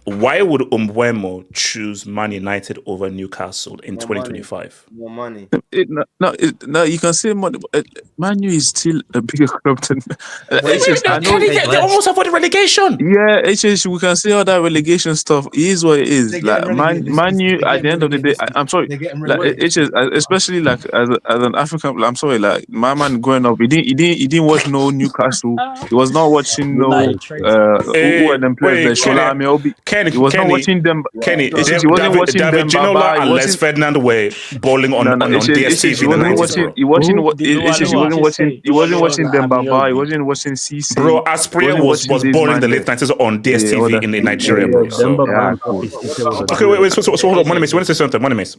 why would Mbuemo choose Man United over Newcastle in 2025? More money. No, you can say money. Man U is still a bigger club than. They almost avoided relegation. Yeah, we can say all that relegation stuff. It is what it is. Like Man U, at the end of the day, I'm sorry. Like especially like as an African, I'm sorry. Like my man growing up, he didn't watch no Newcastle. He was not watching no who were them players. Shola Ameobi. He was not watching them. Kenny, he wasn't watching them. Ginola and Les Ferdinand were bowling on DSTV in the 90s, He wasn't watching them. Baba. He wasn't watching CC. Bro, Aspria was bowling in the late 90s on DSTV in Nigeria, bro. Okay, wait. So hold on, Money Mace. You want to say something? Money Mace.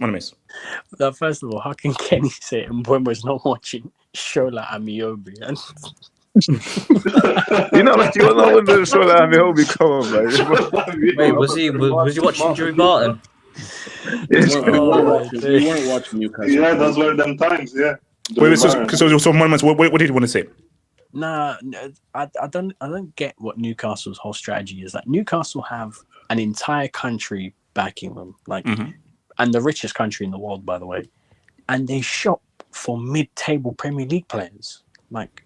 First of all, how can Kenny say Mbuemo is not watching Shola Ameobi? Like he was not on the show that Ameobi. Come on, man. Wait, was he watching Drew Barton? We weren't watching Newcastle. Yeah, those were them times. Yeah. Wait. So moments. What did you want to say? Nah, I don't get what Newcastle's whole strategy is. Like Newcastle have an entire country backing them, and the richest country in the world, by the way, and they shop for mid-table Premier League players. Like,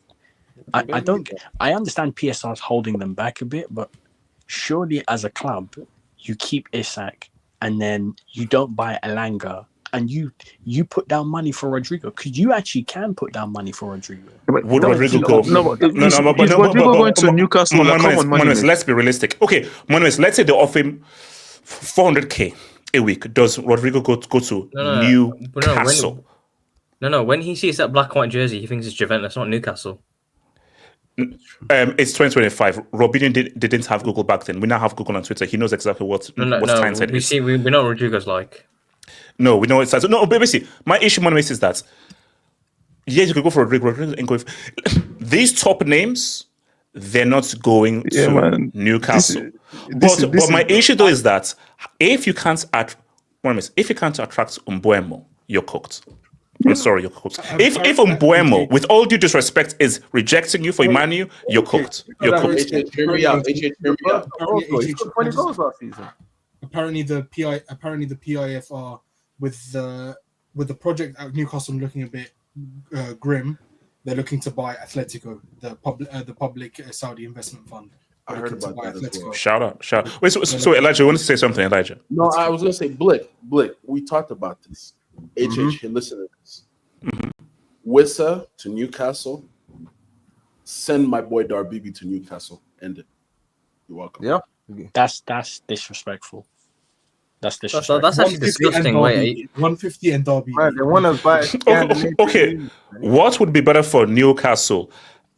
I don't. I understand PSR's holding them back a bit, but surely as a club, you keep Isak, and then you don't buy Elanga, and you put down money for Rodrigo, because you actually can put down money for Rodrigo. Would Rodrigo go? No, Rodrigo going to Newcastle. Let's be realistic. Okay, let's say they offer him 400k a week. Does Rodrigo go to Newcastle? No. When he sees that black and white jersey, he thinks it's Juventus, not Newcastle. It's 2025. Robinho didn't have Google back then. We now have Google on Twitter. He knows exactly what's Tyneside is. We know what Rodrigo's like. No, we know it's like. No, but basically, my issue is that yes, you could go for Rodrigo and go. These top names, they're not going to Newcastle. But my issue though is that if you can't attract Mbuemo, you're cooked. I'm sorry, you're cooked. If Mbuemo, with all due disrespect, is rejecting you for Emmanuel, you're cooked. You're cooked. Hear me out. He scored 20 goals last season. Apparently the PIFR with the project at Newcastle looking a bit grim. they're looking to buy Atletico, the public Saudi investment fund. I heard about that as well. Shout out. Wait, so Elijah, you want to say something, Elijah? No, I was gonna say Blick. We talked about this. HH, listen to this. Wissa to Newcastle. Send my boy Darbibi to Newcastle. End it. You're welcome. Yeah. That's disrespectful. That's disrespectful. That's actually disgusting. Wait, 150 and Derby. Right, they want to buy. Okay, what would be better for Newcastle?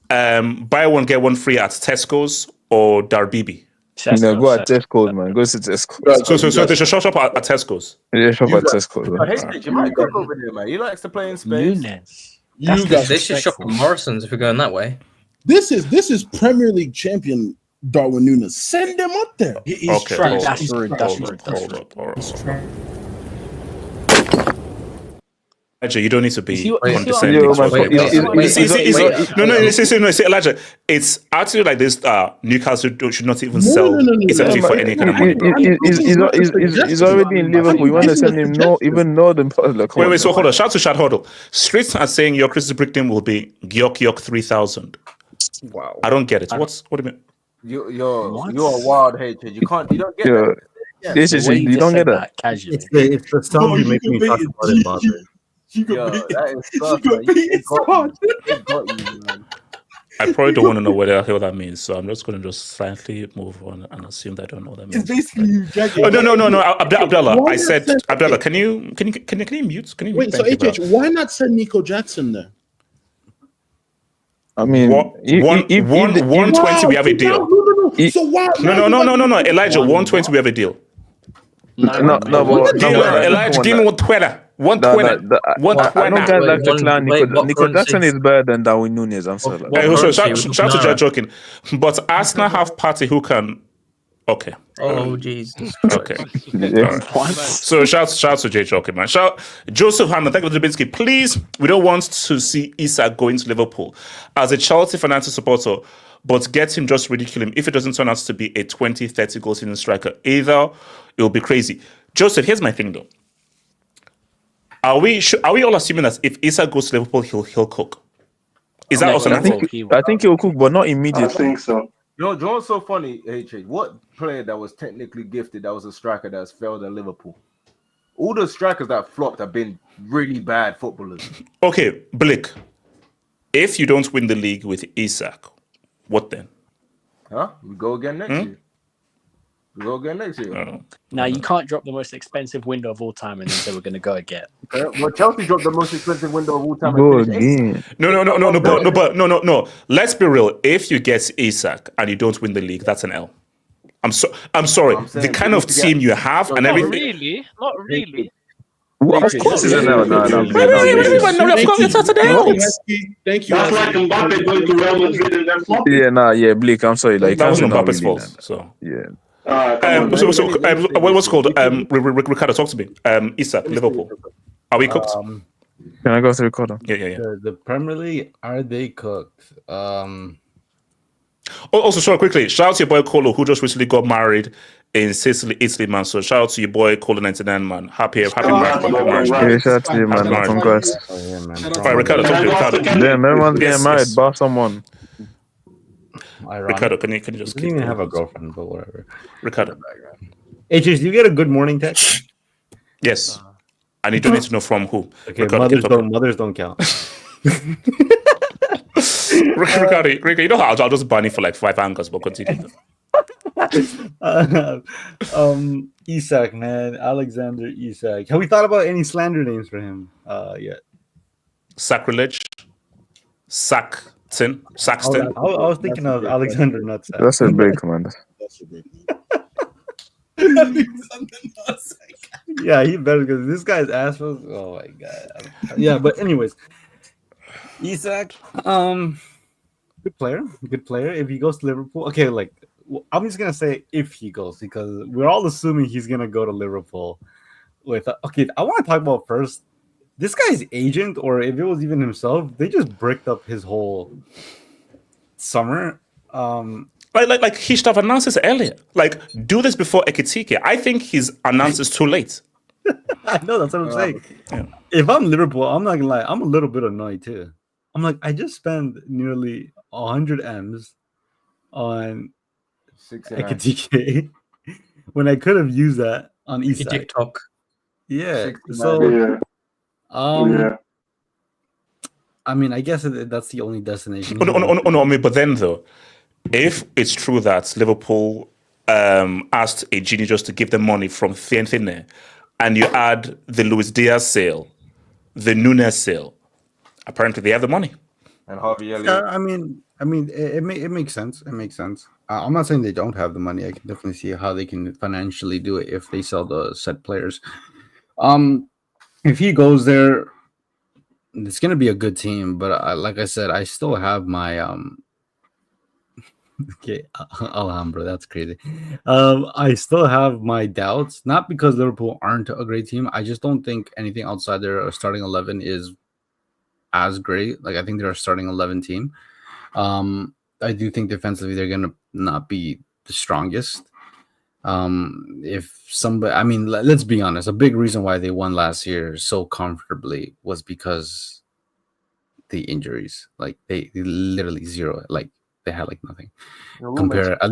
Buy one get one free at Tesco's or Darbibi? No, go at Tesco's, man. Go to Tesco's. So they should shop at Tesco's. Yeah, shop at Tesco's. Hey, you might cook over there, man. He likes to play in space. they should shop at Morrison's if we're going that way. This is Premier League champion Darwin Núñez. Send him up there. He's trash. That's rude. Hold up. Elijah, you don't need to be condescending. No, Elijah, it's actually like this. Newcastle should not even sell essentially for any kind of money. He's already in Liverpool. You want to send him even northern part? Wait, so hold on. Shout to Huddle. Streets are saying your Chris's brick name will be Gyok 3000. Wow. I don't get it. What do you mean? You're a wild hater. You don't get that. You don't get that. Casually. It's the sound you make me talk about it, Bobby. I probably don't want to know what the hell that means, so I'm just going to slightly move on and assume that I don't know what that means. It's basically you jagging. Oh no, Abdallah. I said, Abdallah, can you mute? Can you wait? So HH, why not send Nico Jackson there? I mean, 120 we have a deal. So why? No, Elijah, 120 we have a deal. Elijah, give me 120. 120. I don't guys like to clown Nico Jackson is better than Darwin Núñez. I'm sorry. Shout to Judge joking. But Arsenal have party who can. Okay. Oh Jesus. Okay. Right. So shout to Jay joking, man. Joseph Hammond, thank you for Dubinsky. Please, we don't want to see Isak going to Liverpool as a Chelsea financial supporter. But get him, just ridicule him. If it doesn't turn out to be a 20-30 goal season striker, either it will be crazy. Joseph, here's my thing though. Are we all assuming that if Isak goes to Liverpool, he'll cook? Is that also? I think he'll cook, but not immediately. I think so. You know what's so funny, HH? What player that was technically gifted, that was a striker that's failed at Liverpool? All the strikers that flopped have been really bad footballers. Okay, Blick. If you don't win the league with Isak, what then? Huh? We go again next year. Now you can't drop the most expensive window of all time and then say we're going to go again. Well, Chelsea dropped the most expensive window of all time. No. Let's be real. If you get Isak and you don't win the league, that's an L. I'm sorry. The kind of team you have and everything. Not really. Well, of course it's an L. No. Thank you. That's like Mbappe going to Real Madrid and then flopping. Yeah, Blake, I'm sorry. Like, that was Mbappe's fault. So yeah. What's called? Ricardo, talk to me. Isak, Liverpool. Are we cooked? Can I go to Ricardo? Yeah. The Premier League, are they cooked? Also, sorry, quickly. Shout out to your boy Colo, who just recently got married in Sicily, Italy, man. So shout out to your boy Colo 99, man. Happy marriage. Yeah, shout out to you, man. Congrats. All right, Ricardo, talk to me. Ricardo. Damn, everyone's getting married. Bar someone. Ricardo, can you just keep? I even have a girlfriend, but whatever. Ricardo. HH, do you get a good morning text? Yes. And you don't need to know from who. Okay, Ricardo, mothers don't count. Ricardo, you know how I'll just ban you for like 5 angles, but continue. Isak, man. Alexander Isak. Have we thought about any slander names for him yet? Sacrilege. Saxton. I was thinking of Alexander Nutsack. That's a break, man. Yeah, he better because this guy's ass was. Oh my god. Yeah, but anyways, Isak, good player. If he goes to Liverpool, okay, like I'm just gonna say if he goes because we're all assuming he's gonna go to Liverpool. Okay, I want to talk about first. This guy's agent, or if it was even himself, they just bricked up his whole summer. Like he should have announced this earlier. Like, do this before Ekitike. I think he's announced this too late. I know, that's what I'm saying. Yeah. If I'm Liverpool, I'm not gonna lie, I'm a little bit annoyed too. I'm like, I just spent nearly 100 M's on 69. Ekatike when I could have used that on Isak. TikTok. Yeah. 69. So, Yeah. Yeah. I mean, I guess that's the only destination. No, I mean, but then though, if it's true that Liverpool asked a genie just to give them money from thin air, and you add the Luis Diaz sale, the Nunes sale, apparently they have the money. And Harvey Elliott. Yeah, I mean, it makes sense. It makes sense. I'm not saying they don't have the money. I can definitely see how they can financially do it if they sell the set players. If he goes there, it's gonna be a good team. But like I said, I still have my Okay, Alhambra, that's crazy. I still have my doubts, not because Liverpool aren't a great team. I just don't think anything outside their starting 11 is as great. Like I think they're a starting 11 team. I do think defensively they're gonna not be the strongest. If somebody, I mean, let's be honest, a big reason why they won last year so comfortably was because the injuries. Like they literally zero. Like they had like nothing. Compare at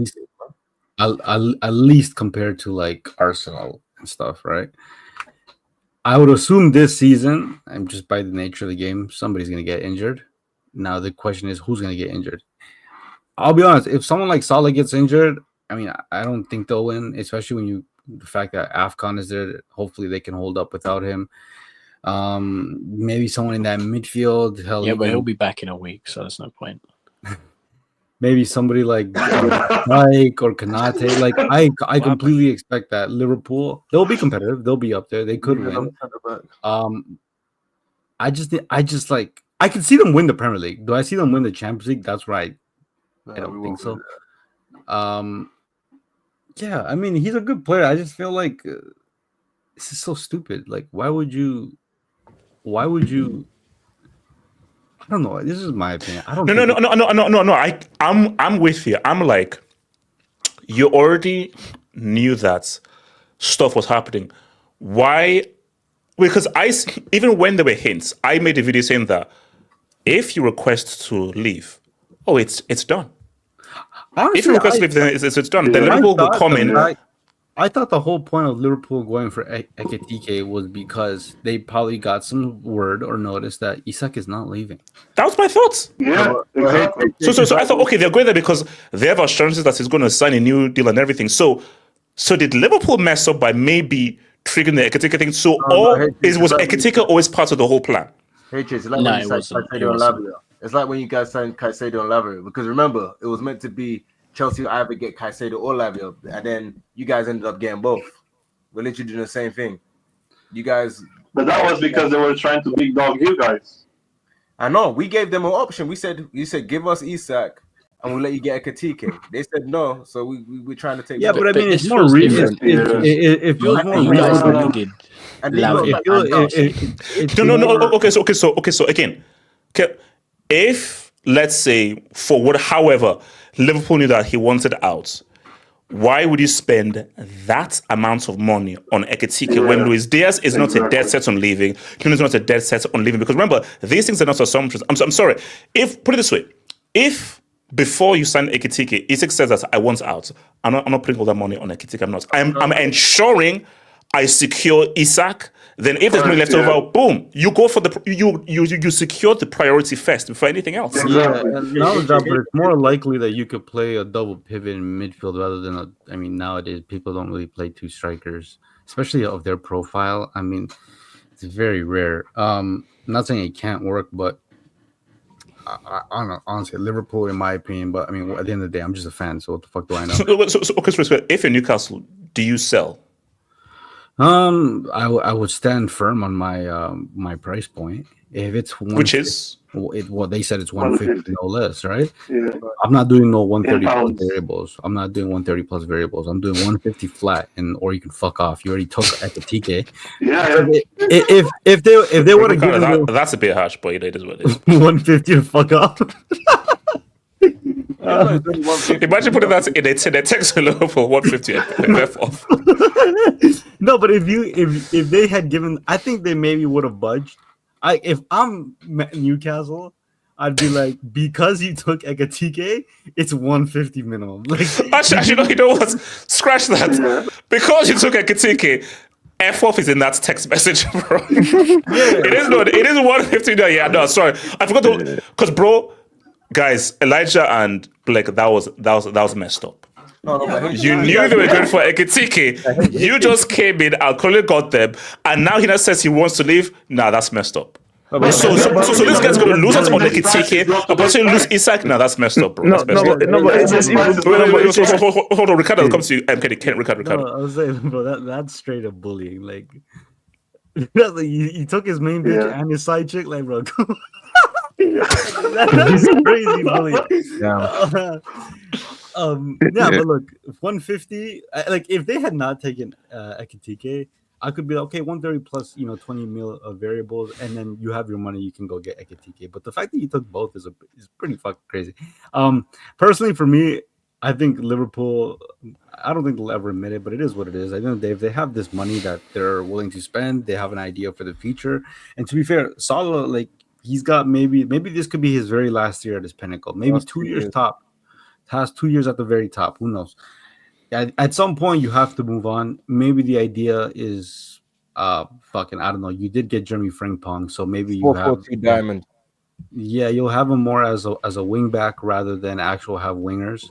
least compared to like Arsenal and stuff, right? I would assume this season, and just by the nature of the game, somebody's gonna get injured. Now the question is who's gonna get injured. I'll be honest, if someone like Salah gets injured, I mean, I don't think they'll win, especially when the fact that AFCON is there. Hopefully they can hold up without him. Maybe someone in that midfield. But he'll be back in a week, so there's no point. Maybe somebody like Mike or Kanate. Like I completely expect that Liverpool, they'll be competitive. They'll be up there. They could win. I just like I can see them win the Premier League. Do I see them win the Champions League? That's right. I don't think so. Yeah, I mean he's a good player. I just feel like this is so stupid. Like why would you? I don't know. This is my opinion. I don't. No. I'm with you. I'm like, you already knew that stuff was happening. Why? Because even when there were hints, I made a video saying that if you request to leave, it's done. Honestly, if you request to leave, then it's done. Then Liverpool will come in. I thought the whole point of Liverpool going for Ekatike was because they probably got some word or notice that Isak is not leaving. That was my thoughts. Yeah, exactly. So I thought, okay, they're going there because they have assurances that he's going to sign a new deal and everything. So did Liverpool mess up by maybe triggering the Ekatike thing? So was Ekatike always part of the whole plan? Hey, Chase, it's like when you signed Caicedo and Lavia. It's like when you guys signed Caicedo and Lavia, because remember, it was meant to be Chelsea either get Caicedo or Lavia, and then you guys ended up getting both. We're literally doing the same thing. You guys... But that was because they were trying to big dog you guys. I know. We gave them an option. You said, give us Isak, and we'll let you get Ekatike. They said no, so we're trying to take... Yeah, but I mean, it's more recent. It feels more recent. Okay, so again, if, let's say, however, Liverpool knew that he wanted out, why would you spend that amount of money on Ekatike when Luis Diaz is not a dead set on leaving? Nunes is not a dead set on leaving. Because remember, these things are not assumptions. I'm sorry. Put it this way, if before you sign Ekatike, Isak says that I want out, I'm not putting all that money on Ekatike. I'm ensuring I secure Isak. Then if there's money left over, boom, you go for you secure the priority first before anything else. Yeah, and it's more likely that you could play a double pivot in midfield rather than nowadays people don't really play two strikers, especially of their profile. I mean, it's very rare. I'm not saying it can't work, but I don't know, honestly, Liverpool, in my opinion, but I mean, at the end of the day, I'm just a fan, so what the fuck do I know? So if you're Newcastle, do you sell? I would stand firm on my my price point. If it's which is they said it's 150 no less, right? Yeah. I'm not doing no 130 plus variables. I'm not doing 130 plus variables. I'm doing 150 flat, or you can fuck off. You already took Ekatike. Yeah. If they would have given that's a bit harsh, but it is what it is. 150 to fuck off. Imagine putting that in a text alone for 150 off. No, but if they had given, I think they maybe would have budged. If I'm Newcastle, I'd be like, because you took Ekatike, it's 150 minimum. Like, actually, no, you know what? Scratch that. Because you took Ekatike, F off is in that text message, bro. It is 150. No, yeah, no, sorry, I forgot to, because bro, guys, Elijah and Blake, that was messed up. You knew they were going for Ekatike. You just came in, Alcoli got them, and now he now says he wants to leave. Nah, that's messed up. So this guy's going to lose us on Ekatike, and potentially lose Isak. Nah, that's messed up, bro. That's messed up. Hold on, Ricardo, come to you. Ricardo. No, I was saying, bro, that's straight up bullying. Like, he took his main bitch and his side chick. Like, bro, that's crazy bullying. But look, 150. Like, if they had not taken Ekatike, I could be like, okay, 130 plus 20 mil of variables, and then you have your money, you can go get Ekatike. But the fact that you took both is pretty fucking crazy. Personally, for me, I think Liverpool, I don't think they'll ever admit it, but it is what it is. I think they have this money that they're willing to spend. They have an idea for the future. And to be fair, Salah, like, he's got maybe this could be his very last year at his pinnacle. Maybe 2 years top. Has 2 years at the very top. Who knows? At some point, you have to move on. Maybe the idea is, I don't know. You did get Jeremy Frimpong, so maybe you have diamond. Yeah, you'll have him more as a wing back rather than actual have wingers.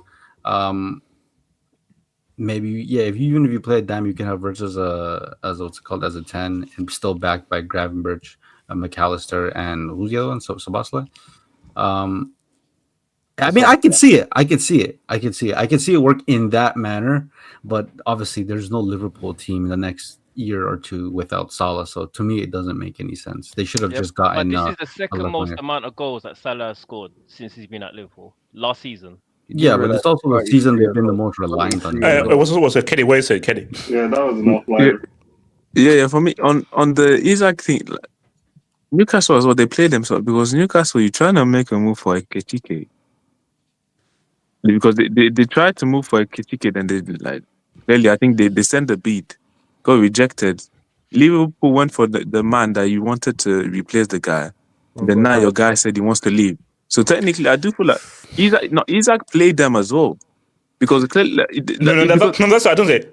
Maybe if you play a dime, you can have Virts as what's it called, as a 10, and still backed by Gravenberch, McAllister, and who's the other one? So Sabasle. I mean, I could see it. I could see it work in that manner, but obviously there's no Liverpool team in the next year or two without Salah. So to me, it doesn't make any sense. They should have just gotten. But this is the second most amount of goals that Salah has scored since he's been at Liverpool last season. Yeah, but it's also the season they've been the most reliant on. Was it Kenny? What you say, Kenny? Yeah, that was enough. Like, yeah. For me, on the Isak thing, like, Newcastle as well, they played themselves because Newcastle, you're trying to make a move for Ekatike. Because they tried to move for a Ekatike, then they really, I think they sent the bid, got rejected. Liverpool went for the man that you wanted to replace the guy. Then now your guy said he wants to leave. So technically, I do feel like Isak played them as well, because clearly, that's what I don't say.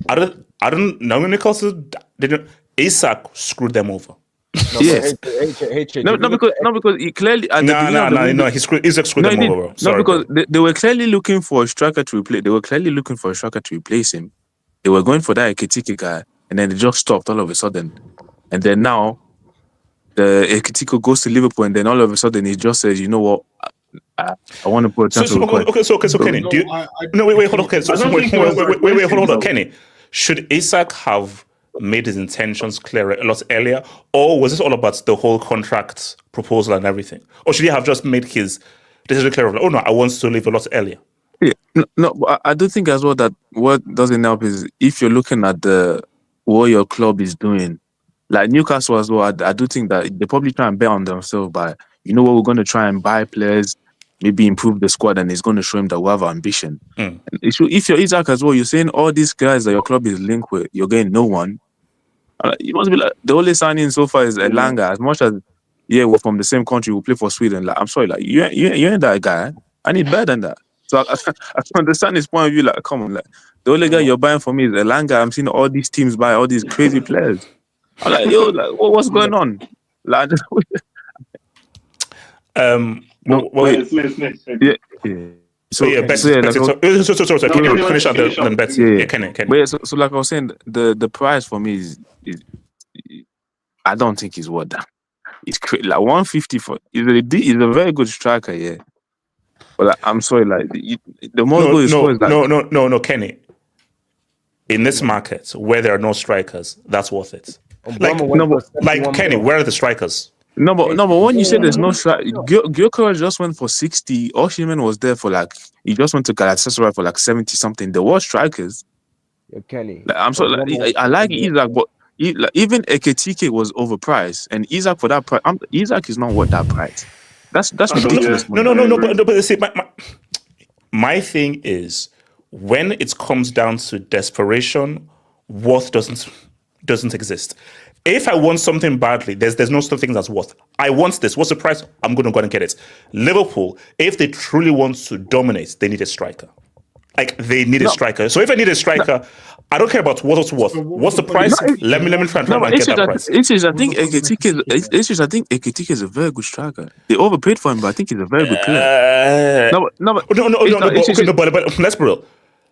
I don't know. Newcastle didn't. Isak screwed them over. Yes. Because he clearly he screwed them over. Sorry, because they were clearly looking for a striker to replace. They were clearly looking for a striker to replace him. They were going for that Ekatike guy, and then they just stopped all of a sudden. And then now, the Ekatike goes to Liverpool, and then all of a sudden he just says, "You know what? I want to put a transfer request." So Kenny, wait, hold on. Hold on, Kenny. Should Isak have made his intentions clear a lot earlier, or was this all about the whole contract proposal and everything, or should he have just made his decision clear? Oh no, I want to leave a lot earlier. Yeah, but I do think as well that what doesn't help is if you're looking at what your club is doing, like Newcastle as well. I do think that they probably try and bet on themselves by, we're going to try and buy players, maybe improve the squad, and it's going to show him that we have ambition. If you're Isak as well, you're saying all these guys that your club is linked with, you're getting no one. You must be like, the only signing so far is Elanga. As much as we're from the same country, we play for Sweden. Like, I'm sorry, like you ain't that guy. I need better than that. So I can understand his point of view. Like, come on, like the only guy you're buying for me is Elanga. I'm seeing all these teams buy all these crazy players. I'm like, yo, like what's going on? Like, Sorry, can you finish out the bets? Kenny. So like I was saying, the price for me is I don't think he's worth that. It's like 150 for. He's a very good striker, yeah. But like, I'm sorry, like the more goal he scores, no, Kenny. In this market where there are no strikers, that's worth it. Like Kenny, where are the strikers? No, but when you say there's no strike, Gyokeres just went for 60. Osimhen was there for he just went to Galatasaray for 70 something. There were strikers. Kenny. I'm sorry, I like Isak, but even Ekatike was overpriced, and Isak for that price, Isak is not worth that price. That's ridiculous. No. But see, my thing is when it comes down to desperation, worth doesn't exist. If I want something badly, there's no such thing as worth. I want this. What's the price? I'm going to go and get it. Liverpool, if they truly want to dominate, they need a striker. Like they need a striker. So if I need a striker, I don't care about what it's worth. What's the price? Let me try and get that price. I think Ekitike is a very good striker. They overpaid for him, but I think he's a very good player. But let's be real.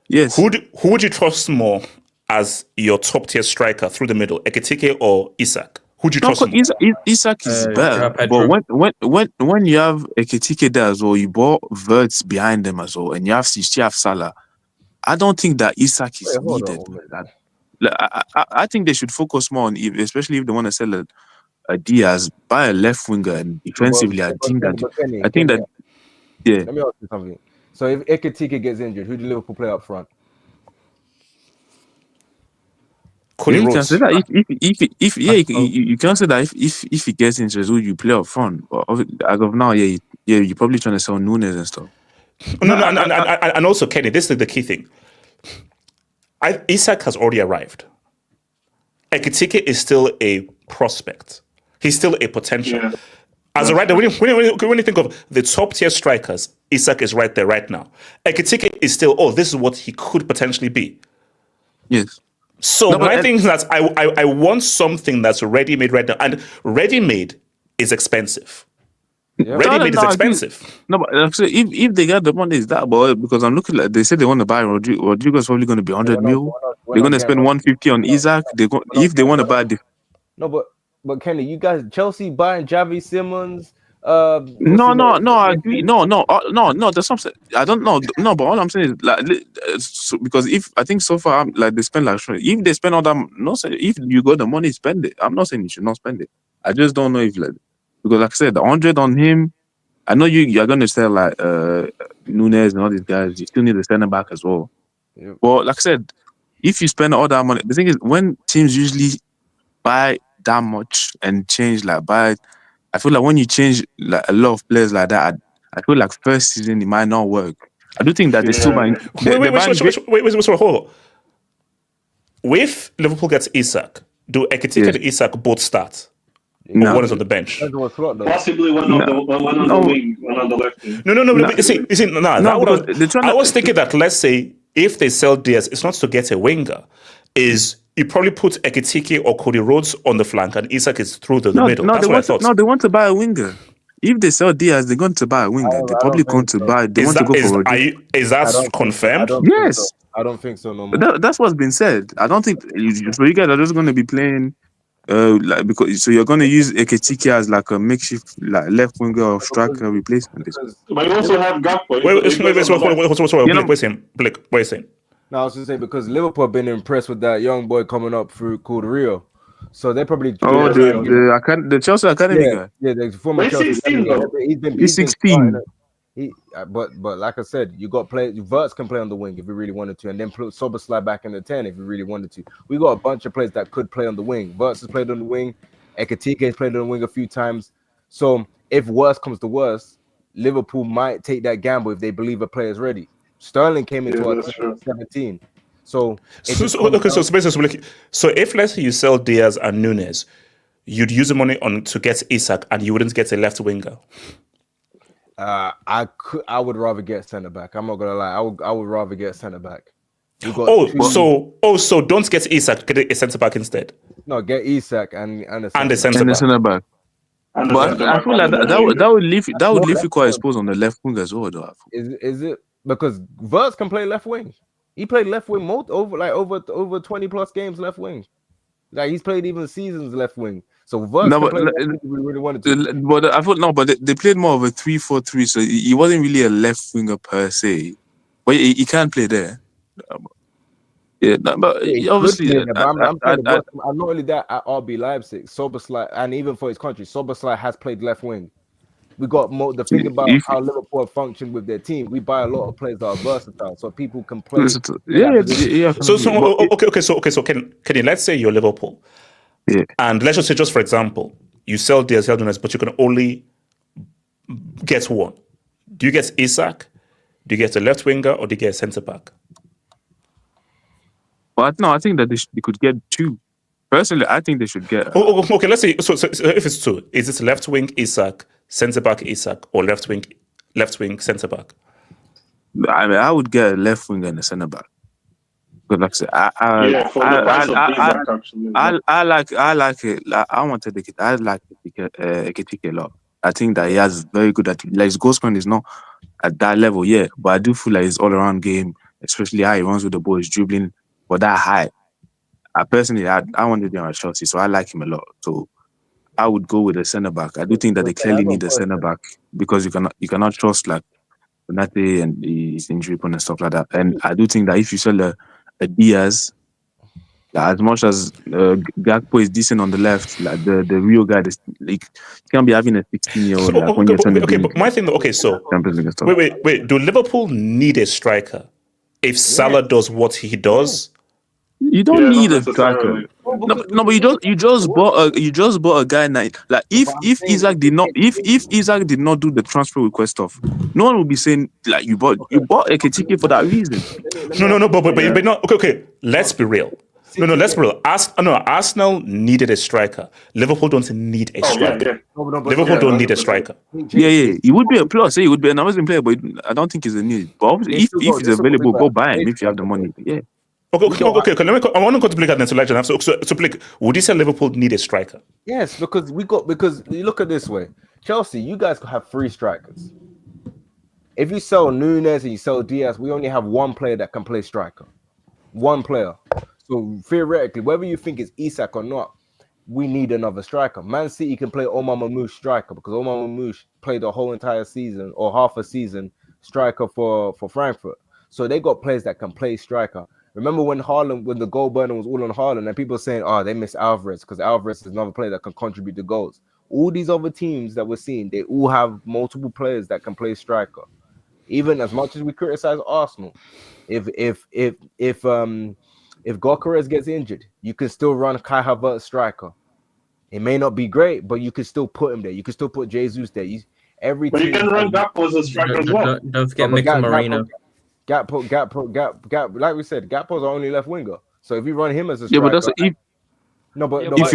Yes. Who would you trust more as your top tier striker through the middle, Ekitike or Isak? Who do you trust more? Isak is better, but when you have Ekitike there as well, you bought Verts behind them as well, and you still have Salah. I don't think that Isak is needed. I think they should focus more on, especially if they want to sell a Diaz, buy a left winger, and defensively, I think that. Yeah. Let me ask you something. So if Ekitike gets injured, who do Liverpool play up front? You can say that you can say that if he gets injured, who you play up front. But as of now, you're probably trying to sell Nunes and stuff. And also, Kenny, this is the key thing. Isak has already arrived. Ekitike is still a prospect. He's still a potential. Yeah. As a writer, when you think of the top tier strikers, Isak is right there right now. Ekitike is still, this is what he could potentially be. Yes. So my thing is that I want something that's ready-made right now. And ready-made is expensive. Yeah. Ready-made is expensive. No, but if they got the money, is that boy? Because I'm looking like they said they want to buy Rodrigo. Rodrigo's probably going to be 100 mil. They're going to spend 150 on Isak. If they want to buy the. No, but Kenny, you guys, Chelsea buying Javi Simmons. No, I agree. No. That's something I don't know. No, but all I'm saying is like, because if I think so far, like they spend like, if they spend all that, if you got the money, spend it. I'm not saying you should not spend it. I just don't know if because like I said, the 100 on him. I know you're gonna sell like Nunes and all these guys. You still need a center back as well. Yeah. But like I said, if you spend all that money, the thing is when teams usually buy that much and change I feel like when you change like a lot of players like that, I feel like first season it might not work. I do think that they still might. Wait, hold on. If Liverpool gets Isak, do Ekitike and Isak both start? No. Or one is on the bench. Possibly one on the wing, one on the left wing. I was thinking that let's say if they sell Diaz, it's not to get a winger. Is you probably put Ekitike or Cody Rhodes on the flank and Isak is through the middle. That's what I thought. They want to buy a winger. If they sell Diaz, they're going to buy a winger. They're probably going to buy. They want to go for Rodrigo. Is that confirmed? Yes. I don't think so no more. That's what's been said. I don't think so. You guys are just going to be playing. Because you're going to use Ekitike as like a makeshift left winger or striker replacement. But you also have Gakpo. Blake, what are you saying? No, I was just saying because Liverpool have been impressed with that young boy coming up through called Rio. So they probably the Chelsea Academy guy. Yeah, the former Chelsea. 16, he's 16. But like I said, you got players. Verts can play on the wing if you really wanted to, and then put Soboslai back in the 10 if you really wanted to. We got a bunch of players that could play on the wing. Verts has played on the wing. Ekitike has played on the wing a few times. So if worse comes to worse, Liverpool might take that gamble if they believe a player is ready. Sterling came into 2017. So if let's say you sell Diaz and Nunes, you'd use the money to get Isak and you wouldn't get a left winger. I would rather get centre back. I'm not gonna lie. I would rather get centre back. So don't get Isak. Get a centre back instead. No, get Isak and a centre back. But I feel like that would leave you quite exposed on the left wing as well, though. Is it because Verts can play left wing? He played left wing over 20 plus games left wing. Like he's played even seasons left wing. So Verts if we really wanted to. But I thought but they played more of a 3-4-3, so he wasn't really a left winger per se. But he can play there. Obviously. I'm not only that at RB Leipzig, Soboslai, and even for his country, Soboslai has played left wing. We got the thing about how Liverpool function with their team. We buy a lot of players that are versatile, so people can play. So can you, let's say you're Liverpool, and let's just say, just for example, you sell Diaz, but you can only get one. Do you get Isak? Do you get a left winger, or do you get a centre back? But no, I think that they could get two. Personally, I think they should get. Okay, let's see. So if it's two, is it left wing Isak, centre back Isak, or left wing centre back? I mean, I would get a left wing and a centre back. But like I said, I like it. Like, I wanted to. I like Ekitike a lot. I think that he has very good at like his goal scoring is not at that level yet, but I do feel like his all around game, especially how he runs with the ball, his dribbling, but that high. I personally, I wanted him at Chelsea, so I like him a lot. So I would go with a centre back. I do think that they clearly need a centre back because you cannot trust like Konate and his injury and stuff like that. And I do think that if you sell a Diaz, like, as much as Gakpo is decent on the left, like the real guy, like you can't be having a 16-year-old. But my thing, so wait. Do Liverpool need a striker? If Salah does what he does. You don't need a striker. No, but you just bought a guy like if Isak did not do the transfer request stuff, no one would be saying like you bought Ekitike for that reason. No, but no. Okay. Let's be real. No, let's be real. Arsenal needed a striker. Liverpool don't need a striker. Liverpool don't need a striker. Yeah. He would be a plus. He would be an amazing player, but I don't think he's a need. But obviously, if he's available, go buy him if you have the money. Yeah. Okay. I want to go to Blake and then to Elijah. So Blake, would you say Liverpool need a striker? Yes, because you look at it this way. Chelsea, you guys have 3 strikers. If you sell Nunes and you sell Diaz, we only have 1 player that can play striker. 1 player. So theoretically, whether you think it's Isak or not, we need another striker. Man City can play Omar Mamouche striker because Omar Mamouche played the whole entire season or half a season striker for Frankfurt. So they got players that can play striker. Remember when the goal burner was all on Haaland and people saying, they miss Alvarez because Alvarez is another player that can contribute to goals. All these other teams that we're seeing, they all have multiple players that can play striker. Even as much as we criticize Arsenal, if Gyokeres gets injured, you can still run Kai Havertz striker. It may not be great, but you can still put him there. You can still put Jesus there. But you can run Gakpo as a striker as well. Don't forget Mikel Marino. Gap. Like we said, Gakpo's our only left winger. So if you run him as a striker, if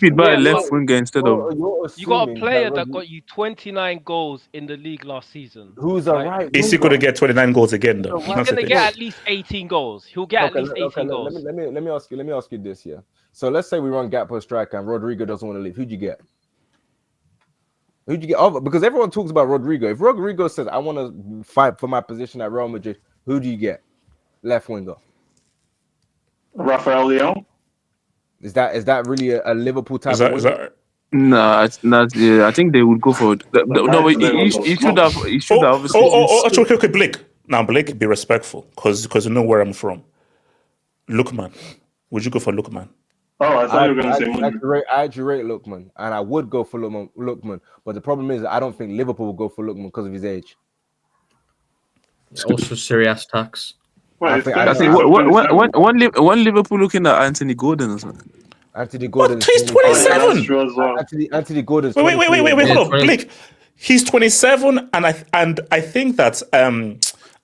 you'd buy a left winger instead of you got a player that got you 29 goals in the league last season. Who's all right? Is he going to get 29 goals again though? He's going to get at least 18 goals. He'll get at least 18 goals. Let me ask you this here. So let's say we run Gakpo striker and Rodrigo doesn't want to leave. Who'd you get? Because everyone talks about Rodrigo. If Rodrigo says, I want to fight for my position at Real Madrid, who do you get? Left winger. Rafael Leão. Is that really a Liverpool type of winger? No, it's not. Yeah, I think they would go for it. No, he should have. Obviously. Okay, Blake. Now, Blake, be respectful, because you know where I'm from. Lookman. Would you go for Lookman? Oh, I thought you were going to say Lookman. I actually rate Lookman, and I would go for Lookman. But the problem is, I don't think Liverpool will go for Lookman because of his age. Also, serious tax. One Liverpool looking at Anthony Gordon or something. Anthony Gordon. He's 27. Anthony Gordon. Wait, hold on, Blake. He's 27, and I think that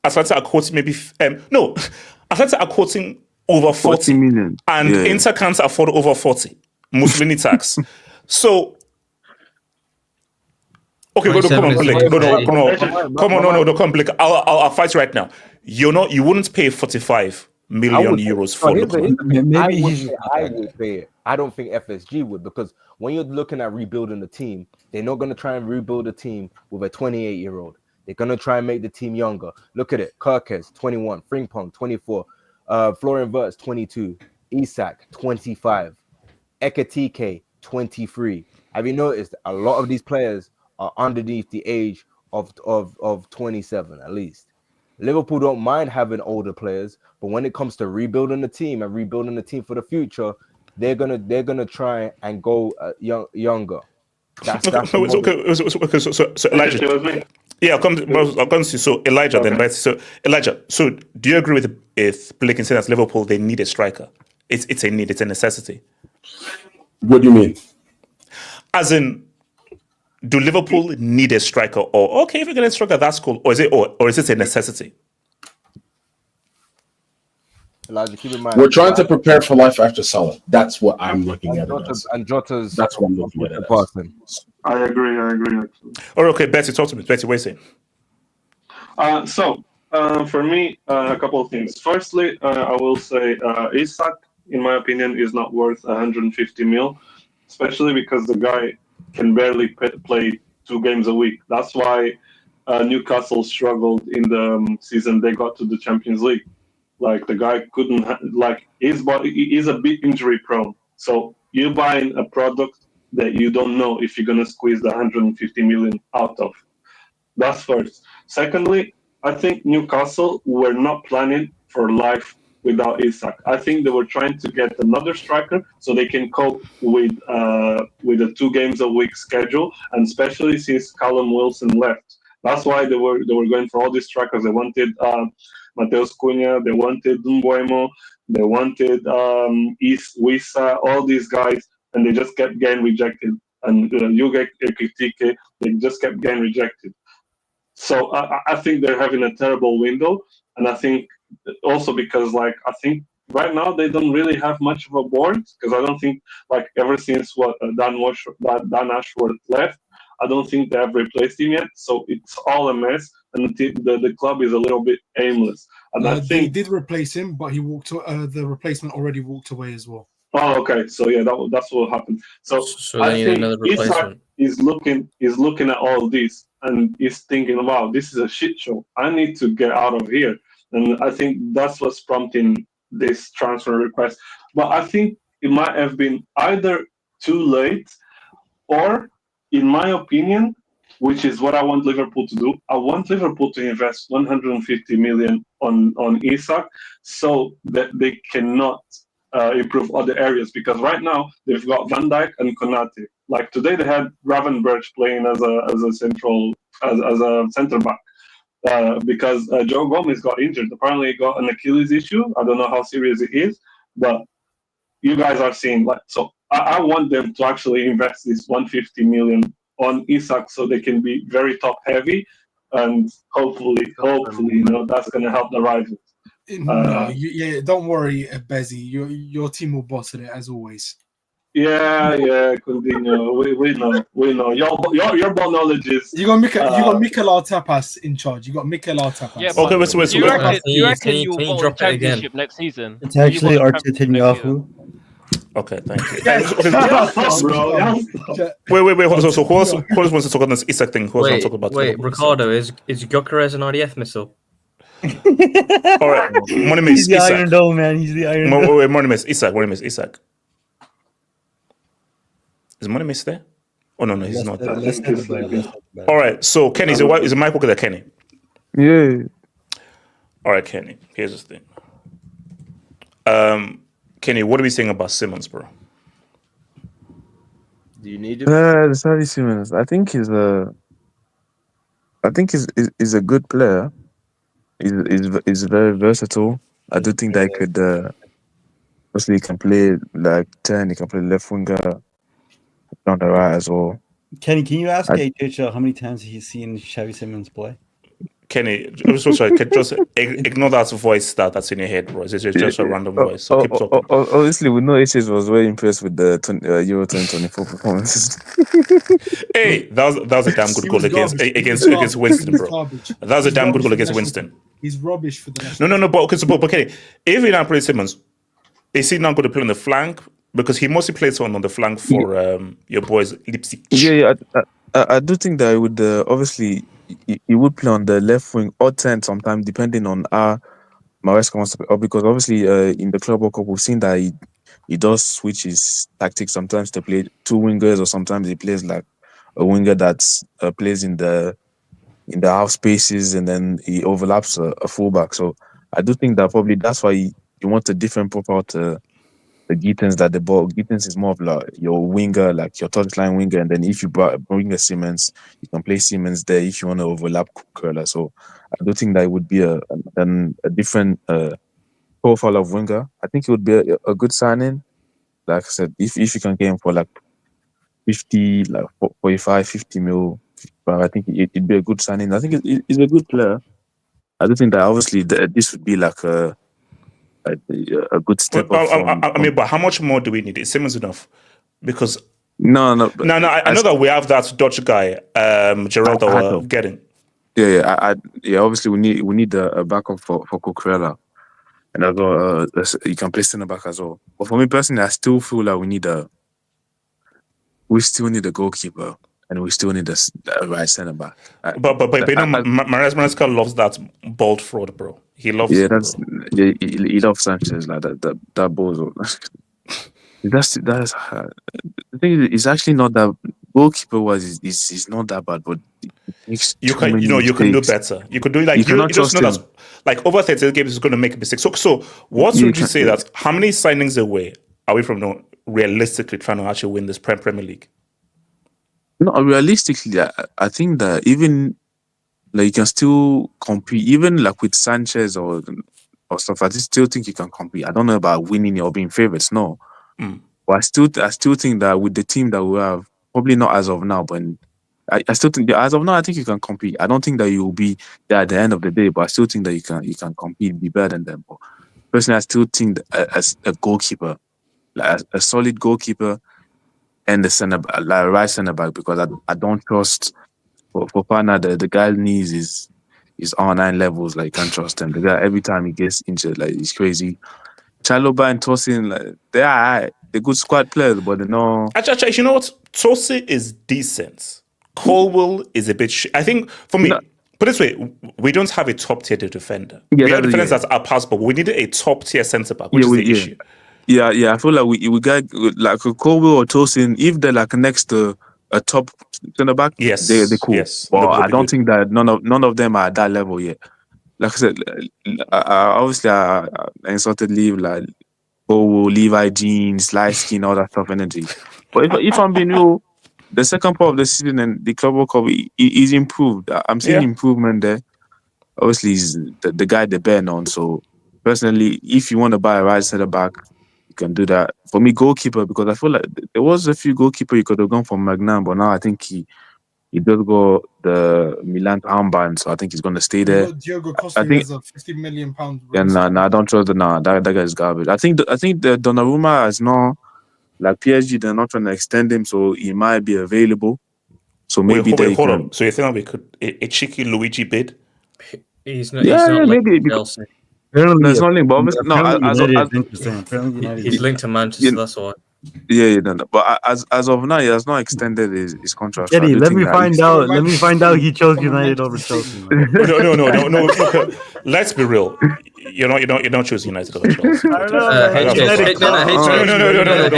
Atlanta are quoting maybe Atlanta are quoting over 40 million, and Inter can't afford over 40. Mussolini tax. So. Okay, come on, Blake. Come on, Blake. I'll fight right now. You wouldn't pay 45 million euros for Lookman. I would pay it. I don't think FSG would, because when you're looking at rebuilding the team, they're not going to try and rebuild a team with a 28-year-old. They're going to try and make the team younger. Look at it. Gyokeres, 21. Frimpong, 24. Florian Wirtz, 22. Isak, 25. Ekitike, 23. Have you noticed a lot of these players are underneath the age of 27 at least? Liverpool don't mind having older players, but when it comes to rebuilding the team and rebuilding the team for the future, they're gonna try and go younger. That's okay. So Elijah, yeah, I'll come to you. So Elijah, then right. So Elijah, so do you agree with Blake in saying that Liverpool, they need a striker? It's a need. It's a necessity. What do you mean? As in, do Liverpool need a striker? Or okay, if you're getting a striker, that's cool. Or is it a necessity? Elijah, keep in mind. We're trying to prepare for life after Salah. That's what I'm looking at it as. And Jota's. That's what I'm looking at it as. I agree. Actually. Oh, okay, Betty, talk to me. Betty, what are you saying? For me, a couple of things. Firstly, I will say Isak, in my opinion, is not worth 150 mil, especially because the guy can barely play 2 games a week. That's why Newcastle struggled in the season they got to the Champions League. Like the guy couldn't, his body is a bit injury prone. So you're buying a product that you don't know if you're gonna squeeze the 150 million out of. That's first. Secondly, I think Newcastle were not planning for life without Isak. I think they were trying to get another striker so they can cope with a 2 games a week schedule, and especially since Callum Wilson left. That's why they were going for all these strikers. They wanted Mateus Cunha, they wanted Mbuemo, they wanted Wissa, all these guys, and they just kept getting rejected. And Yuge Ekitike, they just kept getting rejected. So I think they're having a terrible window, and I think also because I think right now they don't really have much of a board, because I don't think ever since Dan Ashworth left, I don't think they have replaced him yet. So it's all a mess, and the club is a little bit aimless. And I think they did replace him, but he walked. The replacement already walked away as well. Oh, okay. So yeah, that's what happened. So I think Isak is looking at all this and is thinking, wow, this is a shit show. I need to get out of here. And I think that's what's prompting this transfer request. But I think it might have been either too late, or, in my opinion, which is what I want Liverpool to do, I want Liverpool to invest 150 million on Isak so that they cannot improve other areas, because right now they've got Van Dijk and Konate. Like today they had Gravenberch playing as a centre back because Joe Gomez got injured. Apparently he got an Achilles issue. I don't know how serious it is, but you guys are seeing so I want them to actually invest this 150 million on Isak so they can be very top heavy, and hopefully that's going to help the rivals. Don't worry, Bezzy. Your team will boss at it as always. Yeah, Coutinho. We know. Your ball knowledge is. You got Mikel Arteta's in charge. You got Mikel Arteta. Yeah, okay, wait. Do you reckon you'll win the championship next season? It's actually Arteta. Okay, thank you. Bro. Wait. Hold on. So who else wants to talk on this Isak thing? Who else wants to talk about? Wait, Ricardo, is Gyokeres an RDF missile? All right, my name is He's the Isak. Iron Dome, man. He's the Iron Dome. Wait, my name is Isak. Is my name there? Oh no, he's not. All right, so Kenny, is the mic okay there, Kenny? Yeah. All right, Kenny. Here's the thing. Kenny, what are we saying about Simmons, bro? Do you need him? The Sadie Simmons. I think he's a good player. He's very versatile. I do think that he could. Obviously, he can play like 10. He can play left winger, on the right as well. Kenny, can you ask HHL how many times he's seen Xavi Simmons play? Kenny, I'm so sorry. Just ignore that voice that's in your head, bro. It's just a random voice. So keep talking. Obviously, we know HS was very impressed with the Euro 2024 performances. Hey, that was a damn good goal against Winston, bro. That was a damn good goal against Winston. He's rubbish for the national No, but Kenny, if he now plays Simmons, is he not going to play on the flank? Because he mostly plays on the flank for your boys Leipzig. Yeah, I do think that he would obviously he would play on the left wing or 10 sometimes, depending on how Maresca wants to play. Because obviously in the Club World Cup we've seen that he does switch his tactics sometimes to play 2 wingers, or sometimes he plays like a winger that plays in the half spaces, and then he overlaps a fullback. So I do think that probably that's why you want a different profile to the Gittins, that the ball Gittins is more of like your winger, like your touchline winger, and then if you bring a Simmons, you can play Simmons there if you want to overlap Curler. So I do think that it would be a different profile of winger. I think it would be a good signing. Like I said, if you can get him for like 50, like 45, 50 mil, 55, I think it'd be a good signing. I think he's a good player. I do think that obviously this would be like a good step up from. I mean, but how much more do we need? It seems enough because no. I know that we have that Dutch guy, Gerald, that we're getting. Yeah. Obviously, we need a backup for Cucurella, and as well, you can play center back as well. But for me personally, I still feel like we still need a goalkeeper, and we still need a right center back. But Maresca loves that bold fraud, bro. He loves. Yeah, he loves Sanchez like that bozo. That's the thing. It's actually not that goalkeeper was. He's not that bad, but you can do better. You could do like you just know that like over 30 games is going to make a mistake. So what would you say that how many signings away are we from realistically trying to actually win this Premier League? No, realistically, I think that even like you can still compete, even like with Sanchez or stuff. I still think you can compete. I don't know about winning or being favorites, no. But I still think that with the team that we have, probably not as of now, but I still think as of now, I think you can compete. I don't think that you will be there at the end of the day, but I still think that you can compete, be better than them. But personally, I still think that as a goalkeeper, like a solid goalkeeper, and the right centre back, because I don't trust for Pana, the guy needs is R9 levels. Like, you can't trust him. The guy, every time he gets injured, like, he's crazy. Chalobah and Tosin, like, they're good squad players, but they're not. Actually, you know what? Tosin is decent. Colwell is a bit. I think for me, put this way, we don't have a top tier defender. We have defenders that are passable. We needed a top tier centre back, which is the issue. Yeah. I feel like we got like Colwell or Tosin. If they're like next to a top centre back, yes, they're cool. Yes, but I don't think that none of them are at that level yet. Like I said, obviously I insulted like Colwell, Levi Jeans, light skin, all that stuff energy. But if I'm being real, the second part of the season and the Club World Cup is improved. I'm seeing improvement there. Obviously, he's the guy the bear known. So personally, if you want to buy a right centre back, you can do that. For me, goalkeeper, because I feel like there was a few goalkeeper you could have gone for Magnan, but now I think he does go the Milan armband, so I think he's going to stay there. Diogo Costa has a £50 million. Yeah, I don't trust the that guy is garbage. I think the Donnarumma is not like PSG. They're not trying to extend him, so he might be available. So maybe hold on. So you think we could a cheeky Luigi bid? He's not. Yeah, maybe. Chelsea. There's no link, but obviously, he's linked to Manchester. That's why. Yeah. But as of now, he has not extended his contract. Eddie, let me find out he chose United over Chelsea. No. Let's be real. You don't choose United over Chelsea. No,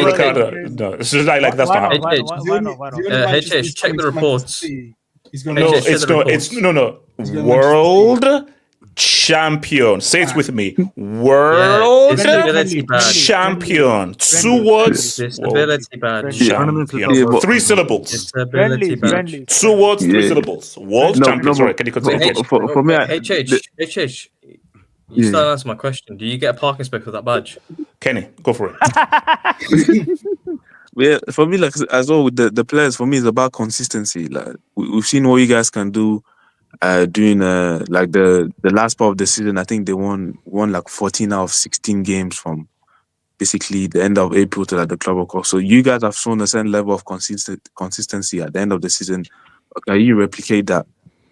Ricardo. No, it's just like that's not happening. Check the reports. No. World champion. Say it with me. World champion. 2 words. Disability badge. Champion. 3 syllables. Disability badge. 2 words, 3 syllables. World champion. Sorry, can you continue? For me, HH. You still answer my question. Do you get a parking space with that badge? Kenny, go for it. Yeah, for me, like as well with the players, for me it's about consistency. Like we've seen what you guys can do. During like the last part of the season, I think they won like 14 out of 16 games from basically the end of April to like the Club World Cup. So you guys have shown a certain level of consistency at the end of the season. Can you replicate that?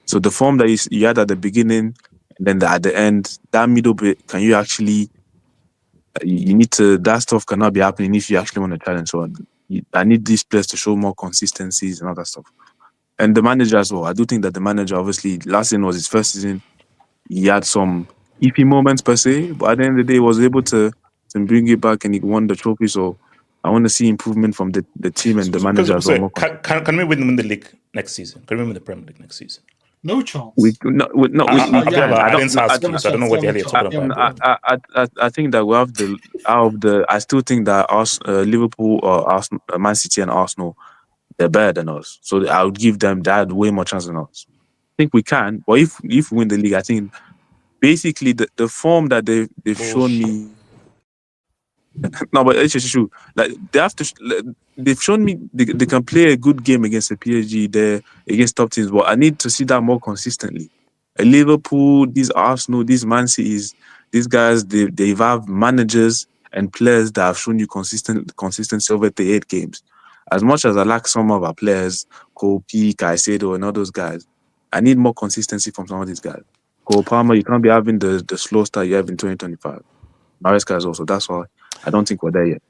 So the form that you had at the beginning, and then at the end, that middle bit, can you actually? You need to. That stuff cannot be happening if you actually want to challenge. So I need these players to show more consistencies and all that stuff. And the manager as well. I do think that the manager, obviously, last season was his first season. He had some iffy moments per se, but at the end of the day, he was able to bring it back and he won the trophy. So I want to see improvement from the team and the manager as well. Can we win the league next season? Can we win the Premier League next season? No chance. I didn't ask you, so I don't know what the hell you're talking about. I think that we have I still think that Liverpool or Man City and Arsenal, they're better than us. So I would give them that way more chance than us. I think we can, but if we win the league, I think basically the form that they've shown me. No, but it's true. Like they've shown me they can play a good game against the PSG there against top teams, but I need to see that more consistently. Liverpool, these Arsenal, these Man Cities, these guys, they've have managers and players that have shown you consistency over 38 games. As much as I like some of our players, Kopi, Caicedo, and all those guys, I need more consistency from some of these guys. Cole Palmer, you can't be having the slow start you have in 2025. Maresca is also. That's why I don't think we're there yet.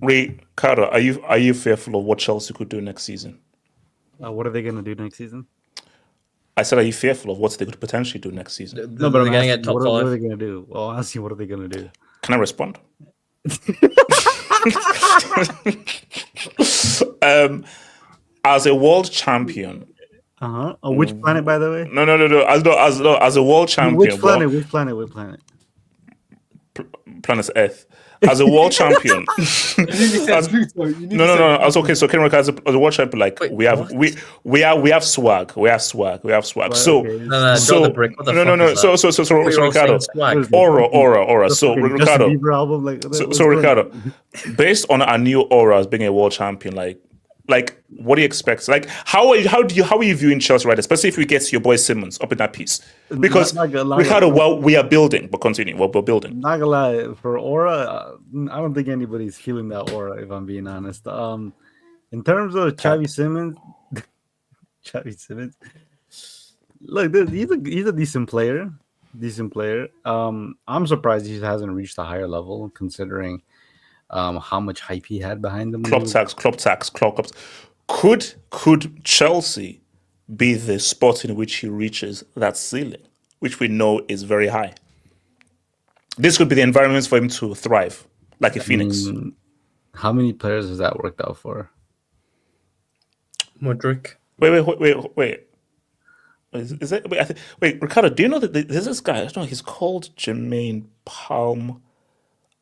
Ricardo, are you fearful of what Chelsea could do next season? What are they going to do next season? I said, are you fearful of what they could potentially do next season? No, but I'm going to asking, get top what 5. are they going to do? Well, I'll ask you, what are they going to do? Can I respond? As a world champion. Which planet, by the way? No. As a world champion. Which planet? Which planet? Which planet? Planet Earth. As a world champion. No. Okay, so Kenrick, as a world champion, like we have swag. We have swag. So Ricardo, aura. So Ricardo, based on our new aura as being a world champion, like what do you expect? Like how are you viewing Chelsea right? Especially if we get your boy Simmons up in that piece. Because Ricardo, well, we are building, but continue. We're building. Not gonna lie, for aura, I don't think anybody's feeling that aura, if I'm being honest. In terms of Xavi Simmons, look, he's a decent player. I'm surprised he hasn't reached a higher level considering how much hype he had behind him. Club tax. Could Chelsea be the spot in which he reaches that ceiling, which we know is very high? This could be the environment for him to thrive, like a phoenix. How many players has that worked out for? Modric. Wait. Is it? Wait, Ricardo, do you know that there's this guy? I don't know. He's called Jermaine Palm.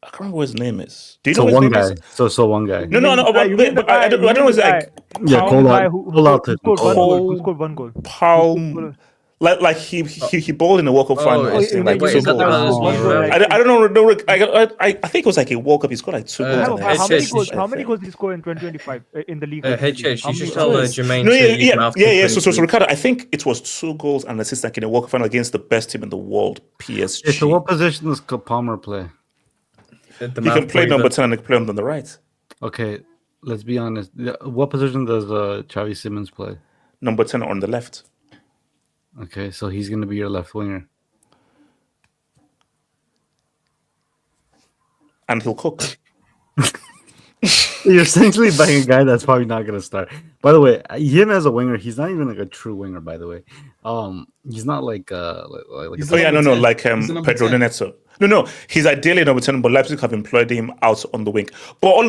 I can't remember what his name is. Do you know what his name is? So one guy. No. But I don't know. It's like who scored one goal. Palm. Like he bowled in the World Cup final. I don't know. I think it was like a World Cup. He scored like 2 goals. How many goals did he score in 2025 in the league? HH, you should tell Jermaine. Yeah. So Ricardo, I think it was 2 goals and assist like in a World Cup final against the best team in the world, PSG. So what position does Palmer play? He can play number 10 and he can play on the right. Okay, let's be honest. What position does Xavi Simmons play? Number 10 on the left. Okay, so he's going to be your left winger. And he'll cook. You're essentially buying a guy that's probably not going to start. By the way, him as a winger, he's not even like a true winger, by the way. He's not like like Pedro Neto. No, he's ideally number 10, but Leipzig have employed him out on the wing. But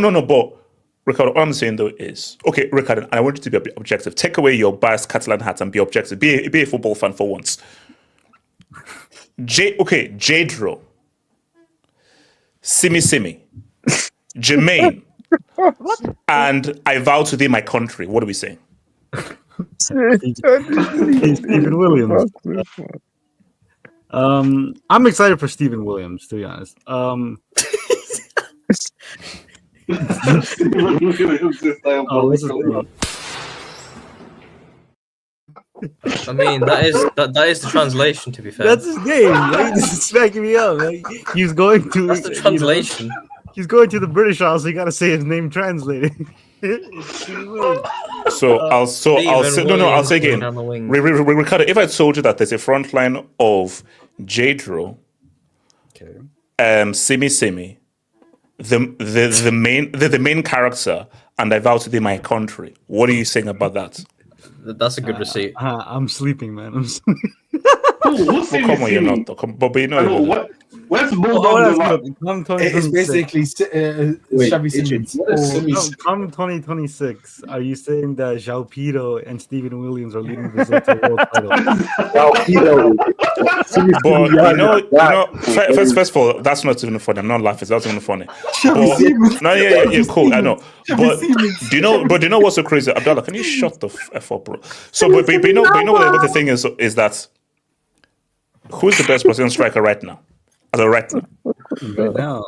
Ricardo, all I'm saying though is, okay, Ricardo, I want you to be objective. Take away your biased Catalan hat and be objective. Be a football fan for once. Jadro, Simi, Jermaine, and I vow to thee my country. What are we saying? Stephen Williams. I'm excited for Stephen Williams, to be honest. I mean, that is the translation. To be fair, that's his name. He's smacking me up. He's going to. That's the translation. He's going to the British House. So you got to say his name translated. I'll say again. Ricardo, if I told you that there's a front line of Jadro, Simi, the main character, and I vow to thee my country. What are you saying about that? That's a good receipt. I'm sleeping, man. I'm sleeping. Come on, you're not. But you know. Where's It's basically Xavi Simmons. Come 2026, are you saying that João Pedro and Stephen Williams are leading Brazil to the world title? First of all, that's not even funny. I'm not laughing. That's not even funny. Cool. I know. But do you know what's so crazy, Abdallah? Can you shut the f up, bro? So, but you know what the thing is that who's the best Brazilian striker right now? Right now,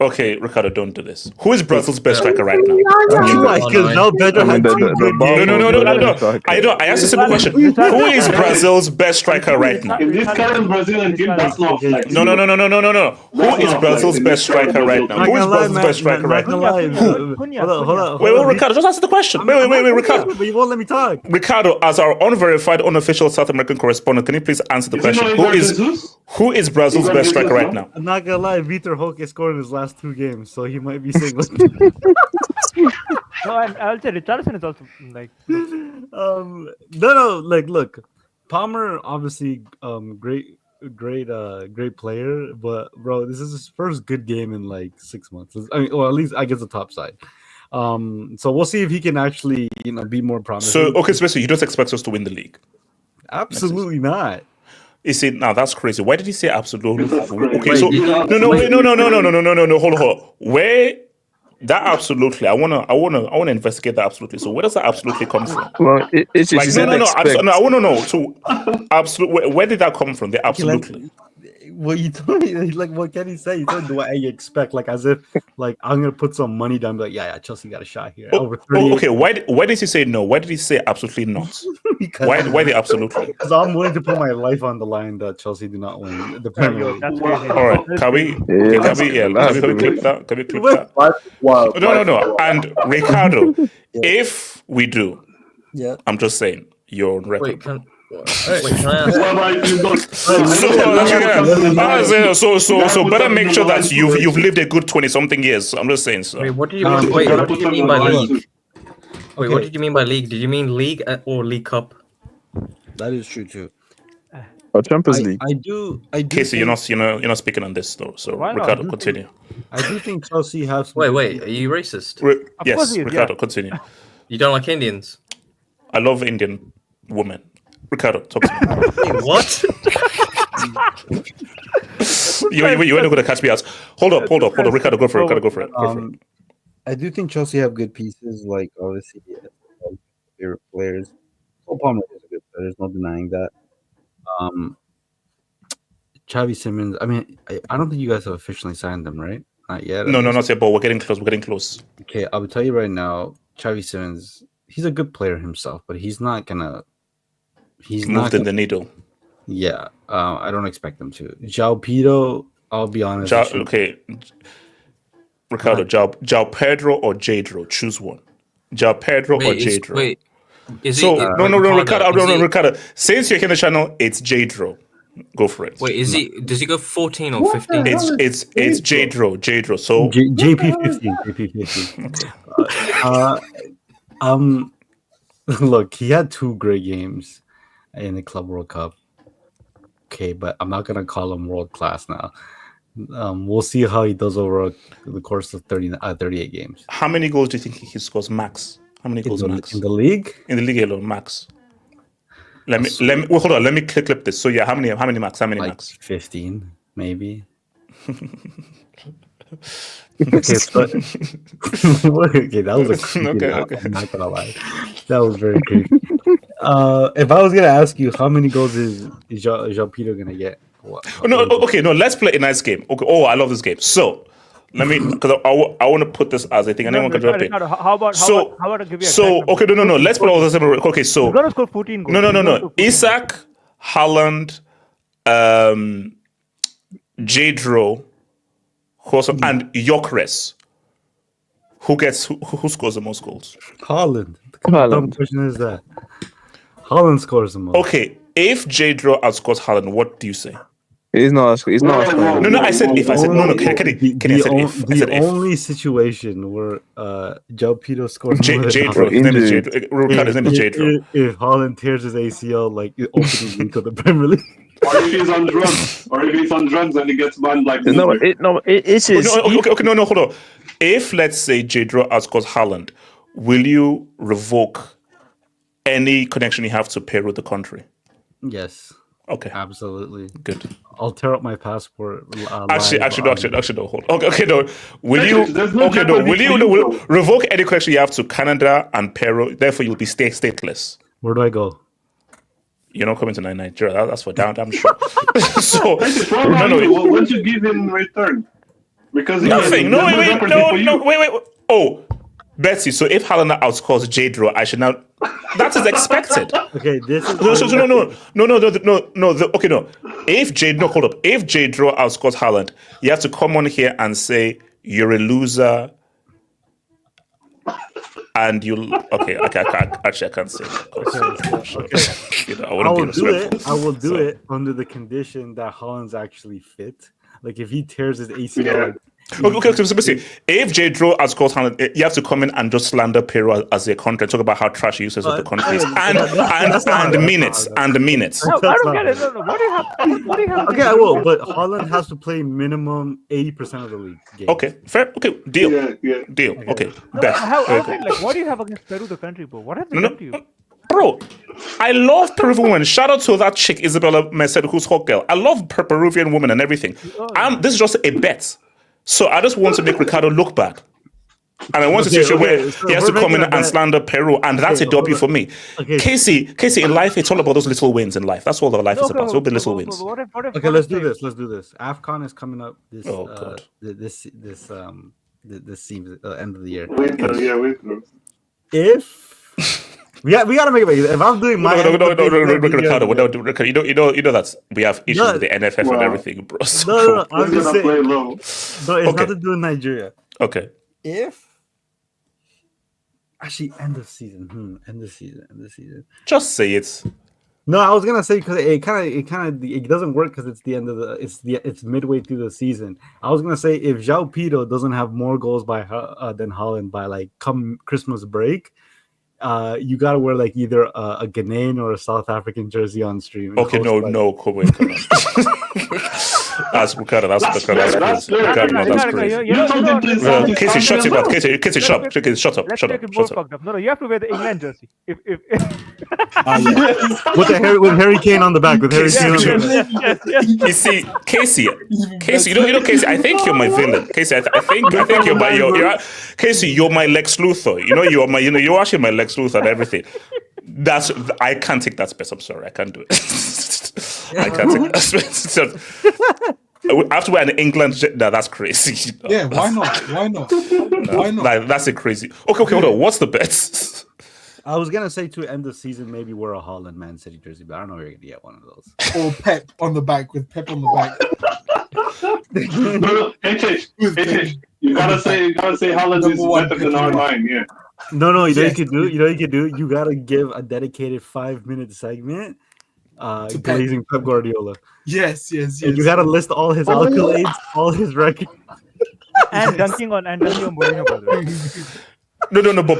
Okay, Ricardo, don't do this. Who is Brazil's best striker right now? Because now Pedro had two good games. No. I asked a simple question. Who is Brazil's best striker right now? In this current Brazilian team, that's not flex. No. Who is Brazil's best striker right now? Who is Brazil's best striker right now? Hold on. Wait, Ricardo, just answer the question. Wait, Ricardo. But you won't let me talk. Ricardo, as our unverified, unofficial South American correspondent, can you please answer the question? Who is Brazil's best striker right now? I'm not gonna lie, Vitor Roque scored in his last 2 games, so he might be saying. No, and I'll say Richarlison is also like. No. Like, look, Palmer obviously, great player, but bro, this is his first good game in like 6 months. I mean, or at least I guess the top side. So we'll see if he can actually, be more promising. So, okay, so you don't expect us to win the league? Absolutely not. You see, now that's crazy. Why did he say absolutely? Okay, so no. Hold on. Where that absolutely? I wanna investigate that absolutely. So where does that absolutely come from? Well, it's like I want to know. So absolutely, where did that come from? The absolutely. What you told me, like, what can he say? He said, "What you expect?" Like, as if, like, I'm gonna put some money down. Like, yeah, Chelsea got a shot here. Over 38. Okay. Why did he say no? Why did he say absolutely not? Why the absolutely? Because I'm willing to put my life on the line that Chelsea do not win the Premier League. All right, can we clip that? Can we clip that? No. And Ricardo, if we do, I'm just saying you're on record. Wait, can I ask? So better make sure that you've lived a good 20-something years. I'm just saying. So. Wait, what did you mean? What did you mean by league? Wait, what did you mean by league? Did you mean league or League Cup? That is true too. Or Champions League. I do. Casey, you're not speaking on this though. So Ricardo, continue. I do think Chelsea have. Some Wait, are you racist? Yes, Ricardo, continue. You don't like Indians? I love Indian women. Ricardo, talk to me. Wait, what? you ain't going to catch me out. Hold up. Ricardo, go for it. I do think Chelsea have good pieces, like obviously favorite players. Cole Palmer is a good player. There's no denying that. Xavi Simons. I mean, I don't think you guys have officially signed them, right? Not yet. No, not yet. But we're getting close. Okay, I will tell you right now, Xavi Simons. He's a good player himself, but he's not gonna. He's moved in the needle. Yeah, I don't expect them to. João Pedro, I'll be honest. Okay, Ricardo, João Pedro or Jadro, choose one. João Pedro or Jadro. Wait, Ricardo. Since you're here on the channel, it's Jadro. Go for it. Wait, does he go 14 or 15? It's Jadro. So JP 15. Look, he had 2 great games in the Club World Cup. Okay, but I'm not gonna call him world class now. We'll see how he does over the course of 38 games. How many goals do you think he scores max? How many goals max in the league? In the league alone, max. Let me hold on. Let me clip this. So yeah, how many max? How many max? 15, maybe. Okay, that was a creepy. Okay. I'm not gonna lie, that was very creepy. If I was gonna ask you, how many goals is João Pedro gonna get? No. Let's play a nice game. Okay. Oh, I love this game. So let me, because I want to put this as a thing, and anyone can jump in. How about I give you okay, no. Let's put all this. Okay, so you're gonna score 14 goals. No. Isak, Haaland, Jadro, and Gyokeres. Who scores the most goals? Haaland. What dumb question is that? Haaland scores the most. Okay, if Jadro outscores Haaland, what do you say? He's not. No. I said if. I said no. The only situation where João Pedro scores Jadro. His name is Jadro. If Haaland tears his ACL, like it opens the to the Premier League. Or if he's on drugs, and he gets banned like this. It is. Okay, no, hold on. If let's say Jadro outscores Haaland, will you revoke any connection you have to Peru, the country? Yes. Okay. Absolutely. Good. I'll tear up my passport. Actually, no. Hold. Okay, no. Will you? Will revoke any connection you have to Canada and Peru? Therefore, you'll be stateless. Where do I go? You're not coming to Nigeria. That's for damn sure. So no. What you give in return? Because Nothing. No, wait. Oh, Betsy. So if Haaland outscores Jadro, I should now. That is expected. Okay, this is No. Okay, no. If hold up. If Jadro outscores Haaland, you have to come on here and say you're a loser. And you actually I can't say that. I will do it under the condition that Haaland's actually fit. Like if he tears his ACL. Okay, so basically, if Jadro outscores Haaland, you have to come in and just slander Pero as a content, talk about how trash he uses of the countries, and the minutes. No, I don't get it. No. What do you have? Okay, I will, but Haaland has to play minimum 80% of the league games. Okay, fair. Okay, deal. Deal. Okay, bet. What do you have against Peru, the country, bro? What have they done to you? Bro, I love Peruvian women. Shout out to that chick Isabella Merced, who's hot girl. I love Peruvian women and everything. This is just a bet. So I just want to make Ricardo look bad. And I want a situation where he has to come in and slander Peru, and that's a W for me. Casey, in life, it's all about those little wins in life. That's all that life is about. It's all the little wins. Okay, let's do this. AFCON is coming up this seems end of the year. Wait. If we gotta make it. If I'm doing my Ricardo, you know that we have issues with the NFF and everything, bro. No, I'm just saying. No, it's not to do with Nigeria. Okay. If actually end of season. Just say it. No, I was gonna say because it doesn't work because it's the end of it's midway through the season. I was gonna say if João Pedro doesn't have more goals than Haaland by like come Christmas break. You gotta wear like either a Ghanaian or a South African jersey on stream. Okay, come on. That's Ricardo. That's crazy. Casey, shut him up. Casey, shut up. No, you have to wear the England jersey. If with Harry Kane on the back. With Harry Kane on the back. Yes. You see, Casey. You know, Casey. I think you're my villain. Casey, I think you're my Casey. You're my Lex Luthor. You know, you're actually my Lex Luthor and everything. I can't take that space. I'm sorry, I can't do it. I can't take that space. After we're in England, that's crazy. Yeah, why not? Why not? Like, that's a crazy. Okay, hold on. What's the bet? I was gonna say to end the season, maybe wear a Haaland Man City jersey, but I don't know if you're gonna get one of those. Or Pep on the back with Pep on the back. No, HH, you gotta say Haaland is better than R9, yeah. No, you know you could do. You gotta give a dedicated 5-minute segment. Glazing Pep Guardiola. Yes. And you gotta list all his accolades, all his records, and dunking on Mourinho, by the way. No, but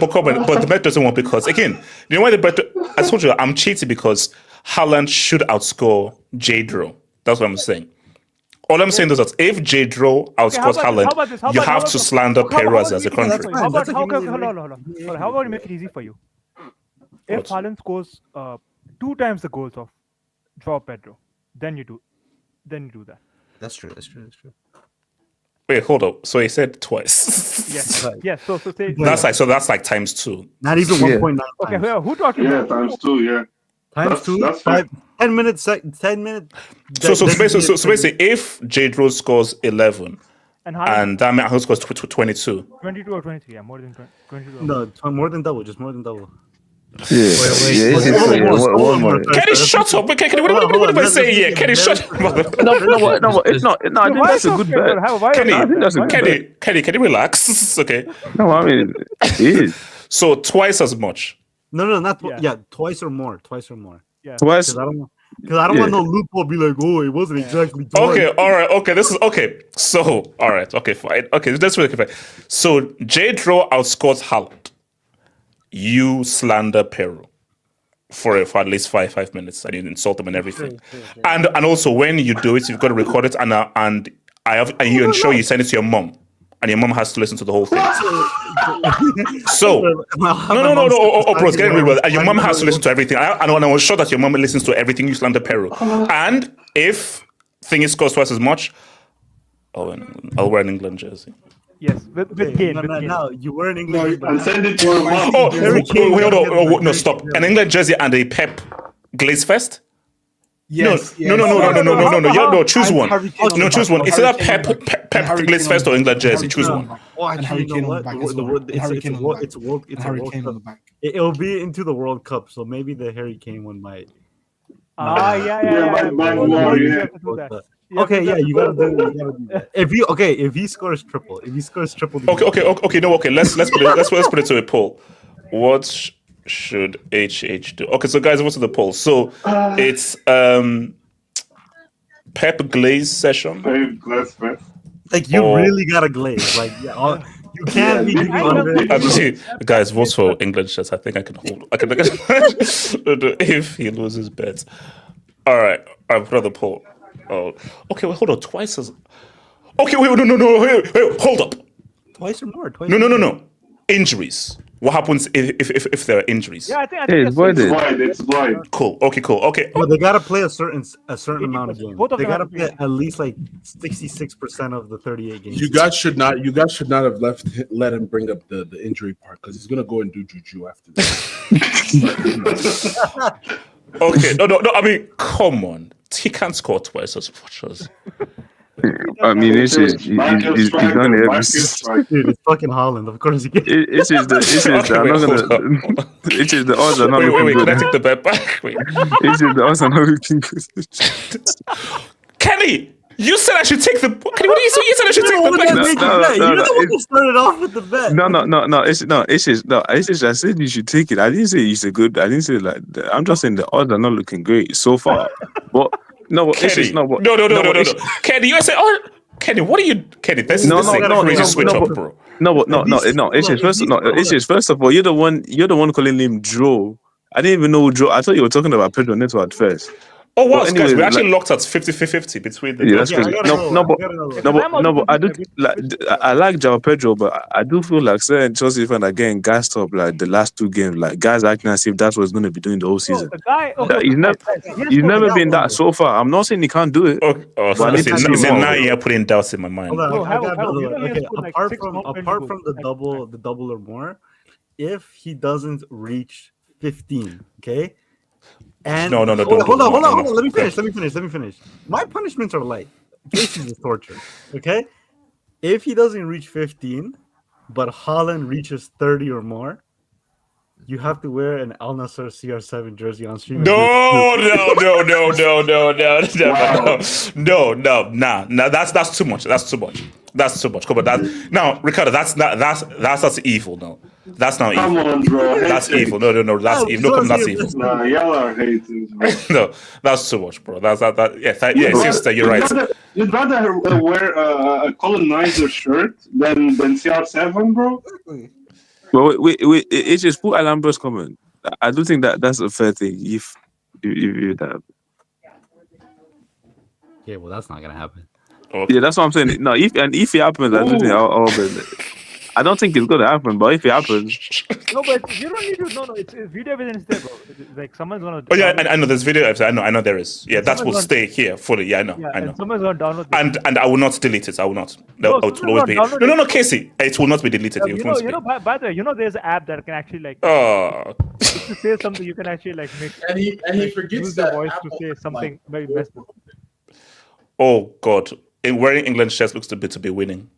the bet doesn't want because again, you know why the bet? I told you I'm cheating because Haaland should outscore Jadro. That's what I'm saying. All I'm saying is that if Jadro outscores Haaland, you have to slander Peru as a country. How about we make it easy for you? If Haaland scores 2 times the goals of João Pedro, then you do that. That's true. Wait, hold up. So he said twice. Yes. So say that's like times 2. Not even 1.9. Okay, who talking? Yeah, times 2. Yeah. Times 2. That's 10 minutes. 10 minutes. So basically, if Jadro scores 11, and that means who scores 22. 22 or 23? Yeah, more than 22. No, more than double. Just more than double. One more. Kenny, shut up. Kenny, what am I saying here? Kenny, shut up. No, it's not. No, I think that's a good bet. Kenny, can you relax? Okay. No, I mean, it is. So twice as much. No, not twice or more. Yeah. Twice. Because I don't want no loophole. Be like, oh, it wasn't exactly twice. Okay, all right. Okay, this is okay. So, all right. Okay, fine. Okay, that's really fine. So Jadro outscores Haaland. You slander Peru for at least five minutes, and you insult them and everything. Sure. And also when you do it, you've got to record it, and you ensure you send it to your mom, and your mom has to listen to the whole thing. So no, bro, it's getting real. And your mom has to listen to everything. I will sure that your mom listens to everything you slander Peru. And if thing scores twice as much, I'll wear an England jersey. Yes, with Kane. No, you were in England. And send it to your mom. No, stop. An England jersey and a Pep Glaze Fest? Yes, no, yes, no. Choose one. Harry Kane on No, the choose back. one. It's Harry either Kane on the back. Pep Harry plays Kane first on or the England back. jersey. Harry Choose Kane one. on the back. Oh, And actually, Harry you know Kane on the what? back as well. And Harry Kane on the back. It's world. It's And a Harry World Kane on Cup. the back. It'll be into the World Cup, so maybe the Harry Kane one might. Yeah, but Before the no, World Cup, yeah. you have to do that. Okay, yeah, you gotta do that. If he scores triple, Okay. Let's put it to a poll. What should HH do? Okay, so guys, what's the poll? So it's Pep Glaze session. Like you Or- really gotta glaze. Like you can't be giving 100. Guys, vote for England shirts. I think I can hold. I can if he loses bets. All right, I've put on the poll. Oh, okay. Wait, hold on. Twice as. Okay, wait, no. Wait, hold up. Twice or more. No. Injuries. What happens if there are injuries? Yeah, I think It's voided. It's void. Cool. Okay. Well, they gotta play a certain amount of games. Both of They them gotta have to play at least like 66% of the 38 games. You guys should not have let him bring up the injury part because he's gonna go and do juju after this. Okay. No. I mean, come on. He can't score twice as much as. I mean, he's done it every season. Dude, it's fucking Holland. Of course he can. It's just the I'm not gonna. It's just the odds are not looking Wait. good. Can I take the bet back? Wait. It's just the odds are not looking good. Kenny, you said I should take the. Kenny, what do you say? You said I should take the bet. You're the one who started off with the bet. It's just I said you should take it. I didn't say it's a good. I didn't say like. I'm just saying the odds are not looking great so far. But no, Kenny, it's just not what. No. Kenny, you say, Kenny, what are you? Kenny, this is a crazy switch up, bro. No. It's just first of all, you're the one calling him Joe. I didn't even know Joe. I thought you were talking about Pedro Neto at first. Oh wow, But guys, anyway, we actually locked at 50-50 between the. Yeah, that's crazy. But I do like. I like João Pedro, but I do feel like certain Chelsea fans are getting gassed up like the last two games. Like guys acting as if that's what's going to be doing the whole season. The guy, He's never been that so far. I'm not saying he can't do it. So I need to see more. now you're putting doubts in my mind. Hold on, I got how- another you know one. he has Okay, put, like, apart 6 from more the double or more, if he doesn't reach 15, okay. And No, hold don't on. no. Let me finish. My punishments are light. Cases is torture. Okay. If he doesn't reach 15, but Haaland reaches 30 or more, you have to wear an Al Nassr CR7 jersey on stream. No. Nah. That's too much. That's too much. Come on, now, Ricardo, that's evil. No, that's not evil. Come on, bro. That's evil. No, that's evil. No, come, that's evil. Nah, y'all are haters, bro. No, that's too much, bro. Yeah, sister, you're right. You'd rather wear a colonizer shirt than CR7, bro? Well, wait. It's just put Alhambra's comment. I do think that's a fair thing. If that. Yeah, well, that's not gonna happen. Okay. Yeah, that's what I'm saying. No, if it happens, I do think I don't think it's gonna happen. But if it happens, No, but you don't need to. No, it's video evidence there, bro. It's like someone's gonna. Oh yeah, I know there's video evidence. I know there is. Yeah, that will stay here fully. Yeah, I know. And someone's gonna download. This. And I will not delete it. I will not. No, It will always be. No, Casey. It will not be deleted. It won't be. By the way, there's an app that can actually like. Oh. If you say something, you can actually like make. And he forgets use that the voice Apple, to say something very messed up. Oh God! Wearing England shirts looks to be winning.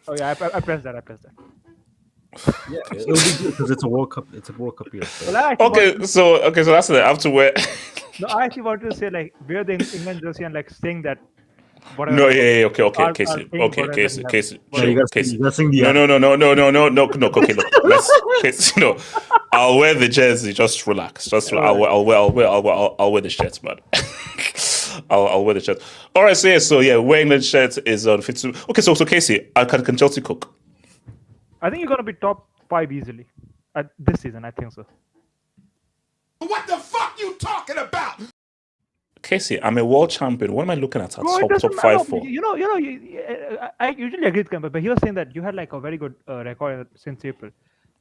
Oh yeah, I pressed that. Yeah, it'll be good because it's a World Cup. It's a World Cup year. So. Well, So that's it. I have to wear. No, I actually wanted to say like wear the England jersey and like saying that. Whatever. No, yeah, okay, Casey. Casey. You gotta sing the No. Okay, look. Casey, no. I'll wear the jersey. Just relax. I'll wear the shirts, man. I'll wear the shirt. All right, so wearing the shirt is on 52. Okay, so Casey, can Chelsea cook? I think you're gonna be top 5 easily this season. I think so. What the fuck you talking about? Casey, I'm a world champion. What am I looking at? Bro, Top 5 for? I usually agree with him, but he was saying that you had like a very good record since April.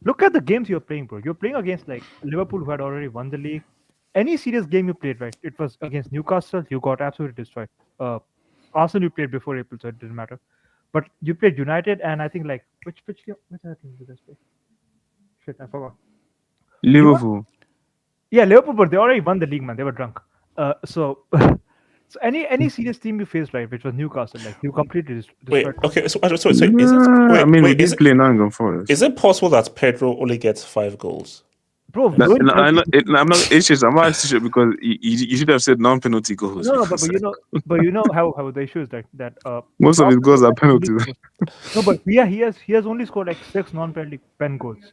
Look at the games you're playing, bro. You're playing against like Liverpool, who had already won the league. Any serious game you played, right? It was against Newcastle. You got absolutely destroyed. Arsenal you played before April, so it didn't matter. But you played United, and I think like which game? Which other team did this play? Shit, I forgot. Liverpool. Yeah, Liverpool, but they already won the league, man. They were drunk. So so any serious team you faced, right, which was Newcastle, like you completely Wait, destroyed. okay, so is it, I wait, mean, we wait, did play Nottingham Forest. is it possible that Pedro only gets 5 goals? Bro, I'm not. It's just I'm not because you should have said non-penalty goals. No, but you know how the issue is that Most of his goals are penalties. No, but he has only scored like 6 non-penalty pen goals,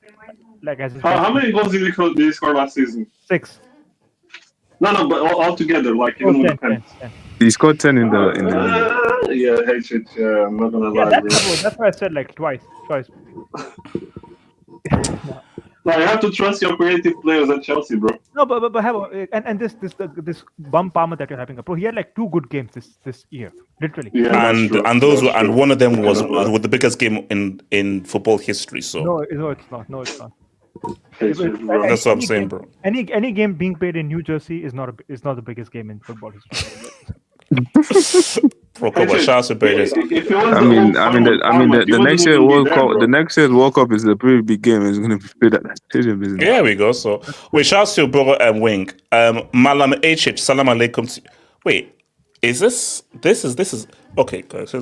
like as his How many goals did he score last season? 6. No, but all together, like even with the pen. 10. He scored 10 in the. Yeah, I'm not gonna lie. That's why I said like twice. No, you have to trust your creative players at Chelsea, bro. No, but and this bum Palmer that you're having, bro. He had like 2 good games this year, literally. Yeah, and those were, and one of them was with the biggest game in football history. So No, it's not. No, it's not. That's what I'm saying, bro. Any game being played in New Jersey is not the biggest game in football history. Bro, come on, shout out to Betis. The next year World Cup. The next year's World Cup is a pretty big game. It's going to be played at that stadium, business. There we go. So, wait, shout out to Bro and Wing. Malam HH, salam alaikum. Wait, is this okay, guys?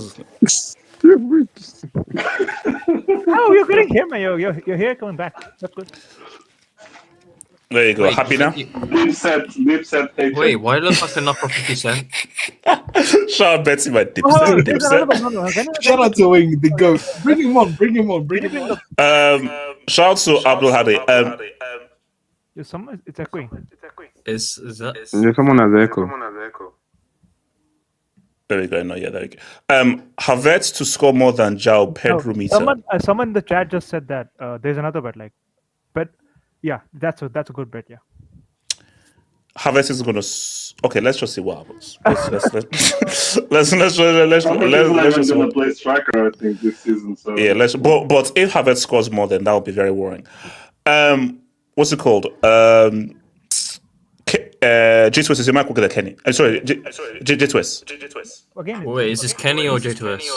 Oh, you're getting him, man. Your hair coming back. That's good. There you go. Wait, Happy now? Deep set. Wait, why look like a knock for 50 Cent? Shout out Betsy, my dipset. Shout out to Wing, the goat. Bring him on. Shout out to Abdul Hadi. It's echoing. Is that? Yeah, someone has echo. There we go. No, yeah, there we go. Havertz to score more than João Pedro meter. Someone in the chat just said that there's another bet, but yeah, that's a good bet. Yeah. Havertz is gonna. Okay, let's just see what happens. Let's He's gonna play striker, I think, this season. So yeah, but if Havertz scores more, then that would be very worrying. What's it called? J-Twist is your mic with the Kenny. Sorry, J-Twist. Wait, is this Kenny or J-Twist?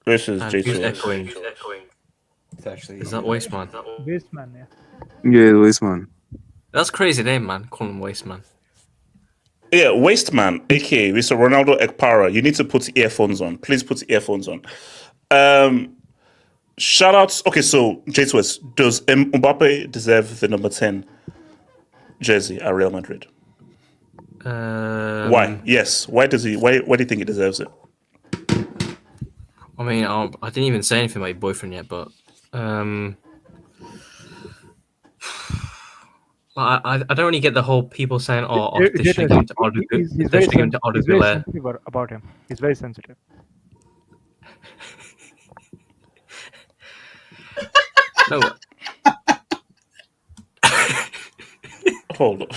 This is Who's J-Twist. echoing? It's actually Is that Wasteman? Wasteman, yeah. Yeah, Wasteman. That's crazy name, man. Call him Wasteman. Yeah, Wasteman, aka Mr. Ronaldo Ekpara. You need to put earphones on. Please put earphones on. Shout outs. Okay, so J-Twist, does Mbappe deserve the number 10 jersey at Real Madrid? Why? Yes. Why does he? Why do you think he deserves it? I mean, I didn't even say anything about your boyfriend yet, but I don't really get the whole people saying, "Oh, this should give him to He's very sensitive about him. He's very sensitive. No. Hold on.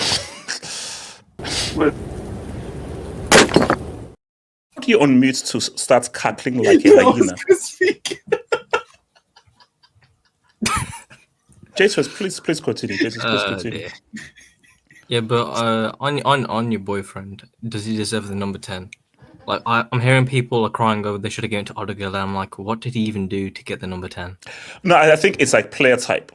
How do you unmute to start cackling like a hyena? Jesus, please continue. Jesus, please continue. Yeah, but on your boyfriend, does he deserve the number 10? Like I'm hearing people are crying over they should have given it to Odegaard. I'm like, what did he even do to get the number 10? No, I think it's like player type.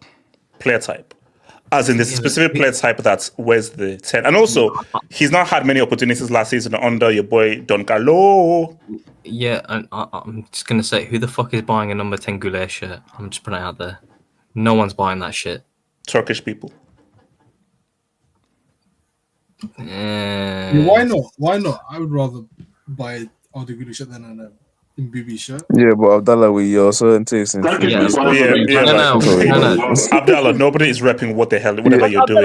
As in the specific player type that wears the 10. And also, he's not had many opportunities last season under your boy Don Carlo. Yeah, and I'm just going to say, who the fuck is buying a number 10 Goulet shirt? I'm just putting it out there. No one's buying that shit. Turkish people. Yeah, why not? I would rather buy Odegaard shirt than an Mbappe shirt. Yeah, but Abdallah, with your certain taste in Abdallah, nobody is repping whatever you're doing.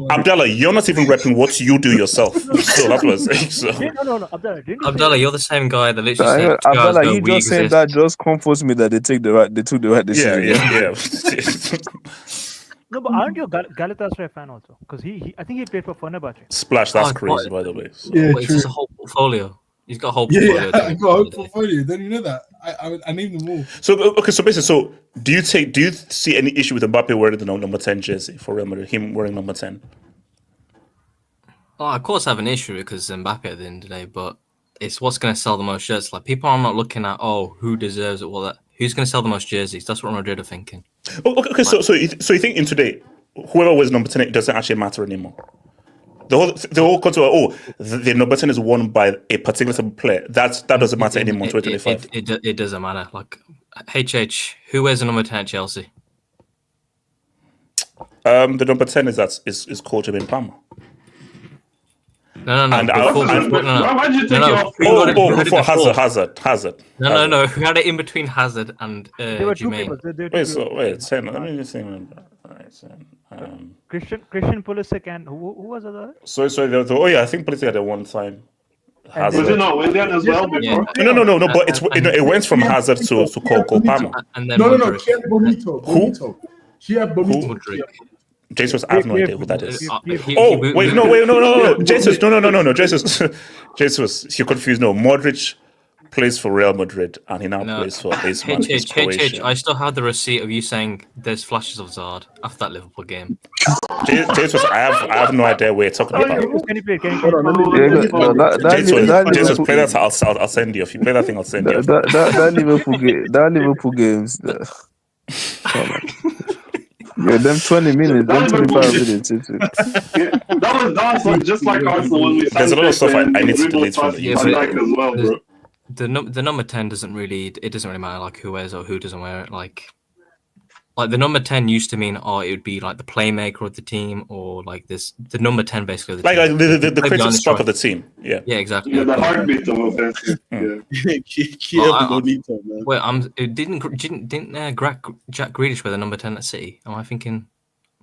Abdallah, you're not even repping what you do yourself. So that's what I'm saying. So. No, Abdallah, you're the same guy that literally said, Abdallah, you just saying that just comforts me that they took the right decision. Yeah. No, but aren't you a Galatasaray fan also? Because I think he played for Fenerbahce. Splash, that's crazy, by the way. So. Yeah, it's just a whole portfolio. He's got a whole portfolio. Yeah, I got a whole portfolio. Don't you know that? I named them all. So basically, do you see any issue with Mbappe wearing the number 10 jersey for Real Madrid? Him wearing number 10? Oh, of course, I have an issue because Mbappe at the end of the day, but it's what's going to sell the most shirts. Like people are not looking at who deserves it. Who's going to sell the most jerseys? That's what Madrid are thinking. Okay. So you think in today, whoever was number 10, it doesn't actually matter anymore. The whole concept the number 10 is won by a particular type of player. That doesn't matter anymore in 2025. It doesn't matter. Like, HH, who wears the number 10 at Chelsea? The number 10 is called Jermaine Palmer. No. Why'd you take Hazard. No. Who had it in between Hazard and There were two Jermaine? people. Let me just think. Christian Pulisic and who was the other? Sorry. I think Pulisic had a one-time. Was it not Willian as well before? No. But it went from Hazard to Cole Palmer. And then No. Bonito. Who? Jesus, I have no idea who that is. No. Jesus, no. Jesus, you're confused. No, Modric plays for Real Madrid and he now plays for AC Milan. I still have the receipt of you saying there's flashes of Zard after that Liverpool game. Jesus, I have no idea what you're talking about. Can you play? Jesus, play that. I'll send you. If you play that thing, I'll send you. That Liverpool games. Yeah, them 20 minutes, them 25 minutes. That was just like Arsenal when we There's a lot of stuff I need to delete from the as well, bro. The number 10 doesn't really matter like who wears or who doesn't wear it. Like the number 10 used to mean it would be like the playmaker of the team or like the number 10 basically of the team. Like the creative spark of the team. Yeah. Yeah, exactly. Yeah, the heartbeat of offense. Bonito, man. Wait, didn't Jack Grealish wear the number 10 at City? Am I thinking?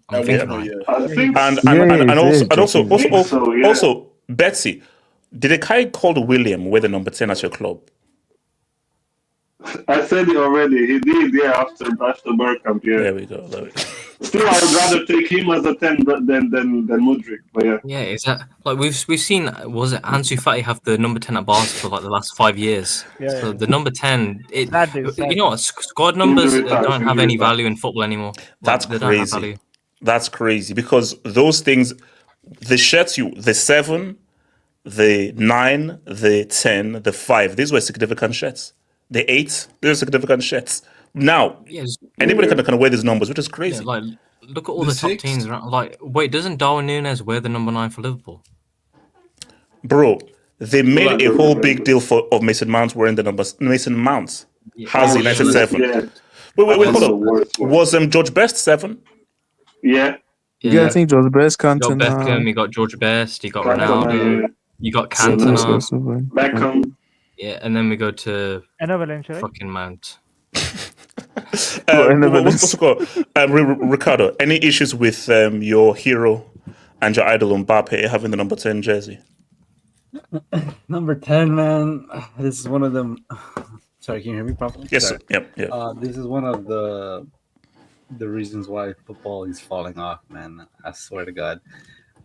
I'm thinking right. Also, Betsy, did a guy called William wear the number 10 at your club? I said it already. He did, after Bergkamp, yeah. There we go. Still, I would rather take him as a 10 than Mudryk, but yeah. Yeah, is that like we've seen? Was it Ansu Fati have the number 10 at Barca for like the last 5 years? Yeah. So the number 10, you know what? Squad numbers don't have any value in football anymore. That's crazy. That's crazy because those things, the shirts the 7, the 9, the 10, the 5, these were significant shirts. The 8, they're significant shirts. Now, anybody can wear these numbers, which is crazy. Yeah, like, look at all the top teams. Like, wait, doesn't Darwin Núñez wear the number 9 for Liverpool? Bro, they made a whole big deal of Mason Mount wearing the numbers. Mason Mount has United 7. Yeah. Wait, hold on. Was George Best 7? Yeah. Yeah, I think George Best, Cantona. You got Beckham, you got George Best, you got Ronaldo, you got Cantona. Beckham. Yeah, and then we go to Valencia, right? fucking Mount. What's it called? Ricardo, any issues with your hero and your idol Mbappe having the number 10 jersey? Number 10, man. This is one of them. Sorry, can you hear me properly? Yes, sir. Yep. This is one of the reasons why football is falling off, man. I swear to God.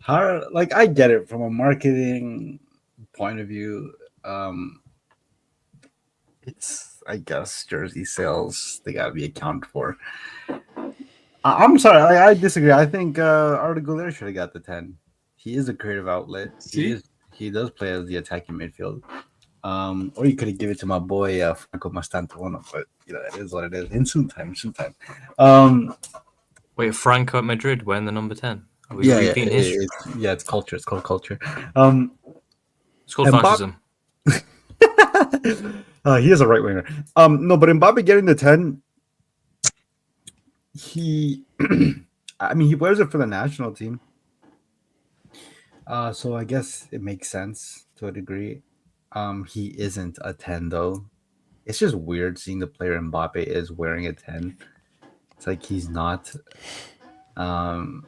I get it from a marketing point of view. It's, I guess, jersey sales, they gotta be accounted for. I'm sorry, I disagree. I think Arda Güler should have got the 10. He is a creative outlet. He does play as the attacking midfield. Or you could have given it to my boy Franco Mastantuono, but it is what it is. In soon time. Wait, Franco at Madrid wearing the number 10? It's culture. It's called culture. It's called fascism. He is a right winger. No, but Mbappe getting the 10, he wears it for the national team. So I guess it makes sense to a degree. He isn't a 10 though. It's just weird seeing the player Mbappe is wearing a 10. It's like he's not. But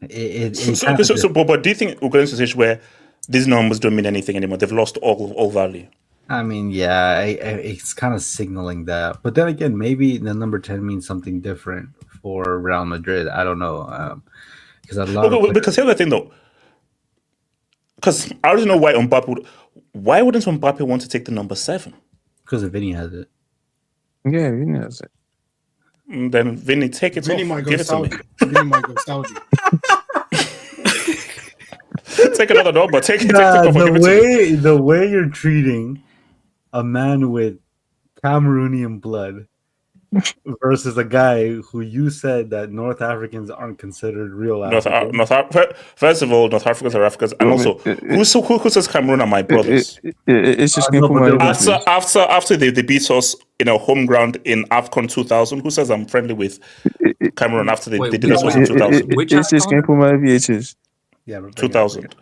do you think we're going to a situation where these numbers don't mean anything anymore? They've lost all value. I mean, yeah, it's kind of signaling that. But then again, maybe the number 10 means something different for Real Madrid. I don't know. Because here's the thing, though. Because I don't know why Mbappe why wouldn't Mbappe want to take the number 7? Because Vinny has it. Yeah, Vinny has it. Then Vinny, take it. Vinny off. might go Give it to me. Saudi. Vinny might go Saudi. Take another number. Take it off. The way you're treating a man with Cameroonian blood versus a guy who you said that North Africans aren't considered real Africans. First of all, North Africans are Africans, and also who says Cameroon are my brothers? It's just after they beat us in our home ground in AFCON 2000. Who says I'm friendly with Cameroon after they did us in 2000? It's just came from my VHS. Yeah, 2000.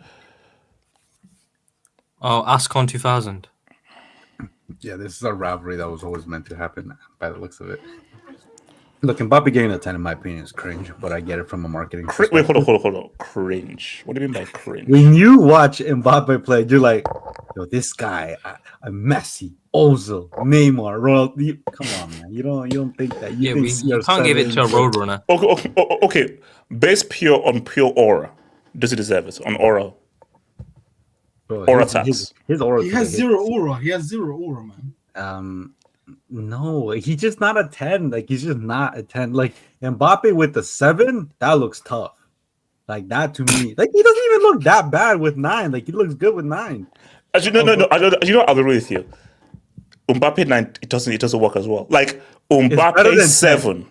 Oh, ASCON 2000. Yeah, this is a rivalry that was always meant to happen by the looks of it. Look, Mbappe getting a 10 in my opinion is cringe, but I get it from a marketing Wait, hold on. Cringe. What do you mean by cringe? When you watch Mbappe play, you're like, yo, this guy, Messi, Ozil, Neymar, Ronaldo. Come on, man. You don't think that. You can't give it to a roadrunner. Okay. Based on pure aura, does he deserve it? On aura? Bro, aura tax. His aura. He has zero aura. He has zero aura, man. No, he's just not a 10. Like, he's just not a 10. Like, Mbappe with the 7, that looks tough. Like, that to me. Like, he doesn't even look that bad with 9. Like, he looks good with 9. Actually, no. I'll agree with you. Mbappe 9, it doesn't work as well. Like, Mbappe 7.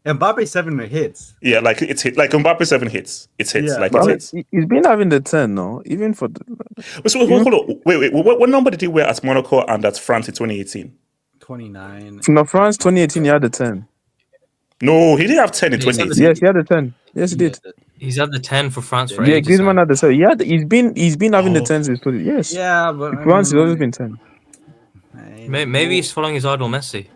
Mbappe 7 hits. Yeah, like it's hit. Like Mbappe 7 hits. It's hits. Yeah. Like it's hits. He's been having the 10, no? Even for the... So, hold on. Wait. What number did he wear at Monaco and at France in 2018? 29. No, France 2018, he had the 10. No, he didn't have 10 in 2018. Yes, he had the 10. Yes, he did. He's had the 10 for France for Yeah, ages. Griezmann had the 7. He's been having the 10s since 20. Yes. Yeah, but France has always been 10. Maybe he's following his idol Messi.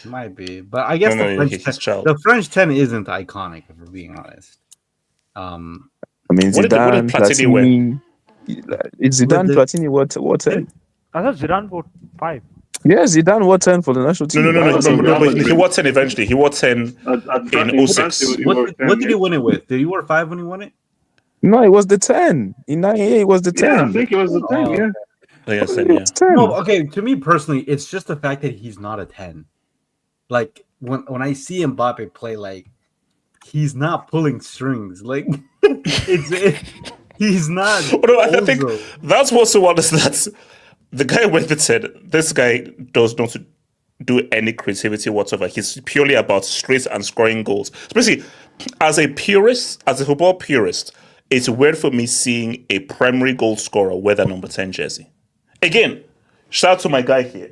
Might be, but I guess the French 10 isn't iconic, if we're being honest. I mean, what Zidane, did Platini win? It's Zidane, Platini, what 10? I thought Zidane wore 5. Yeah, Zidane wore 10 for the national team. No, he wore 10 eventually. He wore 10 in 06. What did he win it with? Did he wear 5 when he won it? No, it was the 10. In 98, it was the 10. Yeah, I think it was the 10, yeah. Like I said, yeah. No, okay, to me personally, it's just the fact that he's not a 10. Like, when I see Mbappe play, like, he's not pulling strings. Like, he's not. I think that's what's so honest. That's the guy went and said, this guy does not do any creativity whatsoever. He's purely about straight and scoring goals. Especially as a football purist, it's weird for me seeing a primary goal scorer wear the number 10 jersey. Again, shout out to my guy here.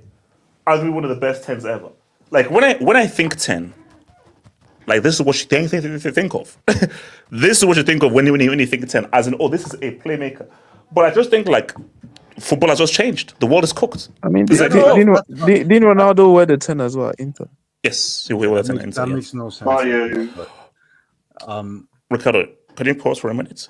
Arguably one of the best 10s ever. Like, when I think 10, like, this is what you think of. This is what you think of when you think 10, as in, oh, this is a playmaker. But I just think, like, football has just changed. The world is cooked. I mean, didn't Ronaldo wear the 10 as well, Inter? Yes, he wear the 10 Inter. That makes no sense. Oh, yeah. But, Ricardo, can you pause for a minute?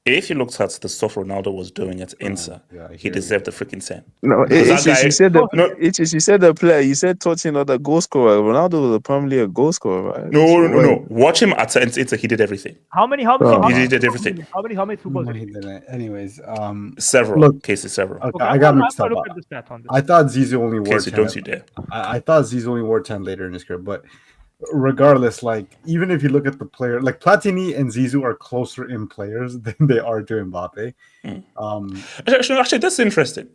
If you looked at the stuff Ronaldo was doing at Inter, he deserved the freaking 10. No, you said the player. You said touching other goal scorer. Ronaldo was probably a goal scorer, right? No. Watch him at Inter. He did everything. How many? He did everything. How many footballs? Anyways, several cases. Okay, I got mixed up. I thought Zizou only wore 10. Don't you dare. I thought Zizou only wore 10 later in his career, but regardless, like, even if you look at the player, like, Platini and Zizou are closer in players than they are to Mbappe. Actually, that's interesting.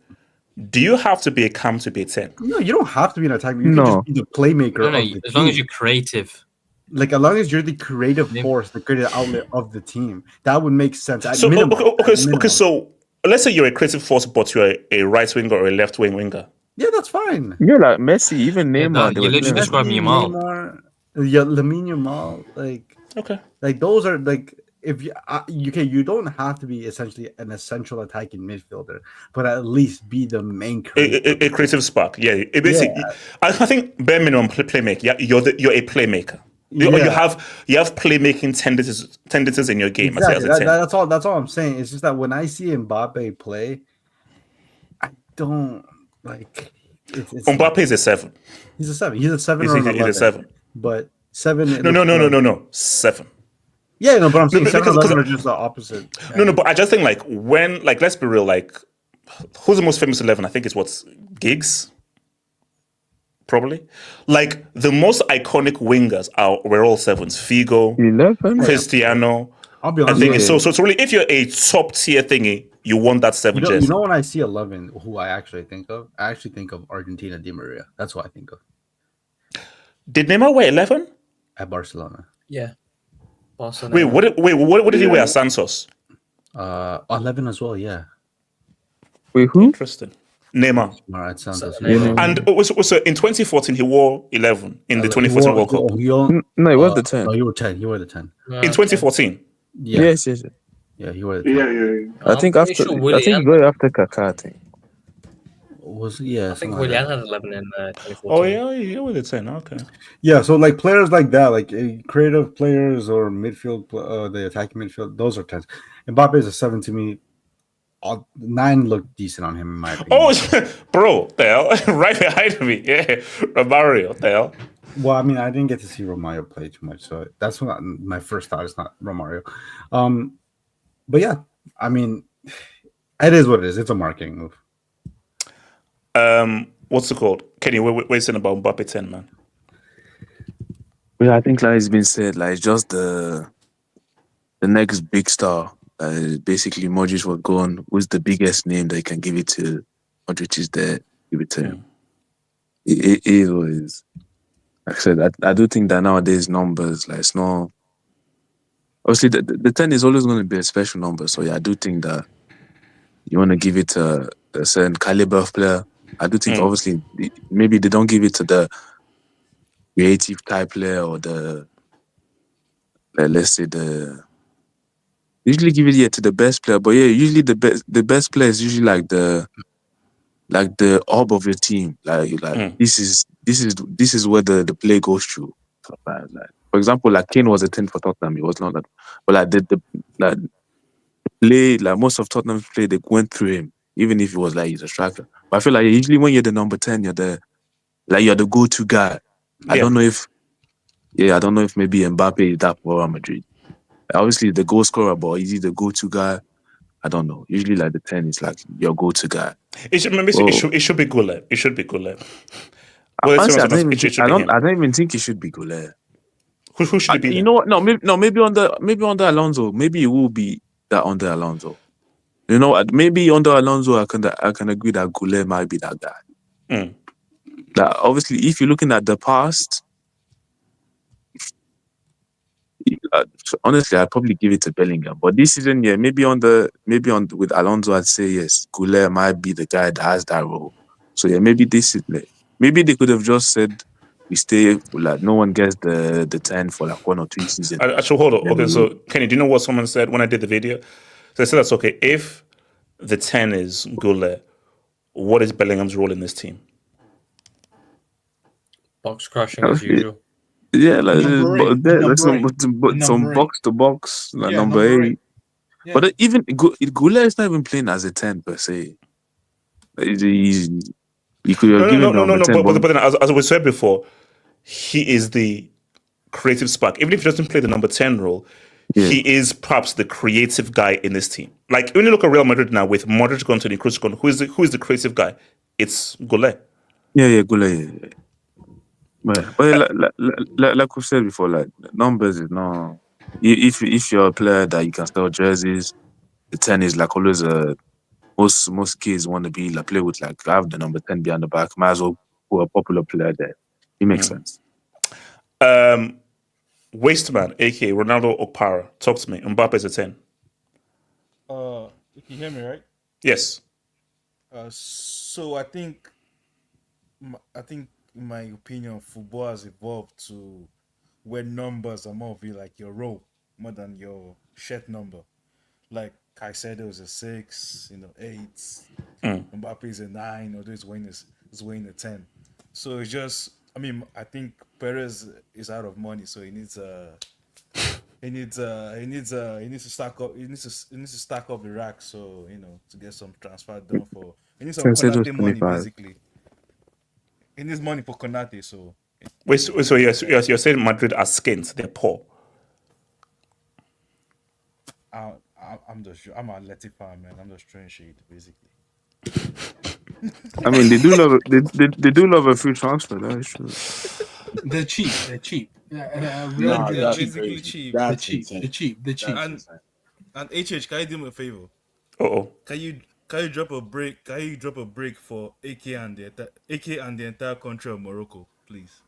Do you have to be a cam to be a 10? No, you don't have to be an attacker. You can just be the playmaker. As long as you're creative. Like, as long as you're the creative force, the creative outlet of the team, that would make sense. So let's say you're a creative force, but you're a right winger or a left wing winger. Yeah, that's fine. You're like Messi, even Neymar. You're literally describing Yamal. Yeah, Lamine Yamal, like, okay, like, those are, like, if you don't have to be essentially an essential attacking midfielder, but at least be the main a creative spark. Yeah, basically, I think bare minimum playmaker. Yeah, you're a playmaker. You have playmaking tendencies in your game. Exactly. That's all I'm saying. It's just that when I see Mbappe play, I don't like. Mbappe is a 7. He's a 7. He's a 7 or an 11. He's a 7. But 7. No. 7. Yeah, no, but I'm saying 7 and 11 are just the opposite. No, but I just think, like, when, like, let's be real, like, who's the most famous 11? I think it's what's Giggs, probably. Like, the most iconic wingers were all 7s. Figo, 11, Cristiano. I'll be honest. I think so it's really, if you're a top tier thingy, you want that 7 jersey. You know when I see 11, who I actually think of? I actually think of Argentina Di Maria. That's what I think of. Did Neymar wear 11? At Barcelona. Yeah. Barcelona. What did he wear at Santos? 11 as well, yeah. Wait, who? Interesting. Neymar. At Santos. And so in 2014 he wore 11 in the 2014 World Cup. No, he was the 10. No, you were 10. You were the 10. In 2014. Yeah. Yes. Yeah, he wore the 10. Yeah. I think he got it after Kaká. I think. I think Willian had 11 in 2014. Oh yeah, he wore the 10. Okay. Yeah, so like players like that, like creative players or midfield, the attacking midfield, those are 10s. Mbappe is a 7 to me. 9 looked decent on him in my opinion. Oh, bro, the hell? Right behind me. Yeah, Romario, the hell? Well, I mean, I didn't get to see Romario play too much, so that's what my first thought is not Romario. But yeah, I mean, it is what it is. It's a marketing move. What's it called? Kenny, what are you saying about Mbappe 10, man? Well, I think like it's been said, like it's just the next big star. Basically, Modric was gone. Who's the biggest name they can give it to? Modric is there. Give it to him. It is what it is. Like I said, I do think that nowadays numbers, like it's not. Obviously, the 10 is always going to be a special number. So yeah, I do think that you want to give it to a certain caliber of player. I do think obviously maybe they don't give it to the creative type player or the let's say the. Usually give it to the best player, but yeah, usually the best player is usually like the hub of your team. Like this is where the play goes through. Like, for example, like Kane was a 10 for Tottenham. He was not that, but like the play, like most of Tottenham's play, they went through him, even if he was like he's a striker. But I feel like usually when you're the number 10, you're the go-to guy. I don't know if maybe Mbappe is that for Real Madrid. Obviously, the goal scorer, but is he the go-to guy? I don't know. Usually, like the 10 is like your go-to guy. It should be Goulet. It should be Goulet. Honestly, I don't even think it should be Goulet. Who should it be? You know what? Maybe under Alonso. Maybe it will be that under Alonso. You know, maybe under Alonso, I can agree that Goulet might be that guy. Like, obviously, if you're looking at the past. Honestly, I'd probably give it to Bellingham. But this season, yeah, maybe with Alonso, I'd say yes, Goulet might be the guy that has that role. So yeah, maybe maybe they could have just said we stay like no one gets the 10 for like 1 or 2 seasons. Actually, hold on. Okay, so Kenny, do you know what someone said when I did the video? So they said that's okay. If the 10 is Goulet, what is Bellingham's role in this team? Box crushing as usual. Yeah, like some box to box, like number 8. Yeah. But even Goulet is not even playing as a 10 per se. You could have given him 10. But then, as we said before, he is the creative spark. Even if he doesn't play the number 10 role, he is perhaps the creative guy in this team. Like when you look at Real Madrid now with Modric going to the Kroos gone, who is the creative guy? It's Goulet. Yeah, Goulet. Yeah. But like we said before, like numbers is not. If you're a player that you can sell jerseys, the 10 is like always a. Most kids want to be like play with like have the number 10 behind the back. Might as well put a popular player there. It makes sense. Wasteman, aka Ronaldo Okpara, talk to me. Mbappe is a 10. You can hear me, right? Yes. So I think in my opinion, football has evolved to where numbers are more of like your role more than your shirt number. Like Caicedo is a 6, 8. Mbappe is a 9, although he's weighing a 10. So it's just, I think Perez is out of money, so he needs to stack up. He needs to stack up the rack, so to get some transfer done for. He needs some Konate money, basically. He needs money for Konate, so. Wait, so you're saying Madrid are skins? They're poor. I'm a Atleti fan, man. I'm just throwing shade, basically. They do love a free transfer. That is true. They're cheap. They're basically cheap. They're cheap. And HH, can you do me a favor? Can you drop a break? Can you drop a break for AK and the entire country of Morocco, please?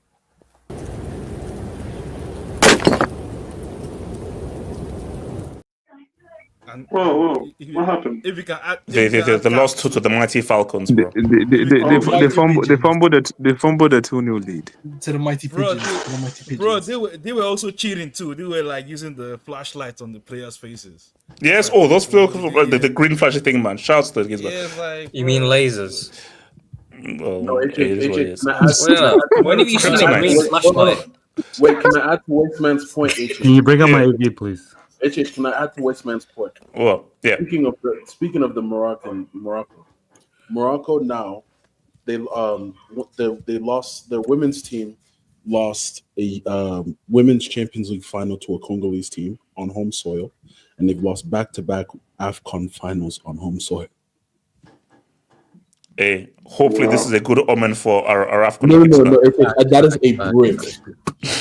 And, Whoa, what happened? If you can add, They lost to the mighty Falcons, bro. They fumbled a 2-0 lead. To the mighty Bro, pigeons. To the mighty pigeons. bro, they were also cheating too. They were like using the flashlight on the players' faces. Yes, those the green flashy thing, man. Shouts to these guys. Yes, like, You mean lasers? Well, No, it is what it is. When have you seen a green flashlight? Wait, can I add to Wasteman's point, HH? Can you bring up my AV, please? HH, can I add to Wasteman's point? Well, yeah. Speaking of the Morocco now, they lost, their women's team lost a women's Champions League final to a Congolese team on home soil, and they've lost back-to-back AFCON finals on home soil. Hey, hopefully this is a good omen for our AFCON. No, that is a brick.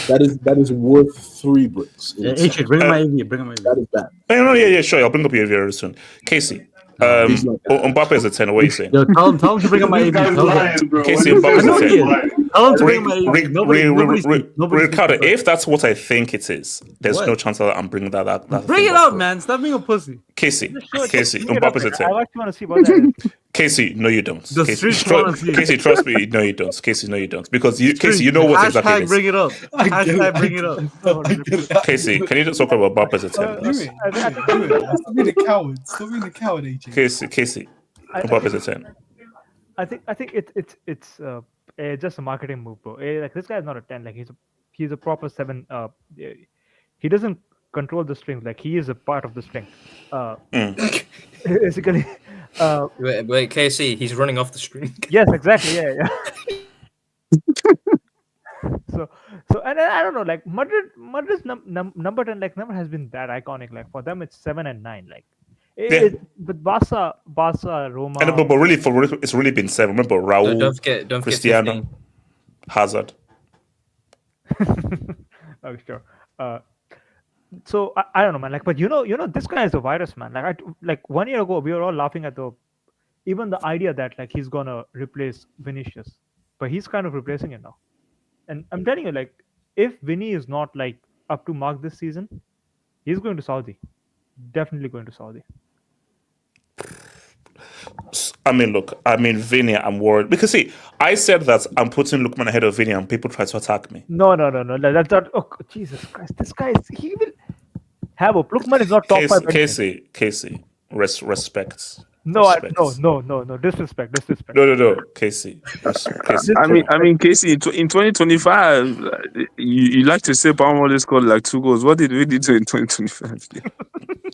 That is worth 3 bricks. Bring my AV. That is bad. Yeah, sure. I'll bring up your AV very soon. Casey, Mbappe is a 10. What are you saying? Yo, tell him to bring up my AV. Casey, Mbappe is a 10. Tell him to bring my AV. Ricardo, if that's what I think it is, there's What? no chance that I'm bringing that Bring it out, man. Stop being a pussy. Casey, Mbappe is a 10. I actually want to see what that is. Casey, no, you don't. The streets wanna see it. Casey, trust me, no, you don't. Casey, no, you don't. Because Casey, you know what exactly it is. Bring it up. Hashtag bring it up. Casey, can you just talk about Mbappe as a 10? please? Stop being a coward. Stop being a coward, AJ. Casey, Mbappe is a 10. I think it's just a marketing move, bro. Like, this guy is not a 10. Like, he's a proper 7. He doesn't control the strings. Like, he is a part of the string. Basically. Wait, KC, he's running off the string. Yes, exactly. Yeah. So and I don't know. Like, Madrid's number 10 like never has been that iconic. Like, for them, it's 7 and 9. Like, but Barca, Roma. And but really, it's really been 7. Remember Raul, Don't forget Cristiano, 15. Hazard. Oh, sure. So I don't know, man. Like, but you know, this guy is a virus, man. Like 1 year ago, we were all laughing at even the idea that like he's gonna replace Vinicius, but he's kind of replacing it now. And I'm telling you, like, if Vinny is not like up to mark this season, he's going to Saudi. Definitely going to Saudi. I mean, Vinny, I'm worried because see, I said that I'm putting Lookman ahead of Vinny, and people try to attack me. No. That's not. Oh, Jesus Christ! This guy he will have a Lookman is not top 5. Casey, respect. No, disrespect. No, Casey. I mean, Casey, in 2025, you like to say Palmer scored like 2 goals. What did we do in 2025?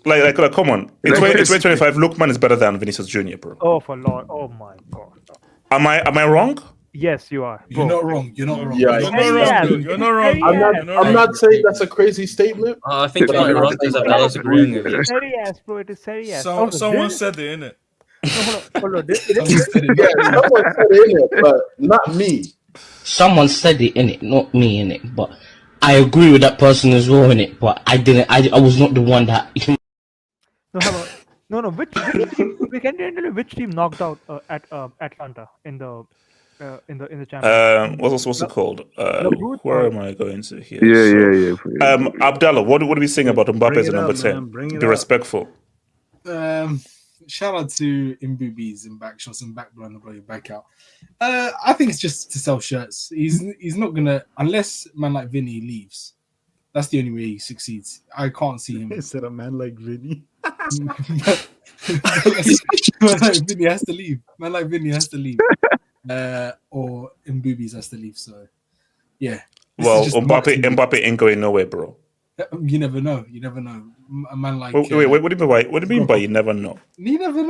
like, come on. In 2025, Lookman is better than Vinicius Junior, bro. Oh, for Lord! Oh my God! Am I wrong? Yes, you are. You're not wrong. You're not wrong. Yeah, You're not wrong. I'm not saying that's a crazy statement. I think you're wrong because Abdallah's agreeing with you. Serious, bro. It is serious. Someone said it, innit? Hold on. Someone said it in it, but not me. Someone said it in it, not me in it. But I agree with that person as well in it. But I didn't. I was not the one that. No. Which team? Which team knocked out at Atlanta in the Champions? What's it called? Where am I going to here? Yeah. Abdallah, what are we saying about Mbappe as a number 10? Be respectful. Shout out to Mbubis and back shots and back blow and blow your back out. I think it's just to sell shirts. He's not gonna, unless man like Vinny leaves. That's the only way he succeeds. I can't see him. Instead of man like Vinny. Man like Vinny has to leave. Or Mbubis has to leave. So yeah. Well, Mbappe ain't going nowhere, bro. You never know. A man like wait, what do you mean by you never know? You never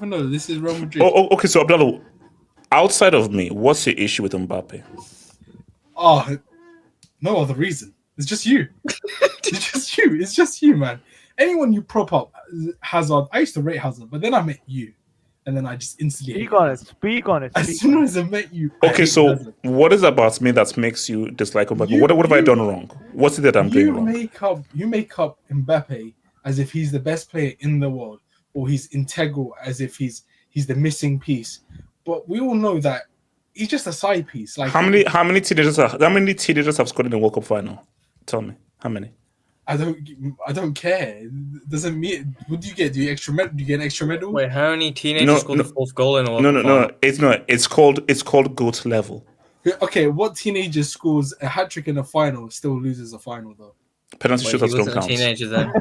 know. This is Real Madrid. Oh, okay. So Abdallah, outside of me, what's your issue with Mbappe? Oh, no other reason. It's just you. It's just you, man. Anyone you prop up, Hazard. I used to rate Hazard, but then I met you, and then I just instantly Speak on it. As soon as I met you. Okay, so Hazard. What is about me that makes you dislike Mbappe? What have I done wrong? What's it that I'm doing wrong? You make up Mbappe as if he's the best player in the world, or he's integral as if he's the missing piece. But we all know that he's just a side piece. Like how many teenagers have scored in the World Cup final? Tell me how many. I don't care. It doesn't mean. What do you get? Do you get an extra medal? Wait, how many teenagers scored the fourth goal in a World Cup No. It's called GOAT level. Okay, what teenager scores a hat trick in a final still loses a final though? Penalty shootouts don't count. Teenager then.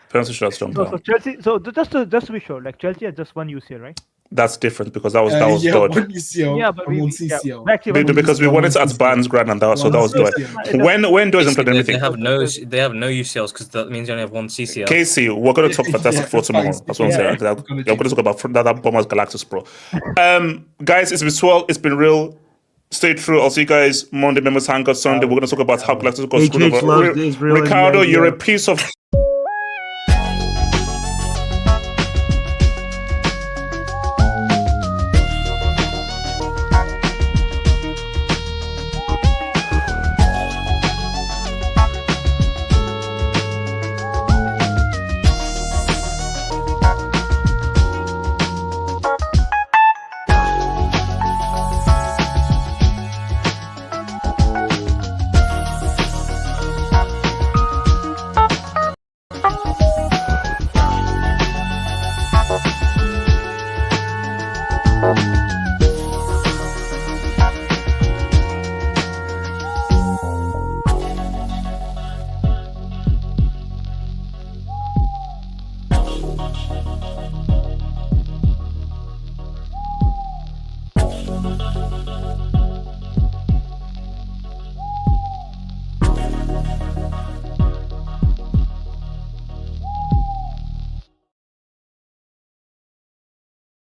Penalty shootouts don't count. So Chelsea. So just to be sure, like Chelsea has just one UCL, right? That's different because that was yeah, done. one UCL, Yeah, but and one yeah, CCL. actually, Because we won it at Barnes Grand and that was done. When doesn't played anything? They have no UCLs because that means you only have one CCL. Casey, we're going to talk Fantastic Four tomorrow. That's what I'm saying. I'm going to talk about that Bombers Galactus Pro. Guys, it's been swell. It's been real. Stay true. I'll see you guys Monday. Members Hangout Sunday. We're going to talk about how Galactus got screwed over. Ricardo, you're a piece of